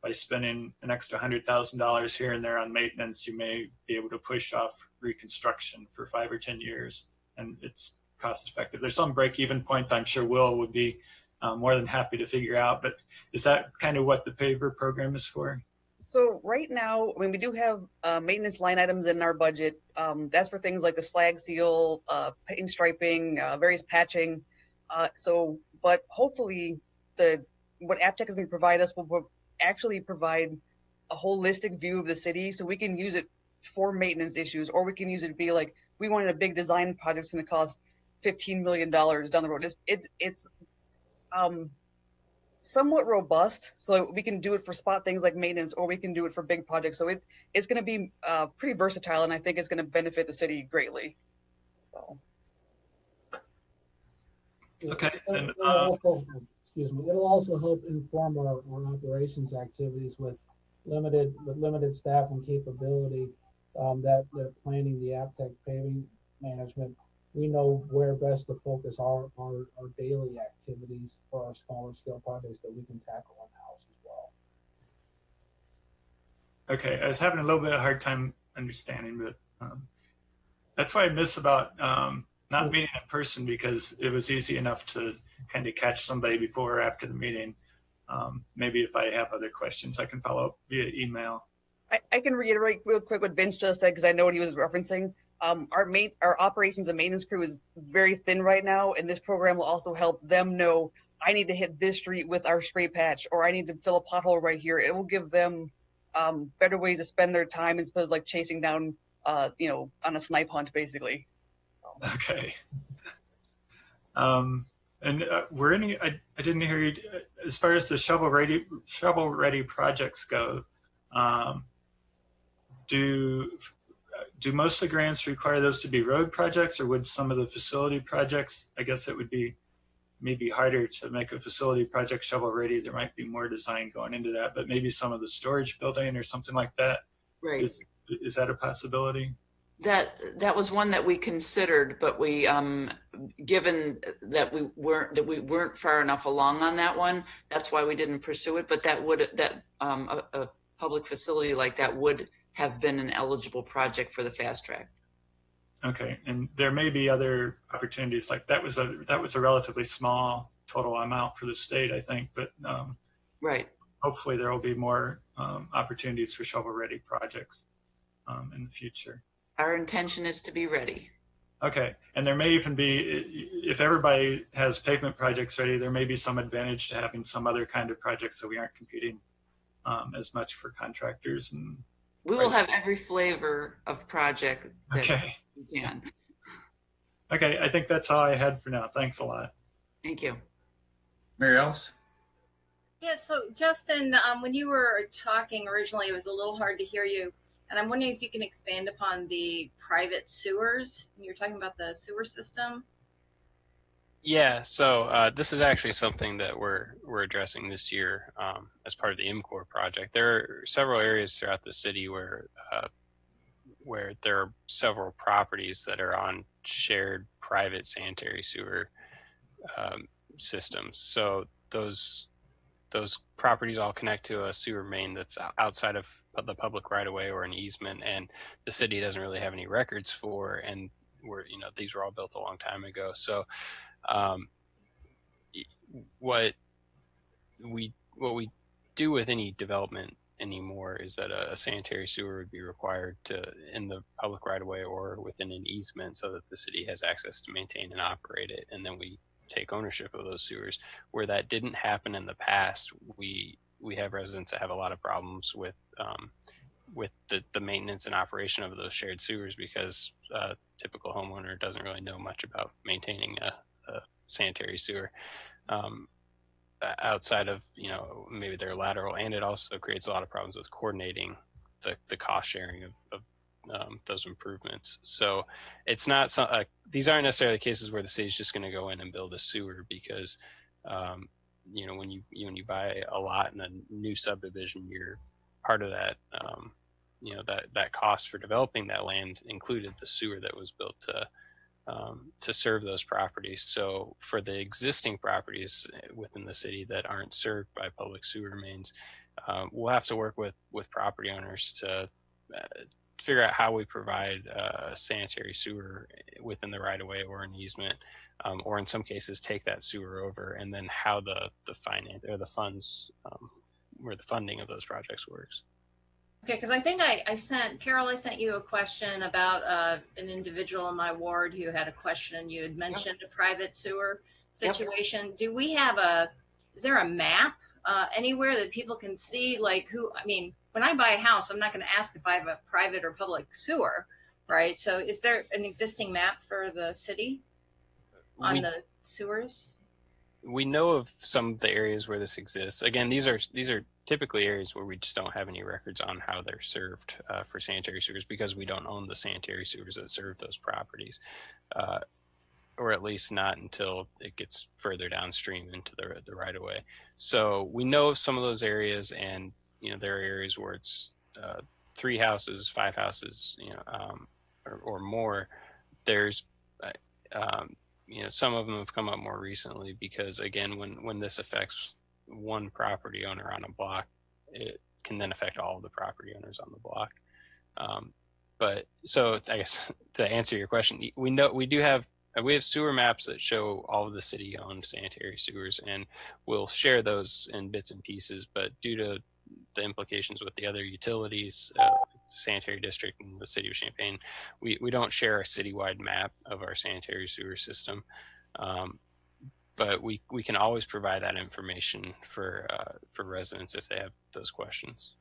by spending an extra $100,000 here and there on maintenance, you may be able to push off reconstruction for 5 or 10 years, and it's cost effective. There's some break-even point I'm sure Will would be more than happy to figure out, but is that kind of what the paver program is for? So right now, I mean, we do have maintenance line items in our budget. That's for things like the slag seal, paint striping, various patching. But hopefully what AppTech is going to provide us will actually provide a holistic view of the city, so we can use it for maintenance issues, or we can use it to be like, we wanted a big design project that's going to cost $15 million down the road. It's somewhat robust, so we can do it for spot things like maintenance, or we can do it for big projects. So it's going to be pretty versatile, and I think it's going to benefit the city greatly. So. Okay. And, it'll also help inform our operations activities with limited staff and capability. That planning the AppTech paving management, we know where best to focus our daily activities for our smaller scale projects that we can tackle in-house as well. Okay, I was having a little bit of a hard time understanding, but that's what I miss about not meeting in person, because it was easy enough to kind of catch somebody before or after the meeting. Maybe if I have other questions, I can follow up via email. I can reiterate real quick what Vince just said, because I know what he was referencing. Our operations and maintenance crew is very thin right now, and this program will also help them know, I need to hit this street with our spray patch, or I need to fill a pothole right here. It will give them better ways to spend their time instead of like chasing down, on a snipe hunt, basically. Okay. And were any? I didn't hear you. As far as the shovel ready projects go, do most of the grants require those to be road projects, or would some of the facility projects? I guess it would be maybe harder to make a facility project shovel ready. There might be more design going into that, but maybe some of the storage building or something like that. Right. Is that a possibility? That was one that we considered, but we given that we weren't far enough along on that one, that's why we didn't pursue it. But a public facility like that would have been an eligible project for the fast track. Okay, and there may be other opportunities. Like that was a relatively small total amount for the state, I think, but right. Hopefully there will be more opportunities for shovel ready projects in the future. Our intention is to be ready. Okay, and there may even be, if everybody has pavement projects ready, there may be some advantage to having some other kind of projects, so we aren't competing as much for contractors. And we will have every flavor of project that we can. Okay, I think that's all I had for now. Thanks a lot. Thank you. Mary Alice? Yeah, so Justin, when you were talking originally, it was a little hard to hear you. And I'm wondering if you can expand upon the private sewers. You're talking about the sewer system. Yeah, so this is actually something that we're addressing this year as part of the MCOR project. There are several areas throughout the city where there are several properties that are on shared private sanitary sewer systems. So those properties all connect to a sewer main that's outside of the public right of way or an easement, and the city doesn't really have any records for, and these were all built a long time ago. So what we do with any development anymore is that a sanitary sewer would be required in the public right of way or within an easement, so that the city has access to maintain and operate it, and then we take ownership of those sewers. Where that didn't happen in the past, we have residents that have a lot of problems with the maintenance and operation of those shared sewers, because a typical homeowner doesn't really know much about maintaining a sanitary sewer outside of maybe their lateral, and it also creates a lot of problems with coordinating the cost sharing of those improvements. So it's not these aren't necessarily cases where the city's just going to go in and build a sewer, because when you buy a lot in a new subdivision, you're part of that that cost for developing that land included the sewer that was built to serve those properties. So for the existing properties within the city that aren't served by public sewer mains, we'll have to work with property owners to figure out how we provide a sanitary sewer within the right of way or an easement, or in some cases take that sewer over, and then how the finance or the funds where the funding of those projects works. Okay, because I think I sent you a question about an individual in my ward who had a question. You had mentioned a private sewer situation. Yep. Do we have is there a map anywhere that people can see, like when I buy a house, I'm not going to ask if I have a private or public sewer, right? So is there an existing map for the city on the sewers? We know of some of the areas where this exists. Again, these are typically areas where we just don't have any records on how they're served for sanitary sewers, because we don't own the sanitary sewers that serve those properties, or at least not until it gets further downstream into the right of way. So we know of some of those areas, and there are areas where it's 3 houses, 5 houses, or more. There's some of them have come up more recently, because again, when this affects one property owner on a block, it can then affect all of the property owners on the block. But so I guess to answer your question, we have sewer maps that show all of the city-owned sanitary sewers, and we'll share those in bits and pieces. But due to the implications with the other utilities, sanitary district and the city of Champaign, we don't share a citywide map of our sanitary sewer system, but we can always provide that information for residents if they have those questions.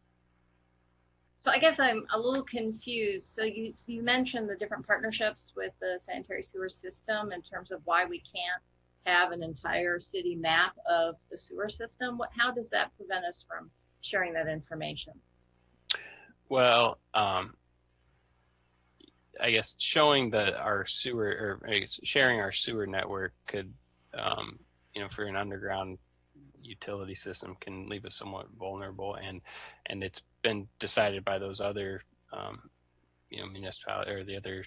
So I guess I'm a little confused. So you mentioned the different partnerships with the sanitary sewer system in terms of why we can't have an entire city map of the sewer system. How does that prevent us from sharing that information? Well, I guess showing that our sewer, or sharing our sewer network could, for an underground utility system, can leave us somewhat vulnerable, and it's been decided by those other, municipality or the other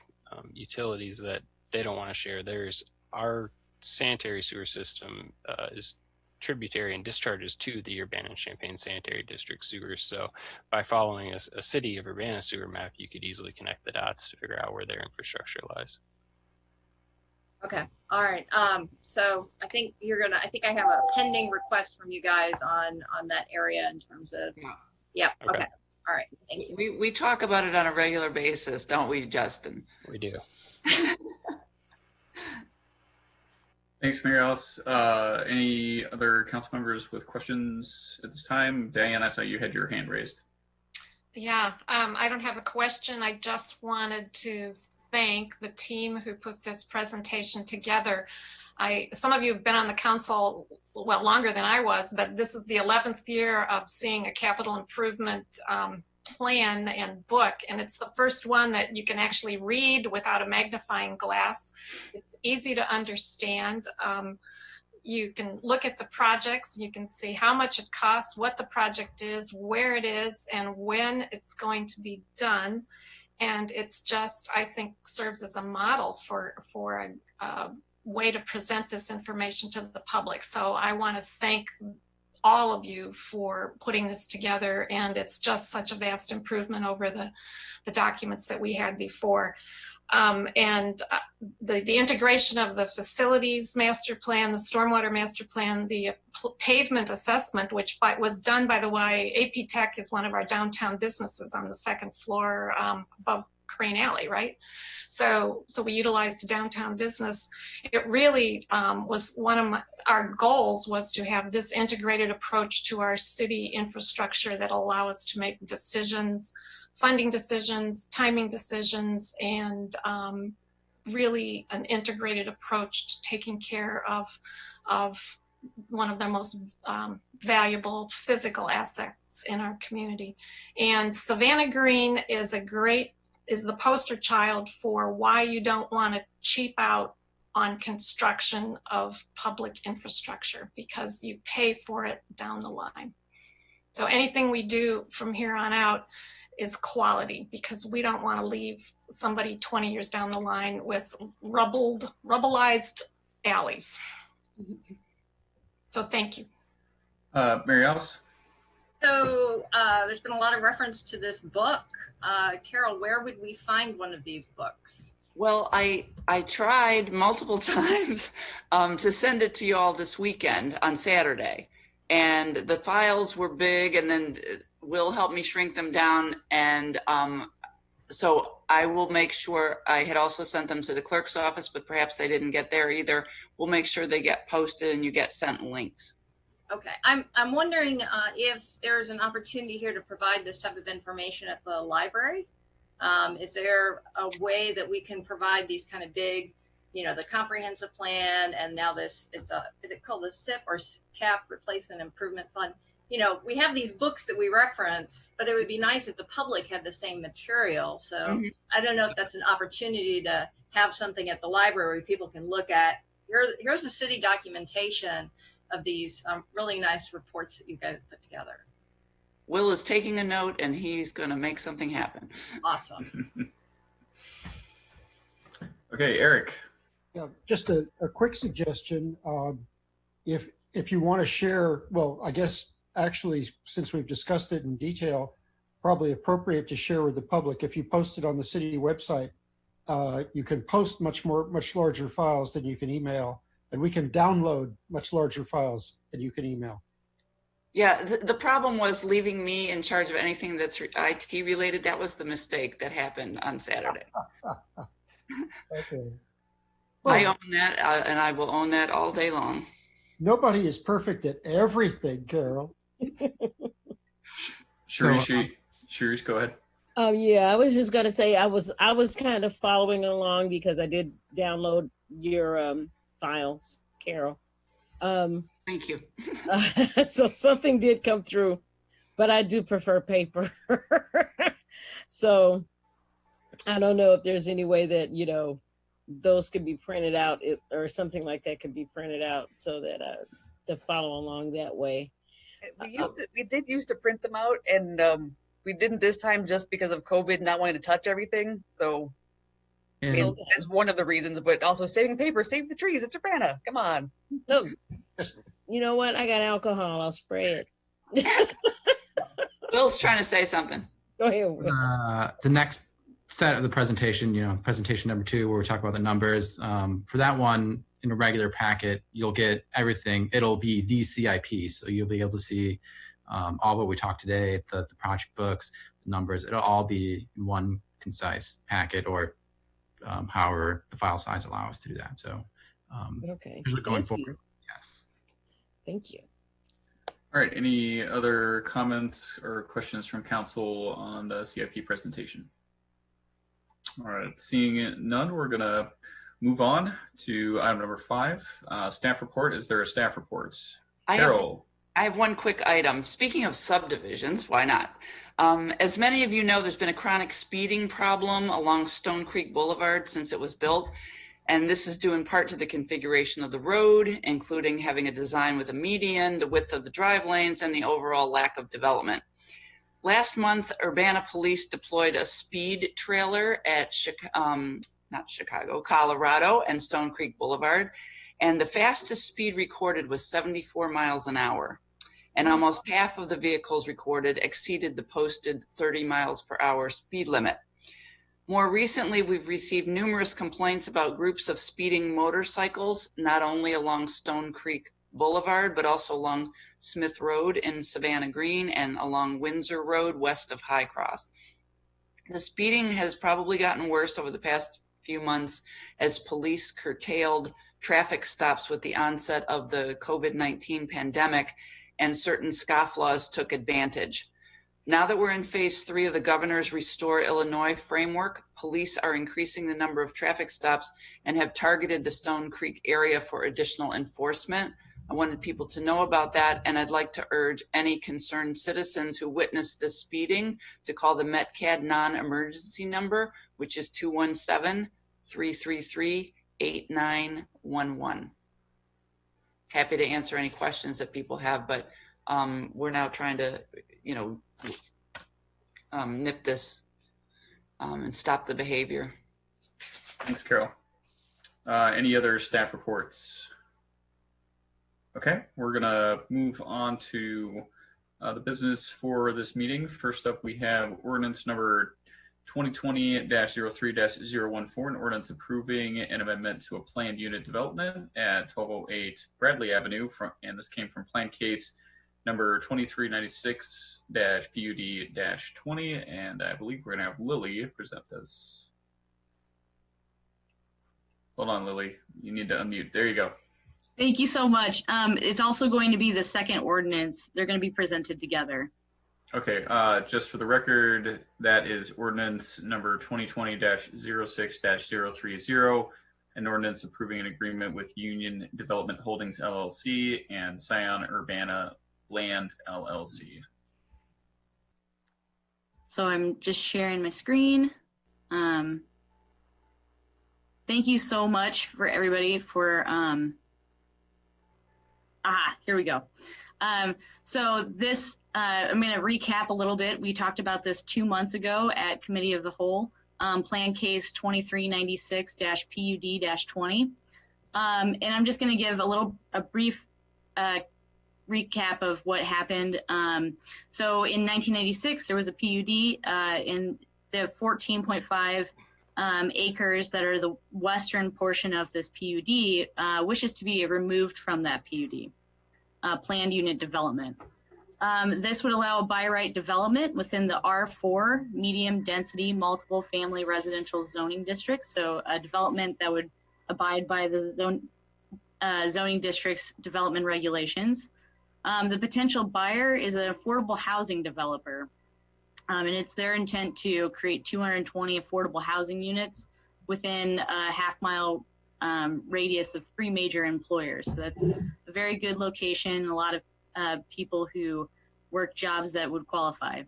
utilities that they don't want to share theirs. Our sanitary sewer system is tributary and discharges to the Urbana and Champaign Sanitary District sewers. So by following a city of Urbana sewer map, you could easily connect the dots to figure out where their infrastructure lies. Okay. All right. So I think I have a pending request from you guys on that area in terms of, yeah. Okay. All right. Thank you. We talk about it on a regular basis, don't we, Justin? We do. Thanks, Mary Alice. Any other council members with questions at this time? Diane, I saw you had your hand raised. Yeah, I don't have a question. I just wanted to thank the team who put this presentation together. Some of you have been on the council, well, longer than I was, but this is the 11th year of seeing a capital improvement plan and book, and it's the first one that you can actually read without a magnifying glass. It's easy to understand. You can look at the projects, you can see how much it costs, what the project is, where it is, and when it's going to be done. And it's just, I think, serves as a model for a way to present this information to the public. So I want to thank all of you for putting this together, and it's just such a vast improvement over the documents that we had before. The integration of the facilities master plan, the stormwater master plan, the pavement assessment, which was done, by the way, AP Tech is one of our downtown businesses on the second floor above Crane Alley, right? So we utilized the downtown business. It really was one of our goals was to have this integrated approach to our city infrastructure that allow us to make decisions, funding decisions, timing decisions, and really an integrated approach to taking care of one of the most valuable physical assets in our community. And Savannah Green is the poster child for why you don't want to cheap out on construction of public infrastructure, because you pay for it down the line. So anything we do from here on out is quality, because we don't want to leave somebody 20 years down the line with rubbleized alleys. So thank you. Mary Alice? So there's been a lot of reference to this book. Carol, where would we find one of these books? Well, I tried multiple times to send it to you all this weekend on Saturday, and the files were big, and then Will help me shrink them down. And so I will make sure, I had also sent them to the clerk's office, but perhaps they didn't get there either. We'll make sure they get posted and you get sent links. Okay, I'm wondering if there's an opportunity here to provide this type of information at the library. Is there a way that we can provide these kind of big, the comprehensive plan, and now this, is it called the SIP or CAP Replacement Improvement Fund? We have these books that we reference, but it would be nice if the public had the same material. So I don't know if that's an opportunity to have something at the library where people can look at, here's the city documentation of these really nice reports that you guys put together. Will is taking a note, and he's going to make something happen. Awesome. Okay, Eric. Yeah, just a quick suggestion. If you want to share, well, I guess actually, since we've discussed it in detail, probably appropriate to share with the public. If you post it on the city website, you can post much larger files than you can email, and we can download much larger files than you can email. Yeah, the problem was leaving me in charge of anything that's IT related. That was the mistake that happened on Saturday. Okay. Well, I own that, and I will own that all day long. Nobody is perfect at everything, Carol. Sharice, go ahead. Yeah, I was just gonna say I was kind of following along because I did download your files, Carol. Thank you. So something did come through, but I do prefer paper. So I don't know if there's any way that those could be printed out or something like that could be printed out so that to follow along that way. We did used to print them out, and we didn't this time just because of COVID not wanting to touch everything. So that's one of the reasons, but also saving paper, save the trees. It's Urbana. Come on. Oh, you know what? I got alcohol. I'll spray it. Bill's trying to say something. Go ahead. The next set of the presentation, presentation number 2, where we talk about the numbers. For that one, in a regular packet, you'll get everything. It'll be the CIP, so you'll be able to see all what we talked today, the project books, the numbers. It'll all be in one concise packet, or however the file size allows us to do that. So okay, going forward, yes. Thank you. All right, any other comments or questions from council on the CIP presentation? All right, seeing none, we're gonna move on to item number 5, staff report. Is there a staff report? Carol. I have one quick item. Speaking of subdivisions, why not? As many of you know, there's been a chronic speeding problem along Stone Creek Boulevard since it was built. And this is due in part to the configuration of the road, including having a design with a median, the width of the drive lanes, and the overall lack of development. Last month, Urbana police deployed a speed trailer at Colorado and Stone Creek Boulevard. And the fastest speed recorded was 74 miles an hour. And almost half of the vehicles recorded exceeded the posted 30 miles per hour speed limit. More recently, we've received numerous complaints about groups of speeding motorcycles, not only along Stone Creek Boulevard, but also along Smith Road in Savannah Green and along Windsor Road west of High Cross. The speeding has probably gotten worse over the past few months as police curtailed traffic stops with the onset of the COVID-19 pandemic, and certain scofflaws took advantage. Now that we're in phase 3 of the governor's Restore Illinois framework, police are increasing the number of traffic stops and have targeted the Stone Creek area for additional enforcement. I wanted people to know about that, and I'd like to urge any concerned citizens who witnessed this speeding to call the METCAD non-emergency number, which is 217-333-8911. Happy to answer any questions that people have, but we're now trying to, nip this and stop the behavior. Thanks, Carol. Any other staff reports? Okay, we're gonna move on to the business for this meeting. First up, we have ordinance number 2020-03-014, an ordinance approving an amendment to a planned unit development at 1208 Bradley Avenue, and this came from plan case number 2396-PUD-20, and I believe we're gonna have Lily present this. Hold on, Lily, you need to unmute. There you go. Thank you so much. It's also going to be the second ordinance. They're going to be presented together. Okay, just for the record, that is ordinance number 2020-06-030, an ordinance approving an agreement with Union Development Holdings LLC and Scion Urbana Land LLC. So I'm just sharing my screen. Thank you so much for everybody for, here we go. So this, I'm going to recap a little bit. We talked about this 2 months ago at Committee of the Whole, Plan Case 2396-PUD-20. And I'm just going to give a brief recap of what happened. So in 1996, there was a PUD in the 14.5 acres that are the western portion of this PUD wishes to be removed from that PUD. Planned unit development. This would allow a by right development within the R4 medium density multiple family residential zoning district. So a development that would abide by the zoning district's development regulations. The potential buyer is an affordable housing developer. And it's their intent to create 220 affordable housing units within a half-mile radius of 3 major employers. So that's a very good location, a lot of people who work jobs that would qualify.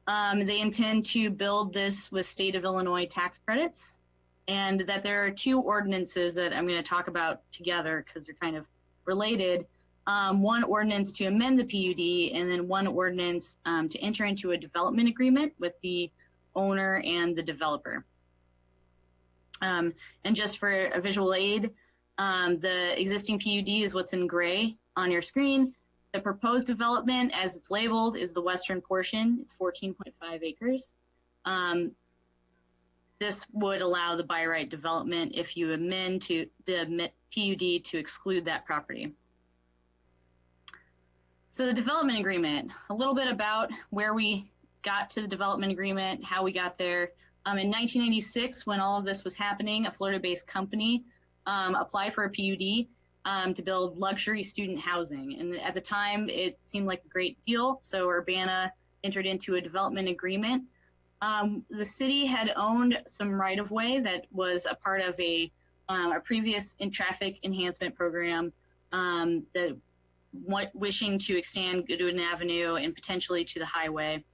They intend to build this with state of Illinois tax credits, and that there are 2 ordinances that I'm going to talk about together because they're kind of related. One ordinance to amend the PUD, and then one ordinance to enter into a development agreement with the owner and the developer. And just for a visual aid, the existing PUD is what's in gray on your screen. The proposed development, as it's labeled, is the western portion. It's 14.5 acres. This would allow the by right development if you amend to the PUD to exclude that property. So the development agreement, a little bit about where we got to the development agreement, how we got there. In 1986, when all of this was happening, a Florida-based company applied for a PUD to build luxury student housing. And at the time, it seemed like a great deal. So Urbana entered into a development agreement The city had owned some right-of-way that was a part of a previous traffic enhancement program that wishing to extend Goodwin Avenue and potentially to the highway.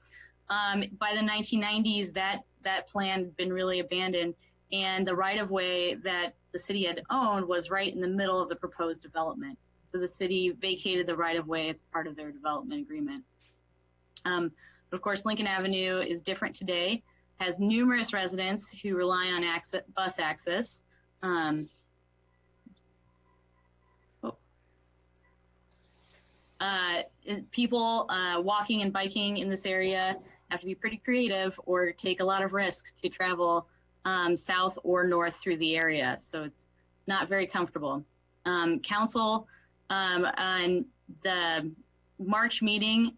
By the 1990s, that plan had been really abandoned, and the right-of-way that the city had owned was right in the middle of the proposed development. So the city vacated the right-of-way as part of their development agreement. But of course, Lincoln Avenue is different today, has numerous residents who rely on bus access. People walking and biking in this area have to be pretty creative or take a lot of risks to travel south or north through the area. So it's not very comfortable. Council on the March meeting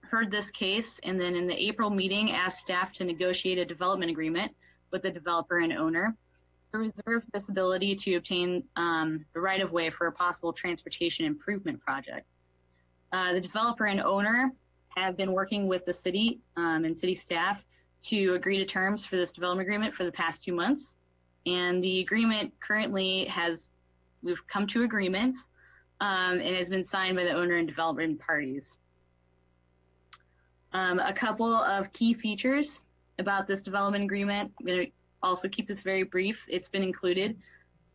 heard this case, and then in the April meeting asked staff to negotiate a development agreement with the developer and owner to reserve this ability to obtain the right-of-way for a possible transportation improvement project. The developer and owner have been working with the city and city staff to agree to terms for this development agreement for the past 2 months. And the agreement currently we've come to agreements and has been signed by the owner and development parties. A couple of key features about this development agreement. I'm going to also keep this very brief. It's been included.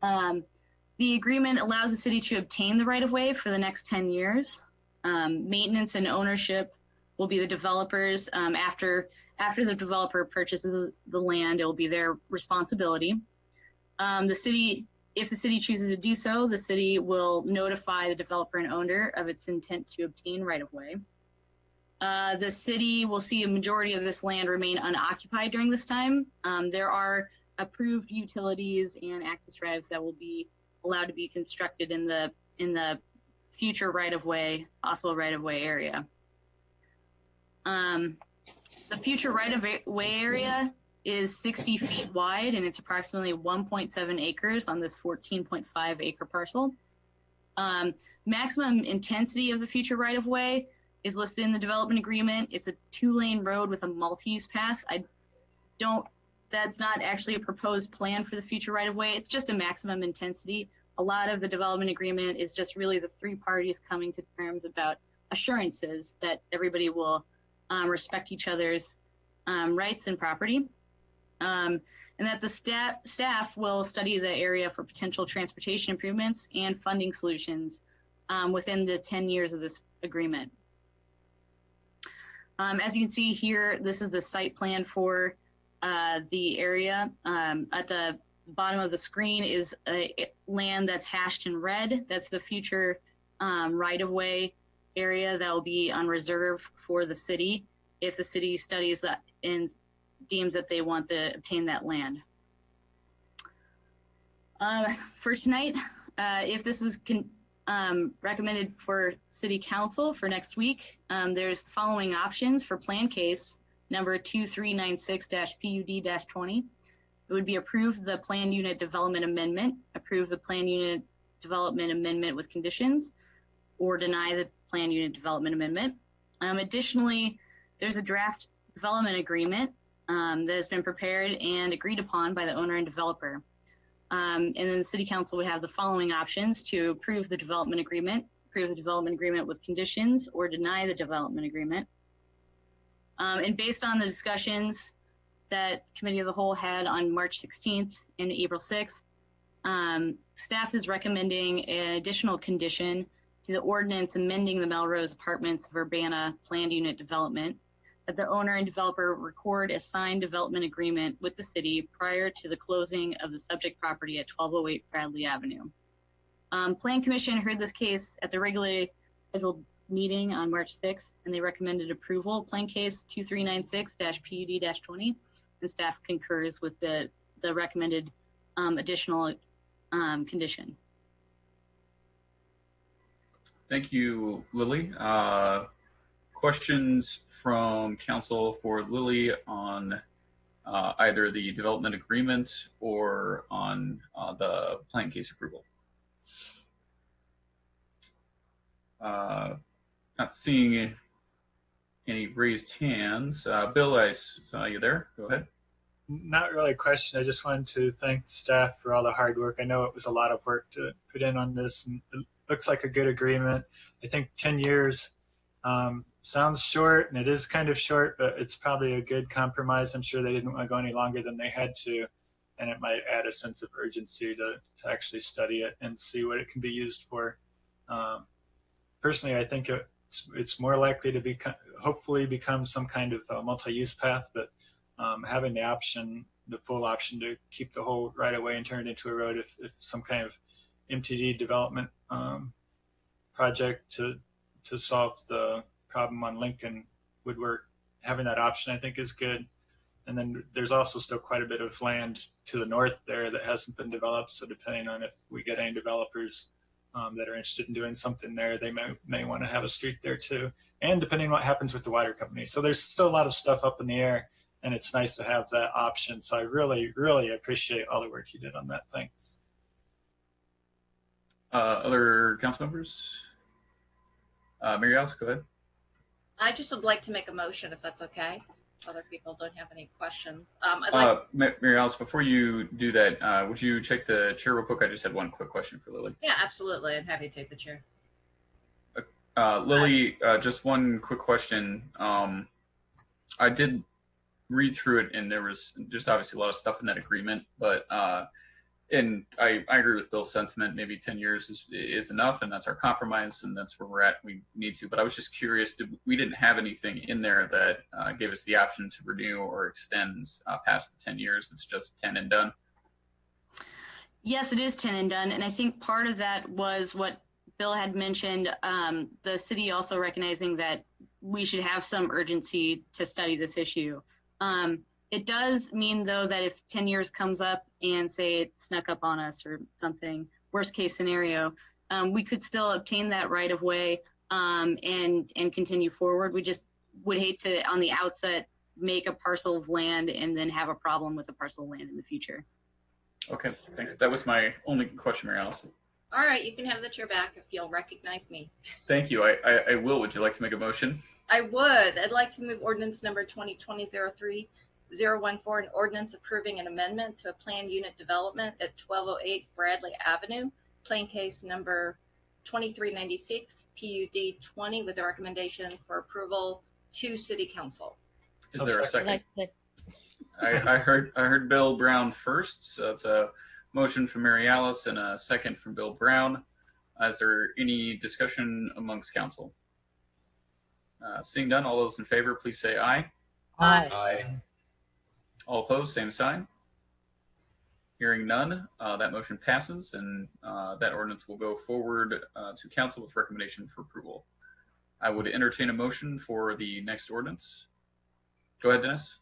The agreement allows the city to obtain the right-of-way for the next 10 years. Maintenance and ownership will be the developers. After the developer purchases the land, it will be their responsibility. If the city chooses to do so, the city will notify the developer and owner of its intent to obtain right-of-way. The city will see a majority of this land remain unoccupied during this time. There are approved utilities and access drives that will be allowed to be constructed in the future possible right-of-way area. The future right-of-way area is 60 feet wide, and it's approximately 1.7 acres on this 14.5 acre parcel. Maximum intensity of the future right-of-way is listed in the development agreement. It's a 2-lane road with a multi-use path. That's not actually a proposed plan for the future right-of-way. It's just a maximum intensity. A lot of the development agreement is just really the 3 parties coming to terms about assurances that everybody will respect each other's rights and property. And that the staff will study the area for potential transportation improvements and funding solutions within the 10 years of this agreement. As you can see here, this is the site plan for the area. At the bottom of the screen is land that's hashed in red. That's the future right-of-way area that will be on reserve for the city if the city studies that and deems that they want to obtain that land. For tonight, if this is recommended for City Council for next week, there's the following options for plan case number 2396-PUD-20. It would be approve the plan unit development amendment, approve the plan unit development amendment with conditions, or deny the plan unit development amendment. Additionally, there's a draft development agreement that has been prepared and agreed upon by the owner and developer. And then the City Council would have the following options to approve the development agreement with conditions, or deny the development agreement. And based on the discussions that Committee of the Whole had on March 16th and April 6th, staff is recommending an additional condition to the ordinance amending the Melrose Apartments of Urbana planned unit development, that the owner and developer record a signed development agreement with the city prior to the closing of the subject property at 1208 Bradley Avenue. Plan Commission heard this case at the regularly scheduled meeting on March 6th, and they recommended approval. Plan case 2396-PUD-20, and staff concurs with the recommended additional condition. Thank you, Lily. Questions from council for Lily on either the development agreement or on the plan case approval? Not seeing Any raised hands? Bill, I saw you there. Go ahead. Not really a question. I just wanted to thank staff for all the hard work. I know it was a lot of work to put in on this, and it looks like a good agreement. I think 10 years sounds short, and it is kind of short, but it's probably a good compromise. I'm sure they didn't want to go any longer than they had to, and it might add a sense of urgency to actually study it and see what it can be used for. Personally, I think it's more likely to hopefully become some kind of multi-use path, but having the full option to keep the whole right of way and turn it into a road if some kind of MTD development project to solve the problem on Lincoln would work. Having that option, I think, is good. And then there's also still quite a bit of land to the north there that hasn't been developed. So depending on if we get any developers that are interested in doing something there, they may want to have a street there too. And depending on what happens with the water company. So there's still a lot of stuff up in the air, and it's nice to have that option. So I really, really appreciate all the work you did on that. Thanks. Other council members? Mary Alice, go ahead. I just would like to make a motion, if that's okay. Other people don't have any questions. Mary Alice, before you do that, would you check the chair real quick? I just had one quick question for Lily. Yeah, absolutely. I'm happy to take the chair. Lily, just one quick question. I did read through it, and there's obviously a lot of stuff in that agreement, but and I agree with Bill's sentiment. Maybe 10 years is enough, and that's our compromise, and that's where we're at. We need to. But I was just curious, we didn't have anything in there that gave us the option to renew or extend past the 10 years. It's just 10 and done. Yes, it is 10 and done. And I think part of that was what Bill had mentioned, the city also recognizing that we should have some urgency to study this issue. It does mean, though, that if 10 years comes up and say it snuck up on us or something, worst case scenario, we could still obtain that right of way and continue forward. We just would hate to, on the outset, make a parcel of land and then have a problem with a parcel of land in the future. Okay, thanks. That was my only question, Mary Alice. All right, you can have the chair back if you'll recognize me. Thank you. I will. Would you like to make a motion? I would. I'd like to move ordinance number 2020-03-014, an ordinance approving an amendment to a planned unit development at 1208 Bradley Avenue, plain case number 2396 PUD 20, with a recommendation for approval to City Council. Is there a second? I heard Bill Brown first, so it's a motion from Mary Alice and a second from Bill Brown. Is there any discussion amongst council? Seeing none, all those in favor, please say aye. Aye. Aye. All opposed, same sign. Hearing none, that motion passes, and that ordinance will go forward to council with recommendation for approval. I would entertain a motion for the next ordinance. Go ahead, Dennis.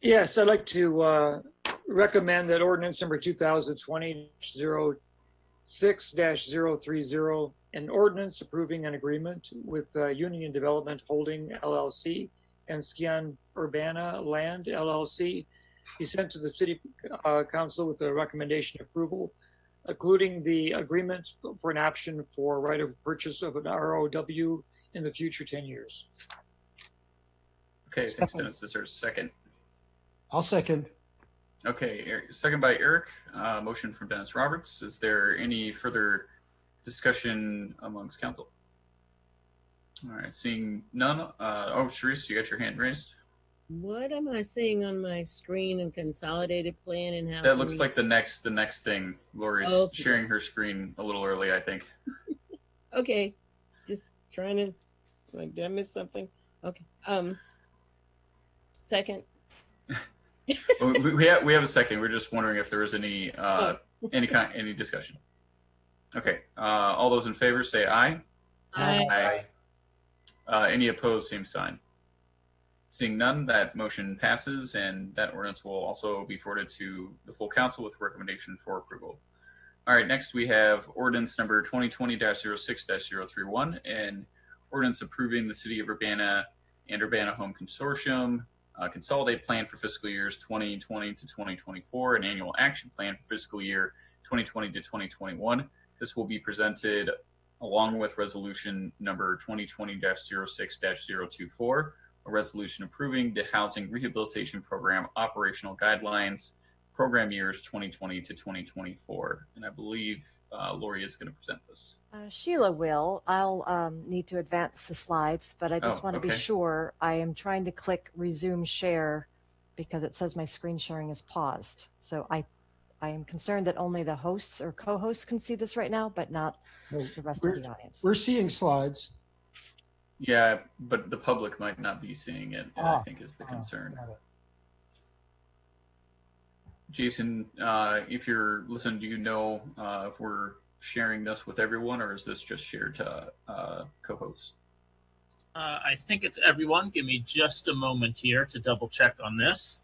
Yes, I'd like to recommend that ordinance number 2020-06-030, an ordinance approving an agreement with Union Development Holding LLC and Skian Urbana Land LLC, be sent to the City Council with a recommendation approval, including the agreement for an option for right of purchase of an ROW in the future 10 years. Okay, thanks, Dennis. Is there a second? I'll second. Okay, second by Eric. Motion from Dennis Roberts. Is there any further discussion amongst council? All right, seeing none. Oh, Sharice, you got your hand raised. What am I seeing on my screen in consolidated plan and housing? That looks like the next thing. Lori's sharing her screen a little early, I think. Okay, just trying to. Like, did I miss something? Okay. Second. we have a second. We're just wondering if there was any any discussion. Okay. All those in favor say aye. Aye. Any opposed, same sign. Seeing none, that motion passes, and that ordinance will also be forwarded to the full council with recommendation for approval. All right, next we have ordinance number 2020-06-031, and ordinance approving the City of Urbana and Urbana Home Consortium consolidated plan for fiscal years 2020 to 2024, an annual action plan for fiscal year 2020 to 2021. This will be presented along with resolution number 2020-06-024, a resolution approving the Housing Rehabilitation Program operational guidelines, program years 2020 to 2024. And I believe Lori is going to present this. Sheila will. I'll need to advance the slides, but I just want to be sure. I am trying to click resume share because it says my screen sharing is paused. So I am concerned that only the hosts or co-hosts can see this right now, but not the rest of the audience. We're seeing slides. Yeah, but the public might not be seeing it, I think is the concern. Jason, if you're listening, do you know if we're sharing this with everyone, or is this just shared to co-hosts? I think it's everyone. Give me just a moment here to double check on this.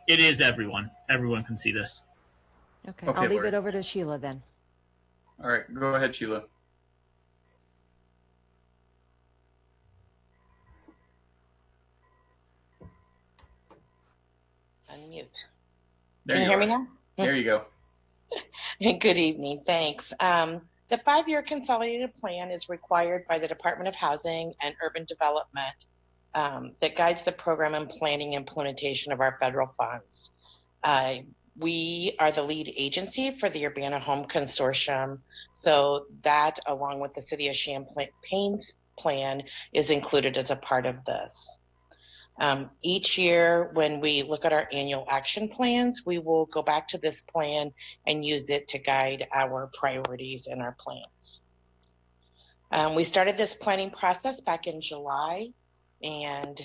It is everyone. Everyone can see this. Okay, I'll leave it over to Sheila then. All right, go ahead, Sheila. Unmute. There Can you hear me now? There you go. Good evening. Thanks. The 5-year consolidated plan is required by the Department of Housing and Urban Development that guides the program and planning implementation of our federal funds. We are the lead agency for the Urbana Home Consortium, so that, along with the City of Champaign's plan, is included as a part of this. Each year, when we look at our annual action plans, we will go back to this plan and use it to guide our priorities and our plans. We started this planning process back in July, and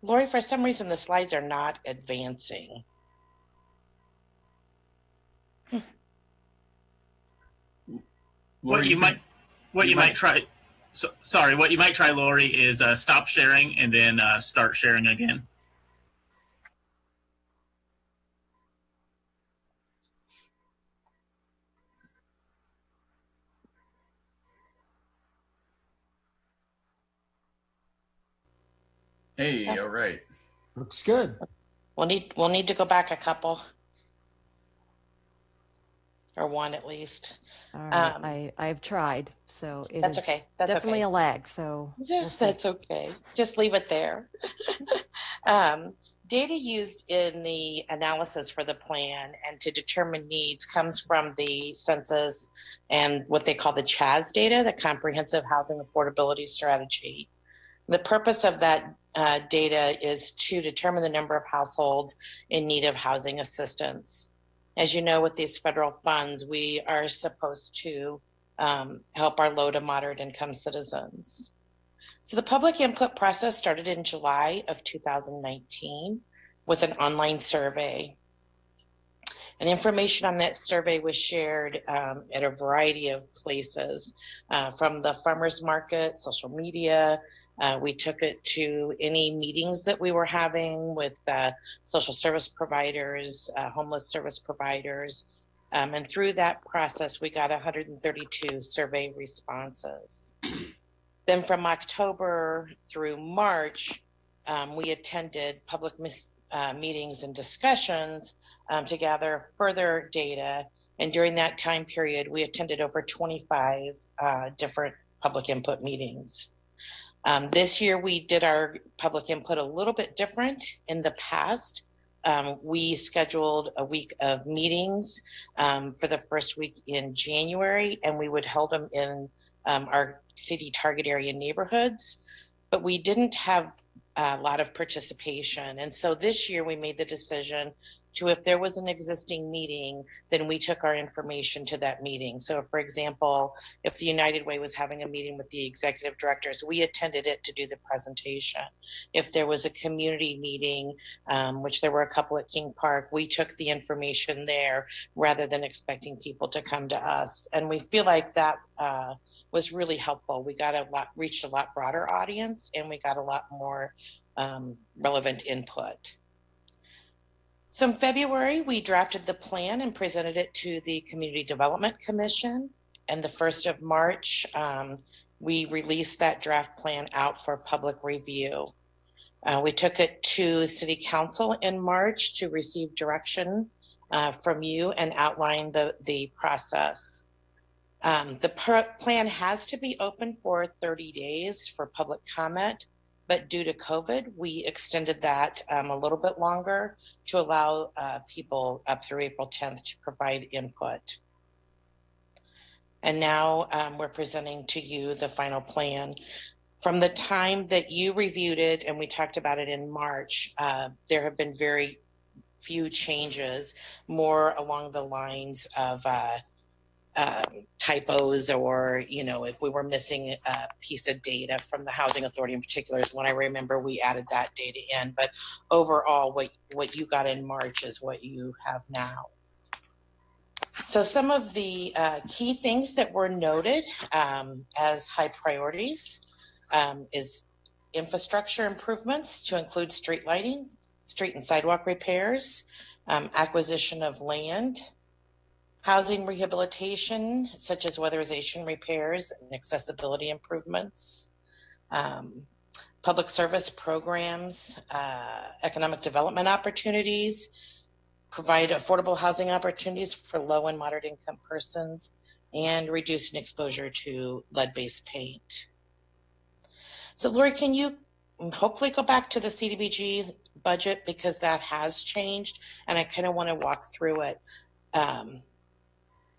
Lori, for some reason, the slides are not advancing. What you might try. Sorry, what you might try, Lori, is stop sharing and then start sharing again. Hey, all right. Looks good. We'll need to go back a couple. Or one at least. All right, I've tried, so That's okay. That's definitely okay. a lag. So we'll see. That's okay. Just leave it there. Data used in the analysis for the plan and to determine needs comes from the census and what they call the CHAS data, the Comprehensive Housing Affordability Strategy. The purpose of that data is to determine the number of households in need of housing assistance. As you know, with these federal funds, we are supposed to help our low to moderate income citizens. So the public input process started in July of 2019 with an online survey. And information on that survey was shared at a variety of places, from the farmers market, social media. We took it to any meetings that we were having with social service providers, homeless service providers. And through that process, we got 132 survey responses. Then from October through March, we attended public meetings and discussions to gather further data. And during that time period, we attended over 25 different public input meetings. This year, we did our public input a little bit different. In the past, we scheduled a week of meetings for the first week in January, and we would hold them in our city target area neighborhoods, but we didn't have a lot of participation. And so this year, we made the decision to, if there was an existing meeting, then we took our information to that meeting. So for example, if the United Way was having a meeting with the executive directors, we attended it to do the presentation. If there was a community meeting, which there were a couple at King Park, we took the information there rather than expecting people to come to us. And we feel like that was really helpful. We got reached a lot broader audience, and we got a lot more relevant input. So in February, we drafted the plan and presented it to the Community Development Commission. And the 1st of March, we released that draft plan out for public review. We took it to City Council in March to receive direction from you and outline the process. The plan has to be open for 30 days for public comment, but due to COVID, we extended that a little bit longer to allow people up through April 10th to provide input. And now we're presenting to you the final plan. From the time that you reviewed it, and we talked about it in March, there have been very few changes, more along the lines of typos, or, you know, if we were missing a piece of data from the Housing Authority in particular is when I remember we added that data in. But overall, what you got in March is what you have now. So some of the key things that were noted as high priorities is infrastructure improvements to include street lighting, street and sidewalk repairs, acquisition of land, housing rehabilitation, such as weatherization repairs and accessibility improvements, public service programs, economic development opportunities, provide affordable housing opportunities for low and moderate income persons, and reducing exposure to lead-based paint. So Lori, can you hopefully go back to the CDBG budget, because that has changed and I kind of want to walk through it.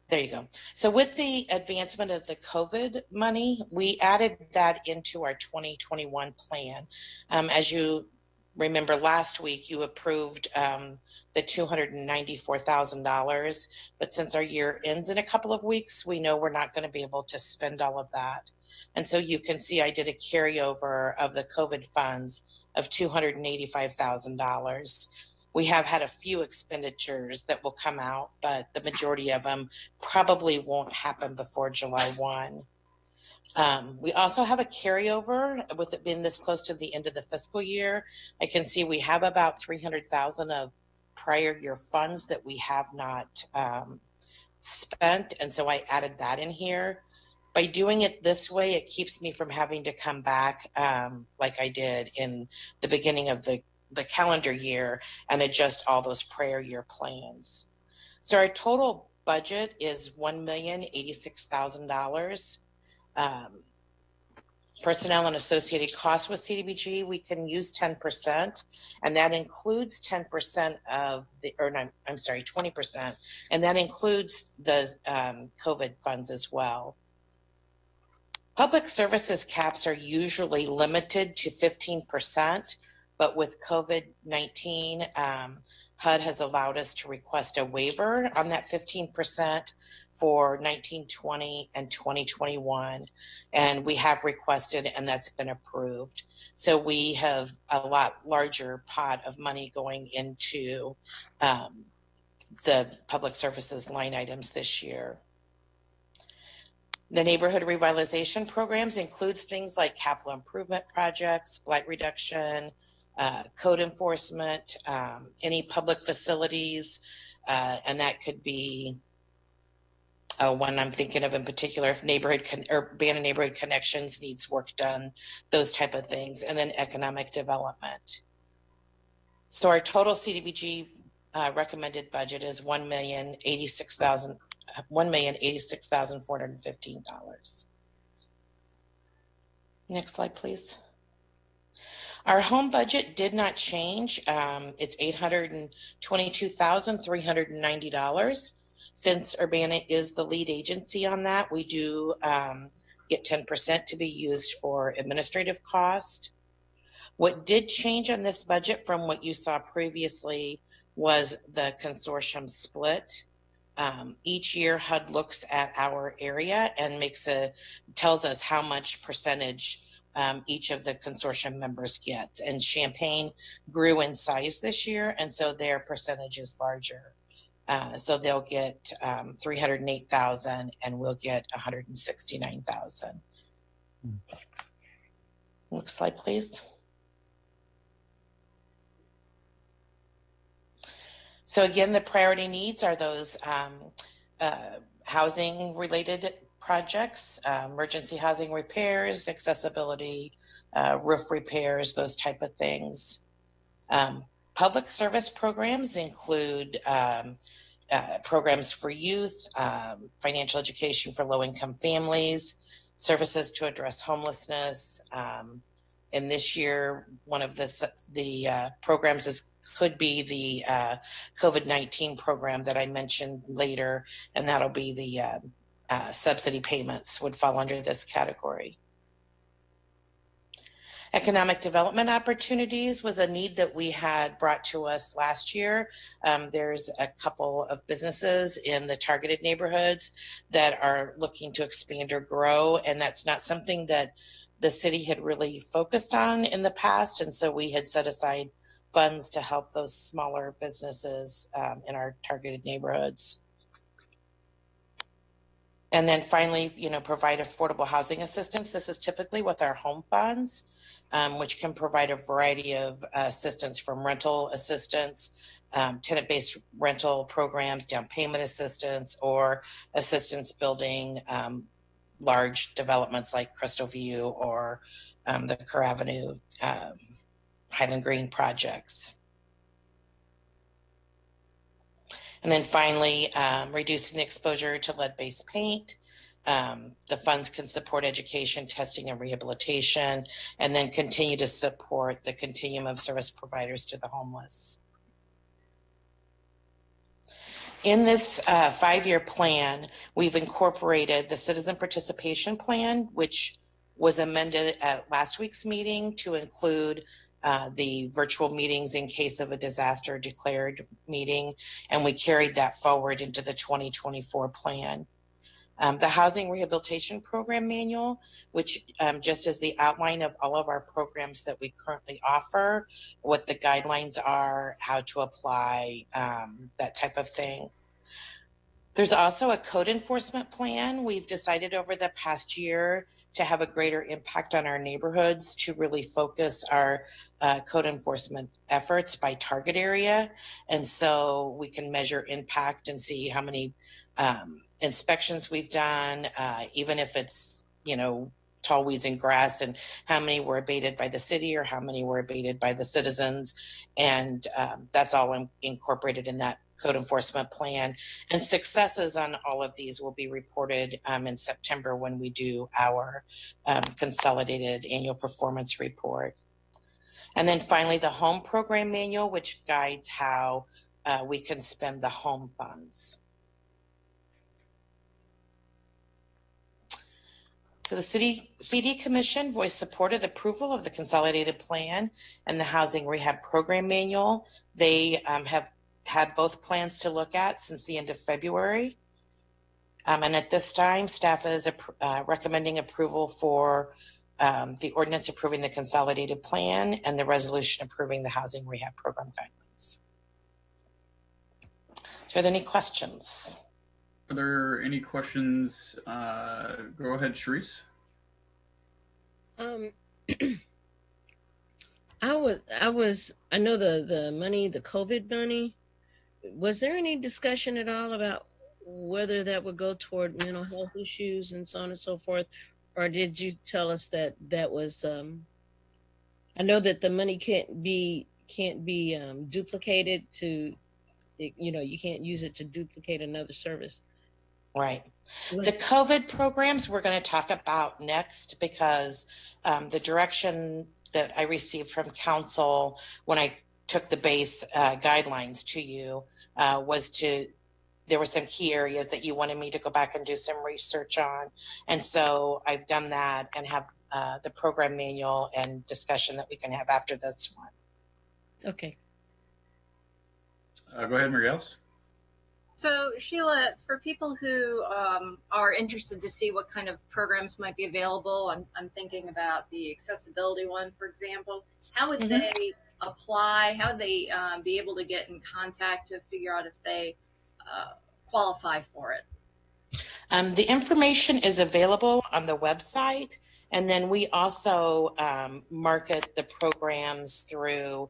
There you go. So with the advancement of the COVID money, we added that into our 2021 plan. As you remember, last week you approved the $294,000, but since our year ends in a couple of weeks, we know we're not going to be able to spend all of that. And so you can see I did a carryover of the COVID funds of $285,000. We have had a few expenditures that will come out, but the majority of them probably won't happen before July 1. We also have a carryover with it being this close to the end of the fiscal year. I can see we have about $300,000 of prior year funds that we have not spent. And so I added that in here. By doing it this way, it keeps me from having to come back like I did in the beginning of the calendar year and adjust all those prior year plans. So our total budget is $1,086,000. Personnel and associated costs with CDBG, we can use 10%, and that includes 10% of the, or no, I'm sorry, 20%, and that includes the COVID funds as well. Public services caps are usually limited to 15%, but with COVID-19, HUD has allowed us to request a waiver on that 15% for 1920 and 2021. And we have requested, and that's been approved. So we have a lot larger pot of money going into the public services line items this year. The neighborhood revitalization programs includes things like capital improvement projects, blight reduction, code enforcement, any public facilities, and that could be one I'm thinking of in particular, if Urbana neighborhood connections needs work done, those type of things, and then economic development. So our total CDBG recommended budget is $1,086,415. Next slide, please. Our home budget did not change. It's $822,390. Since Urbana is the lead agency on that, we do get 10% to be used for administrative cost. What did change on this budget from what you saw previously was the consortium split. Each year HUD looks at our area and tells us how much percentage each of the consortium members gets. And Champaign grew in size this year, and so their percentage is larger. So they'll get 308,000 and we'll get 169,000. Next slide, please. So again, the priority needs are those housing related projects, emergency housing repairs, accessibility, roof repairs, those type of things. Public service programs include programs for youth, financial education for low-income families, services to address homelessness. And this year, one of the programs could be the COVID-19 program that I mentioned later, and that'll be the subsidy payments would fall under this category. Economic development opportunities was a need that we had brought to us last year. There's a couple of businesses in the targeted neighborhoods that are looking to expand or grow, and that's not something that the city had really focused on in the past, and so we had set aside funds to help those smaller businesses in our targeted neighborhoods. And then finally, provide affordable housing assistance. This is typically with our home funds, which can provide a variety of assistance from rental assistance, tenant-based rental programs, down payment assistance, or assistance building large developments like Crystal View or the Kerr Avenue Highland Green projects. And then finally, reducing the exposure to lead-based paint. The funds can support education, testing, and rehabilitation, and then continue to support the continuum of service providers to the homeless. In this 5-year plan, we've incorporated the citizen participation plan, which was amended at last week's meeting to include the virtual meetings in case of a disaster declared meeting, and we carried that forward into the 2024 plan. The Housing Rehabilitation Program Manual, which just is the outline of all of our programs that we currently offer, what the guidelines are, how to apply, that type of thing. There's also a code enforcement plan. We've decided over the past year to have a greater impact on our neighborhoods, to really focus our code enforcement efforts by target area. And so we can measure impact and see how many inspections we've done, even if it's, tall weeds and grass, and how many were abated by the city or how many were abated by the citizens. And that's all incorporated in that code enforcement plan. And successes on all of these will be reported in September when we do our consolidated annual performance report. And then finally, the home program manual, which guides how we can spend the home funds. So the CD Commission voiced support of the approval of the consolidated plan and the housing rehab program manual. They have had both plans to look at since the end of February. And at this time, staff is recommending approval for the ordinance approving the consolidated plan and the resolution approving the housing rehab program guidelines. So are there any questions? Are there any questions? Go ahead, Sharice. I know the money, the COVID money, was there any discussion at all about whether that would go toward mental health issues and so on and so forth? Or did you tell us that that was, I know that the money can't be duplicated to, you can't use it to duplicate another service. Right. The COVID programs we're going to talk about next, because the direction that I received from council when I took the base guidelines to you there were some key areas that you wanted me to go back and do some research on. And so I've done that and have the program manual and discussion that we can have after this one. Okay. Go ahead, Mary Alice. So Sheila, for people who are interested to see what kind of programs might be available, I'm thinking about the accessibility one, for example. How would they apply? How would they be able to get in contact to figure out if they qualify for it? The information is available on the website, and then we also market the programs through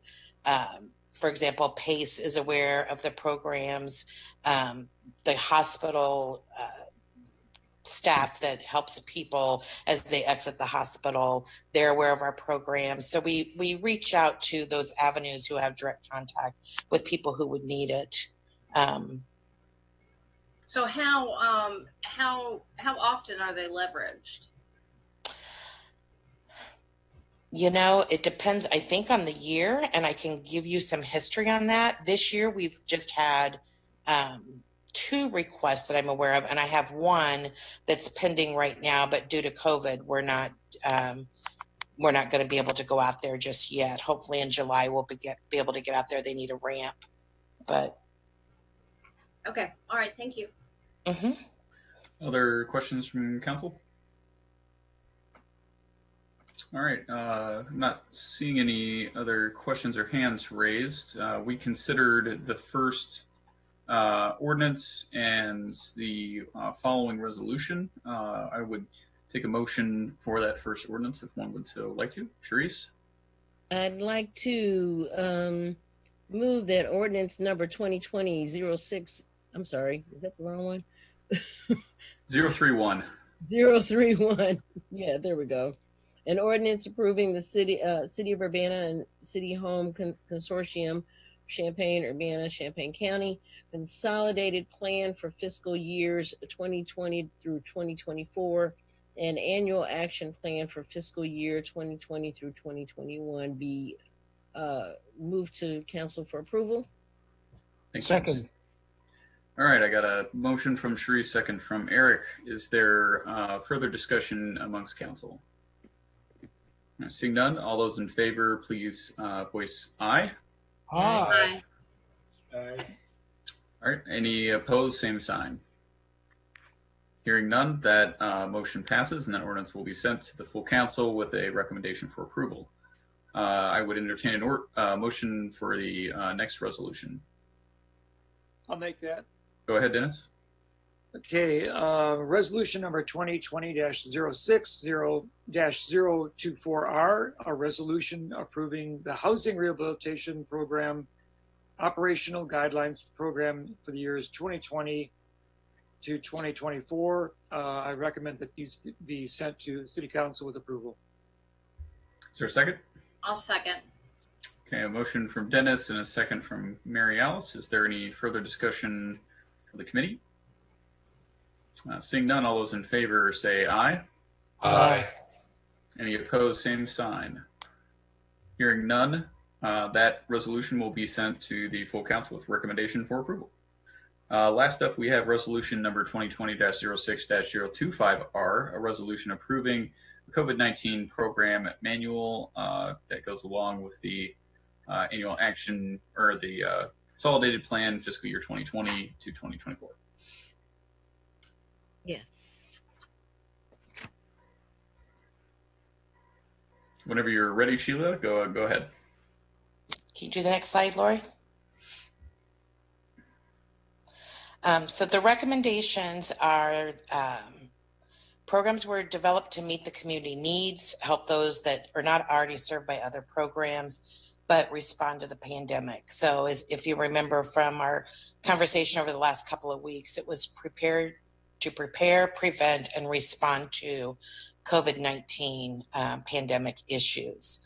for example, PACE is aware of the programs. The hospital staff that helps people as they exit the hospital, they're aware of our programs. So we reach out to those avenues who have direct contact with people who would need it. So how often are they leveraged? You know, it depends, I think, on the year, and I can give you some history on that. This year, we've just had 2 requests that I'm aware of, and I have one that's pending right now, but due to COVID, we're not going to be able to go out there just yet. Hopefully in July, we'll be able to get out there. They need a ramp, but. Okay, all right, thank you. Other questions from council? All right, I'm not seeing any other questions or hands raised. We considered the first ordinance and the following resolution. I would take a motion for that first ordinance if one would so like to. Sharice? I'd like to move that ordinance number 2020-06. I'm sorry, is that the wrong one? 031. 031. Yeah, there we go. An ordinance approving the City of Urbana and City Home Consortium, Champaign, Urbana, Champaign County, consolidated plan for fiscal years 2020 through 2024, and annual action plan for fiscal year 2020 through 2021 be moved to council for approval. Second. All right, I got a motion from Sharice, second from Eric. Is there further discussion amongst council? Seeing none, all those in favor, please voice aye. Aye. Aye. All right, any opposed, same sign. Hearing none, that motion passes, and that ordinance will be sent to the full council with a recommendation for approval. I would entertain a motion for the next resolution. I'll make that. Go ahead, Dennis. Okay, resolution number 2020-060-024R, a resolution approving the Housing Rehabilitation Program operational guidelines program for the years 2020 to 2024. I recommend that these be sent to the City Council with approval. Is there a second? I'll second. Okay, a motion from Dennis and a second from Mary Alice. Is there any further discussion for the committee? Seeing none, all those in favor say aye. Aye. Any opposed, same sign. Hearing none, that resolution will be sent to the full council with recommendation for approval. Last up, we have resolution number 2020-06-025R, a resolution approving the COVID-19 program manual that goes along with the annual action or the consolidated plan fiscal year 2020 to 2024. Yeah. Whenever you're ready, Sheila, go ahead. Can you do the next slide, Lori? So the recommendations are programs were developed to meet the community needs, help those that are not already served by other programs, but respond to the pandemic. So if you remember from our conversation over the last couple of weeks, it was prepare, prevent, and respond to COVID-19 pandemic issues.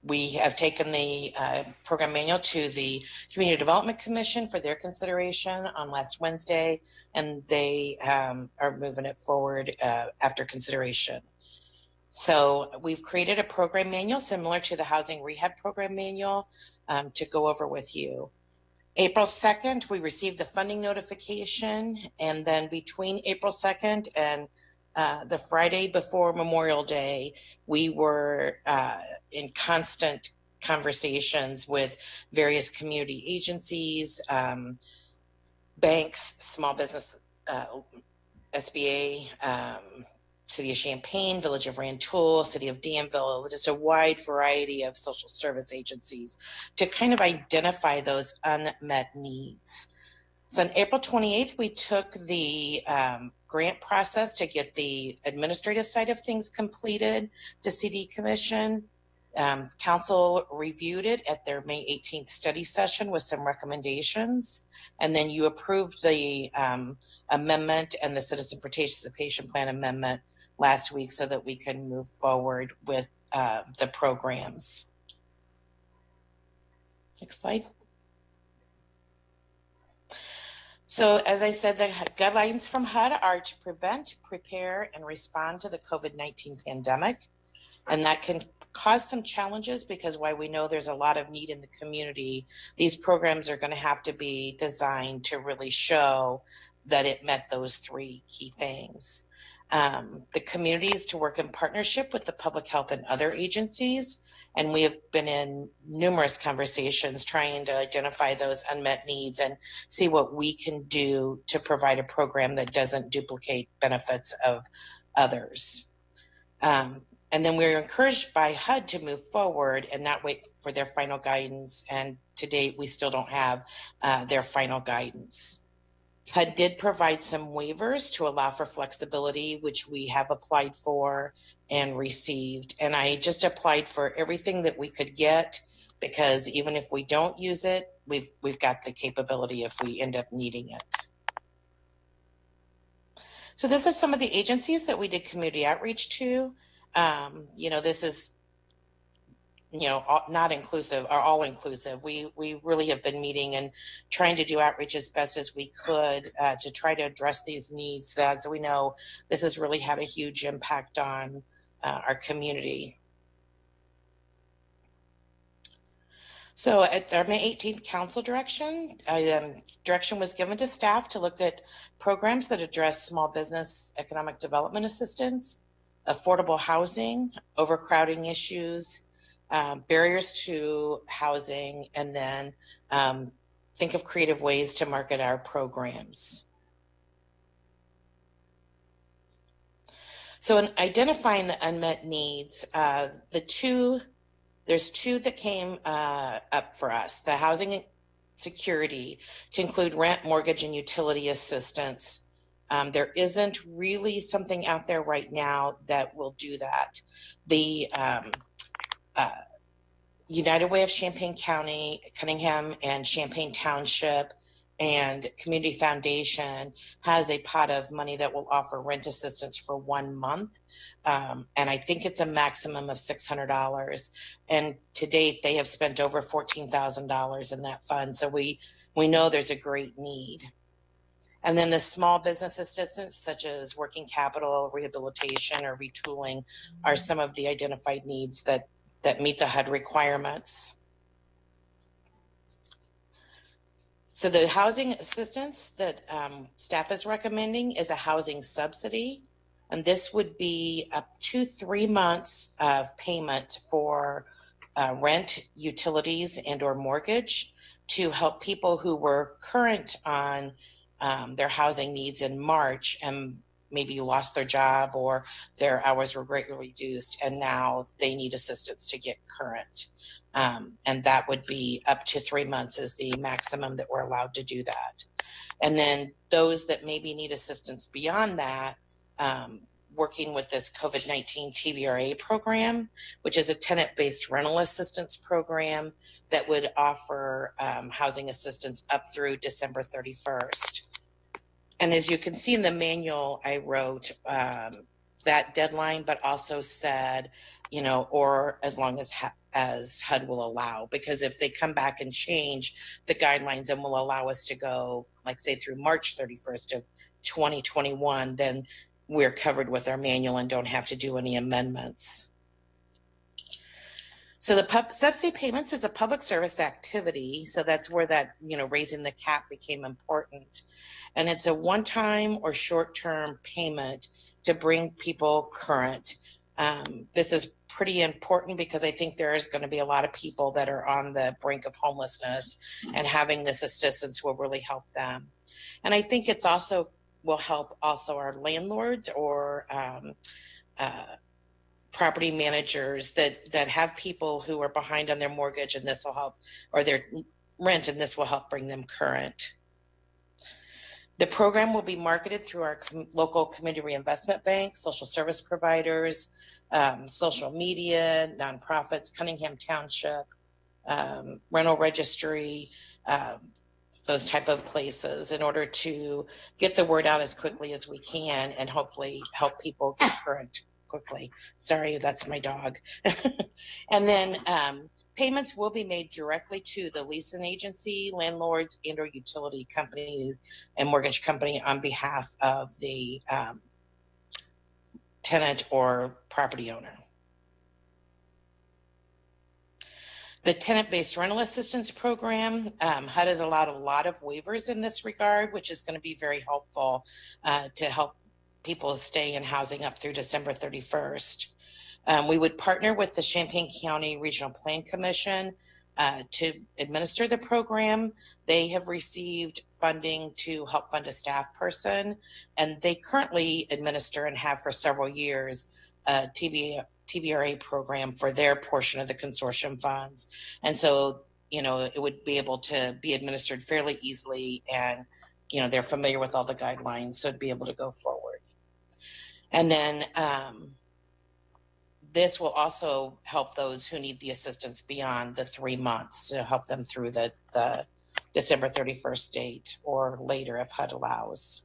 We have taken the program manual to the Community Development Commission for their consideration on last Wednesday, and they are moving it forward after consideration. So we've created a program manual similar to the Housing Rehab Program Manual to go over with you. April 2nd, we received the funding notification, and then between April 2nd and the Friday before Memorial Day, we were in constant conversations with various community agencies, banks, small business, SBA, City of Champaign, Village of Rantoul, City of Danville, just a wide variety of social service agencies to kind of identify those unmet needs. So on April 28th, we took the grant process to get the administrative side of things completed to CD Commission. Council reviewed it at their May 18th study session with some recommendations. And then you approved the amendment and the citizen participation plan amendment last week so that we can move forward with the programs. Next slide. So as I said, the guidelines from HUD are to prevent, prepare, and respond to the COVID-19 pandemic. And that can cause some challenges because while we know there's a lot of need in the community, these programs are going to have to be designed to really show that it met those three key things. The community is to work in partnership with the public health and other agencies. And we have been in numerous conversations trying to identify those unmet needs and see what we can do to provide a program that doesn't duplicate benefits of others. And then we're encouraged by HUD to move forward and not wait for their final guidance. And to date, we still don't have their final guidance. HUD did provide some waivers to allow for flexibility, which we have applied for and received. And I just applied for everything that we could get because even if we don't use it, we've got the capability if we end up needing it. So this is some of the agencies that we did community outreach to. This is, not inclusive or all inclusive. We really have been meeting and trying to do outreach as best as we could to try to address these needs. As we know, this has really had a huge impact on our community. So at our May 18th council direction was given to staff to look at programs that address small business economic development assistance, affordable housing, overcrowding issues, barriers to housing, and then think of creative ways to market our programs. So in identifying the unmet needs, there's two that came up for us: the housing security, to include rent, mortgage, and utility assistance. There isn't really something out there right now that will do that. The United Way of Champaign County, Cunningham and Champaign Township, and Community Foundation has a pot of money that will offer rent assistance for 1 month. And I think it's a maximum of $600. And to date, they have spent over $14,000 in that fund. So we know there's a great need. And then the small business assistance, such as working capital, rehabilitation, or retooling, are some of the identified needs that meet the HUD requirements. So the housing assistance that staff is recommending is a housing subsidy. And this would be up to 3 months of payment for rent, utilities, and or mortgage to help people who were current on their housing needs in March and maybe lost their job or their hours were greatly reduced and now they need assistance to get current. And that would be up to 3 months is the maximum that we're allowed to do that. And then those that maybe need assistance beyond that, working with this COVID-19 TVRA program, which is a tenant-based rental assistance program that would offer housing assistance up through December 31st. And as you can see in the manual, I wrote that deadline, but also said, or as long as HUD will allow, because if they come back and change the guidelines and will allow us to go, like say through March 31st of 2021, then we're covered with our manual and don't have to do any amendments. So the subsidy payments is a public service activity. So that's where that, raising the cap became important. And it's a one-time or short-term payment to bring people current. This is pretty important because I think there is going to be a lot of people that are on the brink of homelessness, and having this assistance will really help them. And I think it's also will help also our landlords or property managers that have people who are behind on their mortgage, and this will help, or their rent, and this will help bring them current. The program will be marketed through our local community reinvestment bank, social service providers, social media, nonprofits, Cunningham Township, rental registry, those type of places, in order to get the word out as quickly as we can and hopefully help people get current quickly. Sorry, that's my dog. And then payments will be made directly to the leasing agency, landlords, and or utility companies and mortgage company on behalf of the tenant or property owner. The tenant-based rental assistance program, HUD has allowed a lot of waivers in this regard, which is going to be very helpful to help people stay in housing up through December 31st. We would partner with the Champaign County Regional Plan Commission to administer the program. They have received funding to help fund a staff person, and they currently administer and have for several years TBRA program for their portion of the consortium funds. And so, you know, it would be able to be administered fairly easily, and, you know, they're familiar with all the guidelines, so it'd be able to go forward. And then this will also help those who need the assistance beyond the 3 months to help them through the December 31st date or later if HUD allows.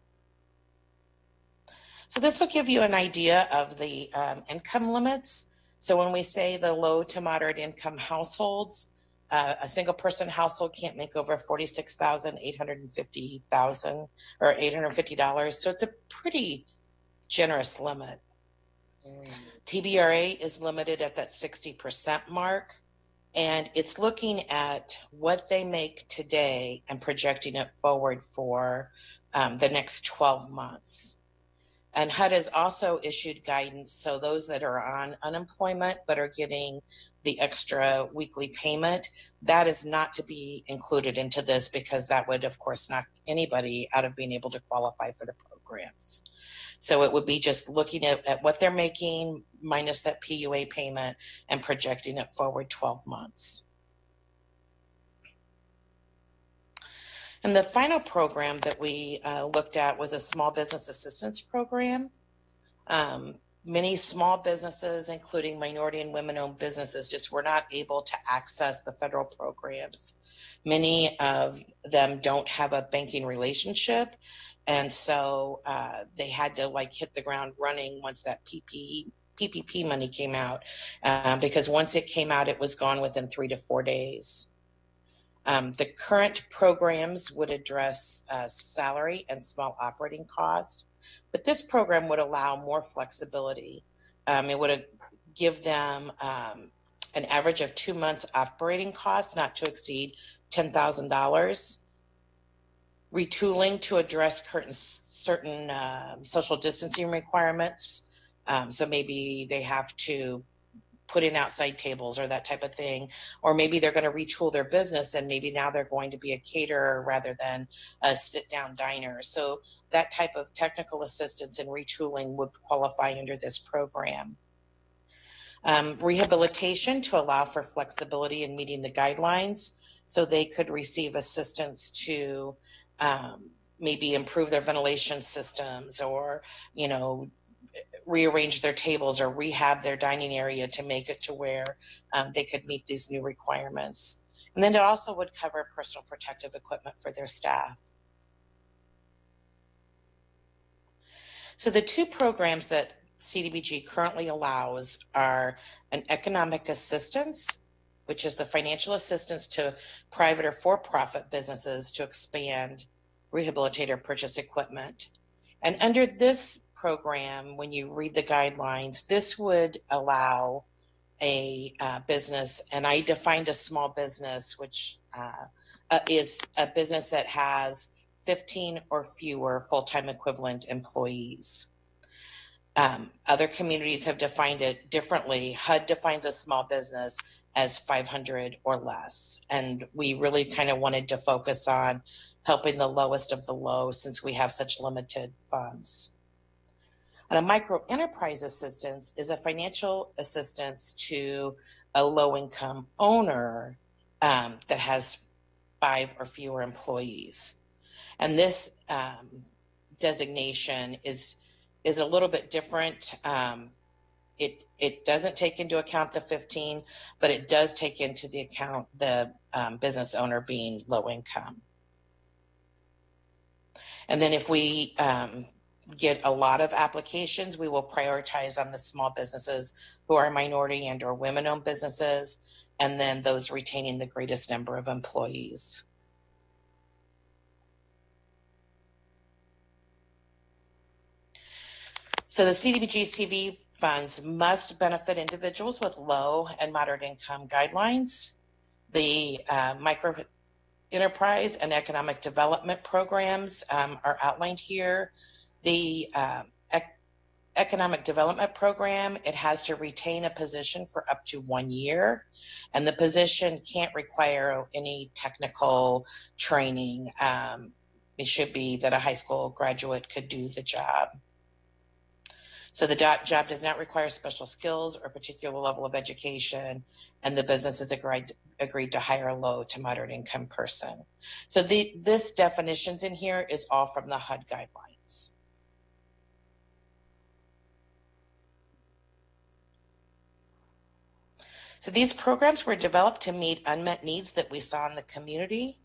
So this will give you an idea of the income limits. So when we say the low to moderate income households, a single person household can't make over $46,850 or $850. So it's a pretty generous limit. TBRA is limited at that 60% mark, and it's looking at what they make today and projecting it forward for the next 12 months. And HUD has also issued guidance, so those that are on unemployment but are getting the extra weekly payment, that is not to be included into this, because that would, of course, knock anybody out of being able to qualify for the programs. So it would be just looking at what they're making minus that PUA payment and projecting it forward 12 months. And the final program that we looked at was a small business assistance program. Many small businesses, including minority and women-owned businesses, just were not able to access the federal programs. Many of them don't have a banking relationship, and so they had to like hit the ground running once that PPP money came out, because once it came out, it was gone within 3 to 4 days. The current programs would address salary and small operating costs, but this program would allow more flexibility. It would give them an average of 2 months operating costs, not to exceed $10,000. Retooling to address certain social distancing requirements. So maybe they have to put in outside tables or that type of thing, or maybe they're going to retool their business and maybe now they're going to be a caterer rather than a sit-down diner. So that type of technical assistance and retooling would qualify under this program. Rehabilitation to allow for flexibility in meeting the guidelines, so they could receive assistance to maybe improve their ventilation systems, or, you know, rearrange their tables or rehab their dining area to make it to where they could meet these new requirements. And then it also would cover personal protective equipment for their staff. So the two programs that CDBG currently allows are an economic assistance, which is the financial assistance to private or for-profit businesses to expand, rehabilitate, or purchase equipment. And under this program, when you read the guidelines, this would allow a business, and I defined a small business, which is a business that has 15 or fewer full-time equivalent employees. Other communities have defined it differently. HUD defines a small business as 500 or less. And we really kind of wanted to focus on helping the lowest of the low, since we have such limited funds. And a micro enterprise assistance is a financial assistance to a low income owner that has 5 or fewer employees. And this designation is a little bit different. It doesn't take into account the 15, but it does take into the account the business owner being low income. And then if we get a lot of applications, we will prioritize on the small businesses who are minority and or women-owned businesses, and then those retaining the greatest number of employees. So the CDBG-CV funds must benefit individuals with low and moderate income guidelines. The micro enterprise and economic development programs are outlined here. The economic development program, it has to retain a position for up to 1 year, and the position can't require any technical training. It should be that a high school graduate could do the job. So the job does not require special skills or particular level of education, and the business has agreed to hire a low to moderate income person. So this definitions in here is all from the HUD guidelines. So these programs were developed to meet unmet needs that we saw in the community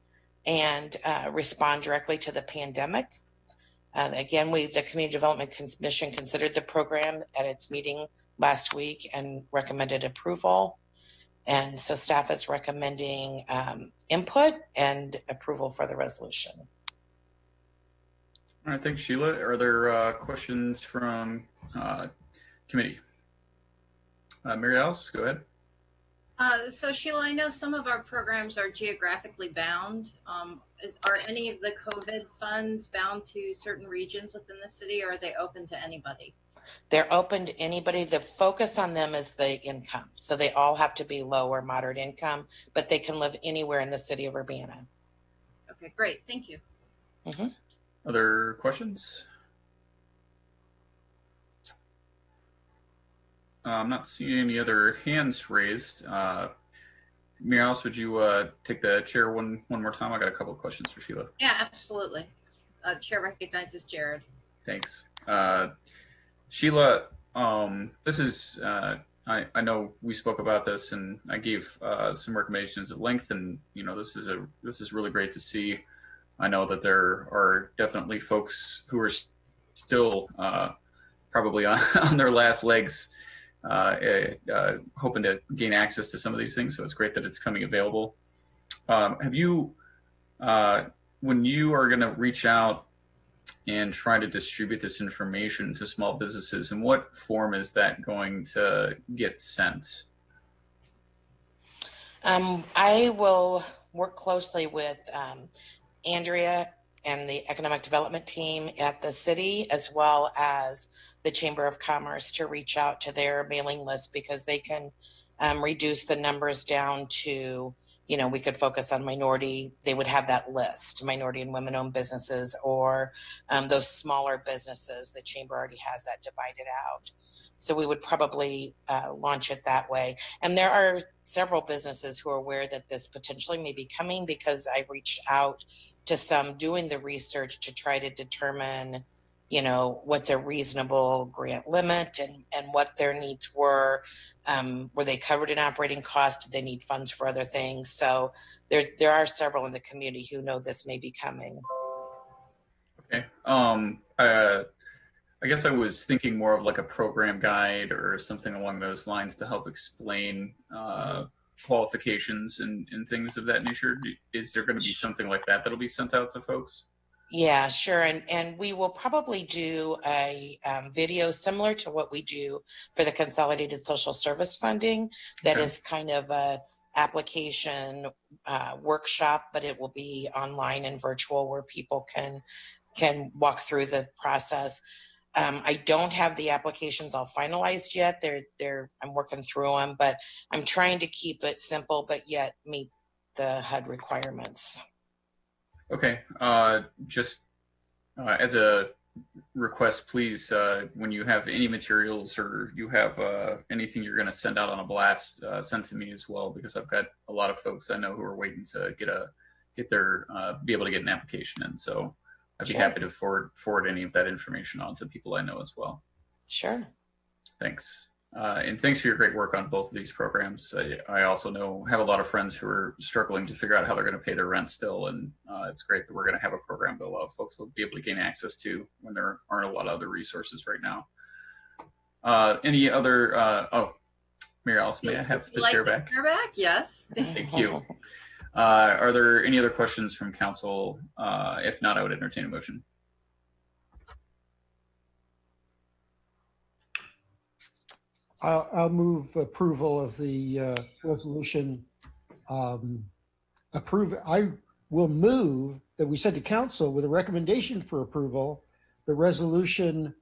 and respond directly to the pandemic. Again, the Community Development Commission considered the program at its meeting last week and recommended approval. And so staff is recommending input and approval for the resolution. All right, thanks, Sheila. Are there questions from committee? Mary Alice, go ahead. So Sheila, I know some of our programs are geographically bound. Are any of the COVID funds bound to certain regions within the city, or are they open to anybody? They're open to anybody. The focus on them is the income. So they all have to be low or moderate income, but they can live anywhere in the city of Urbana. Okay, great. Thank you. Mm-hmm. Other questions? I'm not seeing any other hands raised. Mary Alice, would you take the chair one more time? I got a couple of questions for Sheila. Yeah, absolutely. Chair recognizes Jared. Thanks. Sheila, this is, I know we spoke about this and I gave some recommendations at length, and this is really great to see. I know that there are definitely folks who are still probably on their last legs, hoping to gain access to some of these things. So it's great that it's coming available. Have you, when you are going to reach out and try to distribute this information to small businesses, in what form is that going to get sent? I will work closely with Andrea and the economic development team at the city, as well as the Chamber of Commerce, to reach out to their mailing list, because they can reduce the numbers down to, we could focus on minority. They would have that list, minority and women-owned businesses, or those smaller businesses. The Chamber already has that divided out. So we would probably launch it that way. And there are several businesses who are aware that this potentially may be coming, because I reached out to some doing the research to try to determine, what's a reasonable grant limit and what their needs were. Were they covered in operating costs? Do they need funds for other things? So there are several in the community who know this may be coming. Okay. I guess I was thinking more of like a program guide or something along those lines to help explain qualifications and things of that nature. Is there going to be something like that that'll be sent out to folks? Yeah, sure. And we will probably do a video similar to what we do for the Consolidated Social Service Funding. That is kind of a application workshop, but it will be online and virtual, where people can walk through the process. I don't have the applications all finalized yet. I'm working through them, but I'm trying to keep it simple, but yet meet the HUD requirements. Okay. Just as a request, please, when you have any materials or you have anything you're going to send out on a blast, send to me as well, because I've got a lot of folks I know who are waiting to be able to get an application in. So I'd be happy to forward any of that information on to people I know as well. Sure. Thanks. And thanks for your great work on both of these programs. I also have a lot of friends who are struggling to figure out how they're going to pay their rent still, and it's great that we're going to have a program that a lot of folks will be able to gain access to when there aren't a lot of other resources right now. Any other? Mary Alice, may I have the chair back? Chair back, yes. Thank you. Are there any other questions from council? If not, I would entertain a motion. I'll move approval of the resolution. I will move that we send to council with a recommendation for approval, the resolution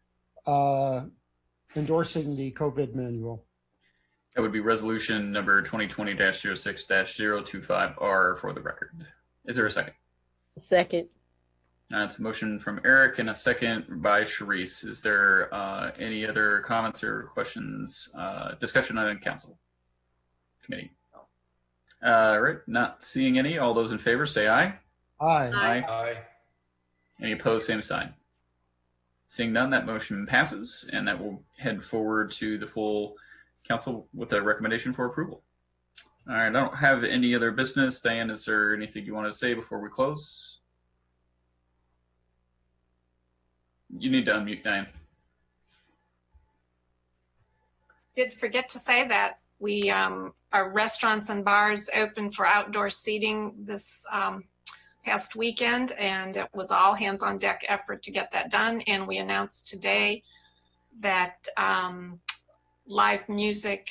endorsing the COVID manual. That would be resolution number 2020-06-025R for the record. Is there a second? Second. It's a motion from Eric and a second by Sharice. Is there any other comments or questions? Discussion on council committee. Right, not seeing any. All those in favor say aye. Aye. Aye. Any opposed, same sign. Seeing none, that motion passes, and that will head forward to the full council with a recommendation for approval. All right, I don't have any other business. Diane, is there anything you want to say before we close? You need to unmute, Diane. Did forget to say that we our restaurants and bars open for outdoor seating this past weekend, and it was all hands on deck effort to get that done. And we announced today that live music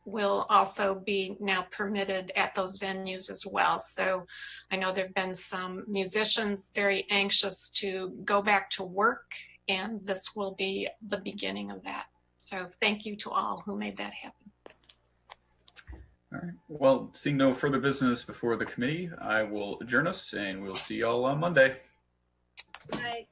will also be now permitted at those venues as well. So I know there have been some musicians very anxious to go back to work, and this will be the beginning of that. So thank you to all who made that happen. All right. Well, seeing no further business before the committee, I will adjourn us, and we'll see y'all on Monday. Right.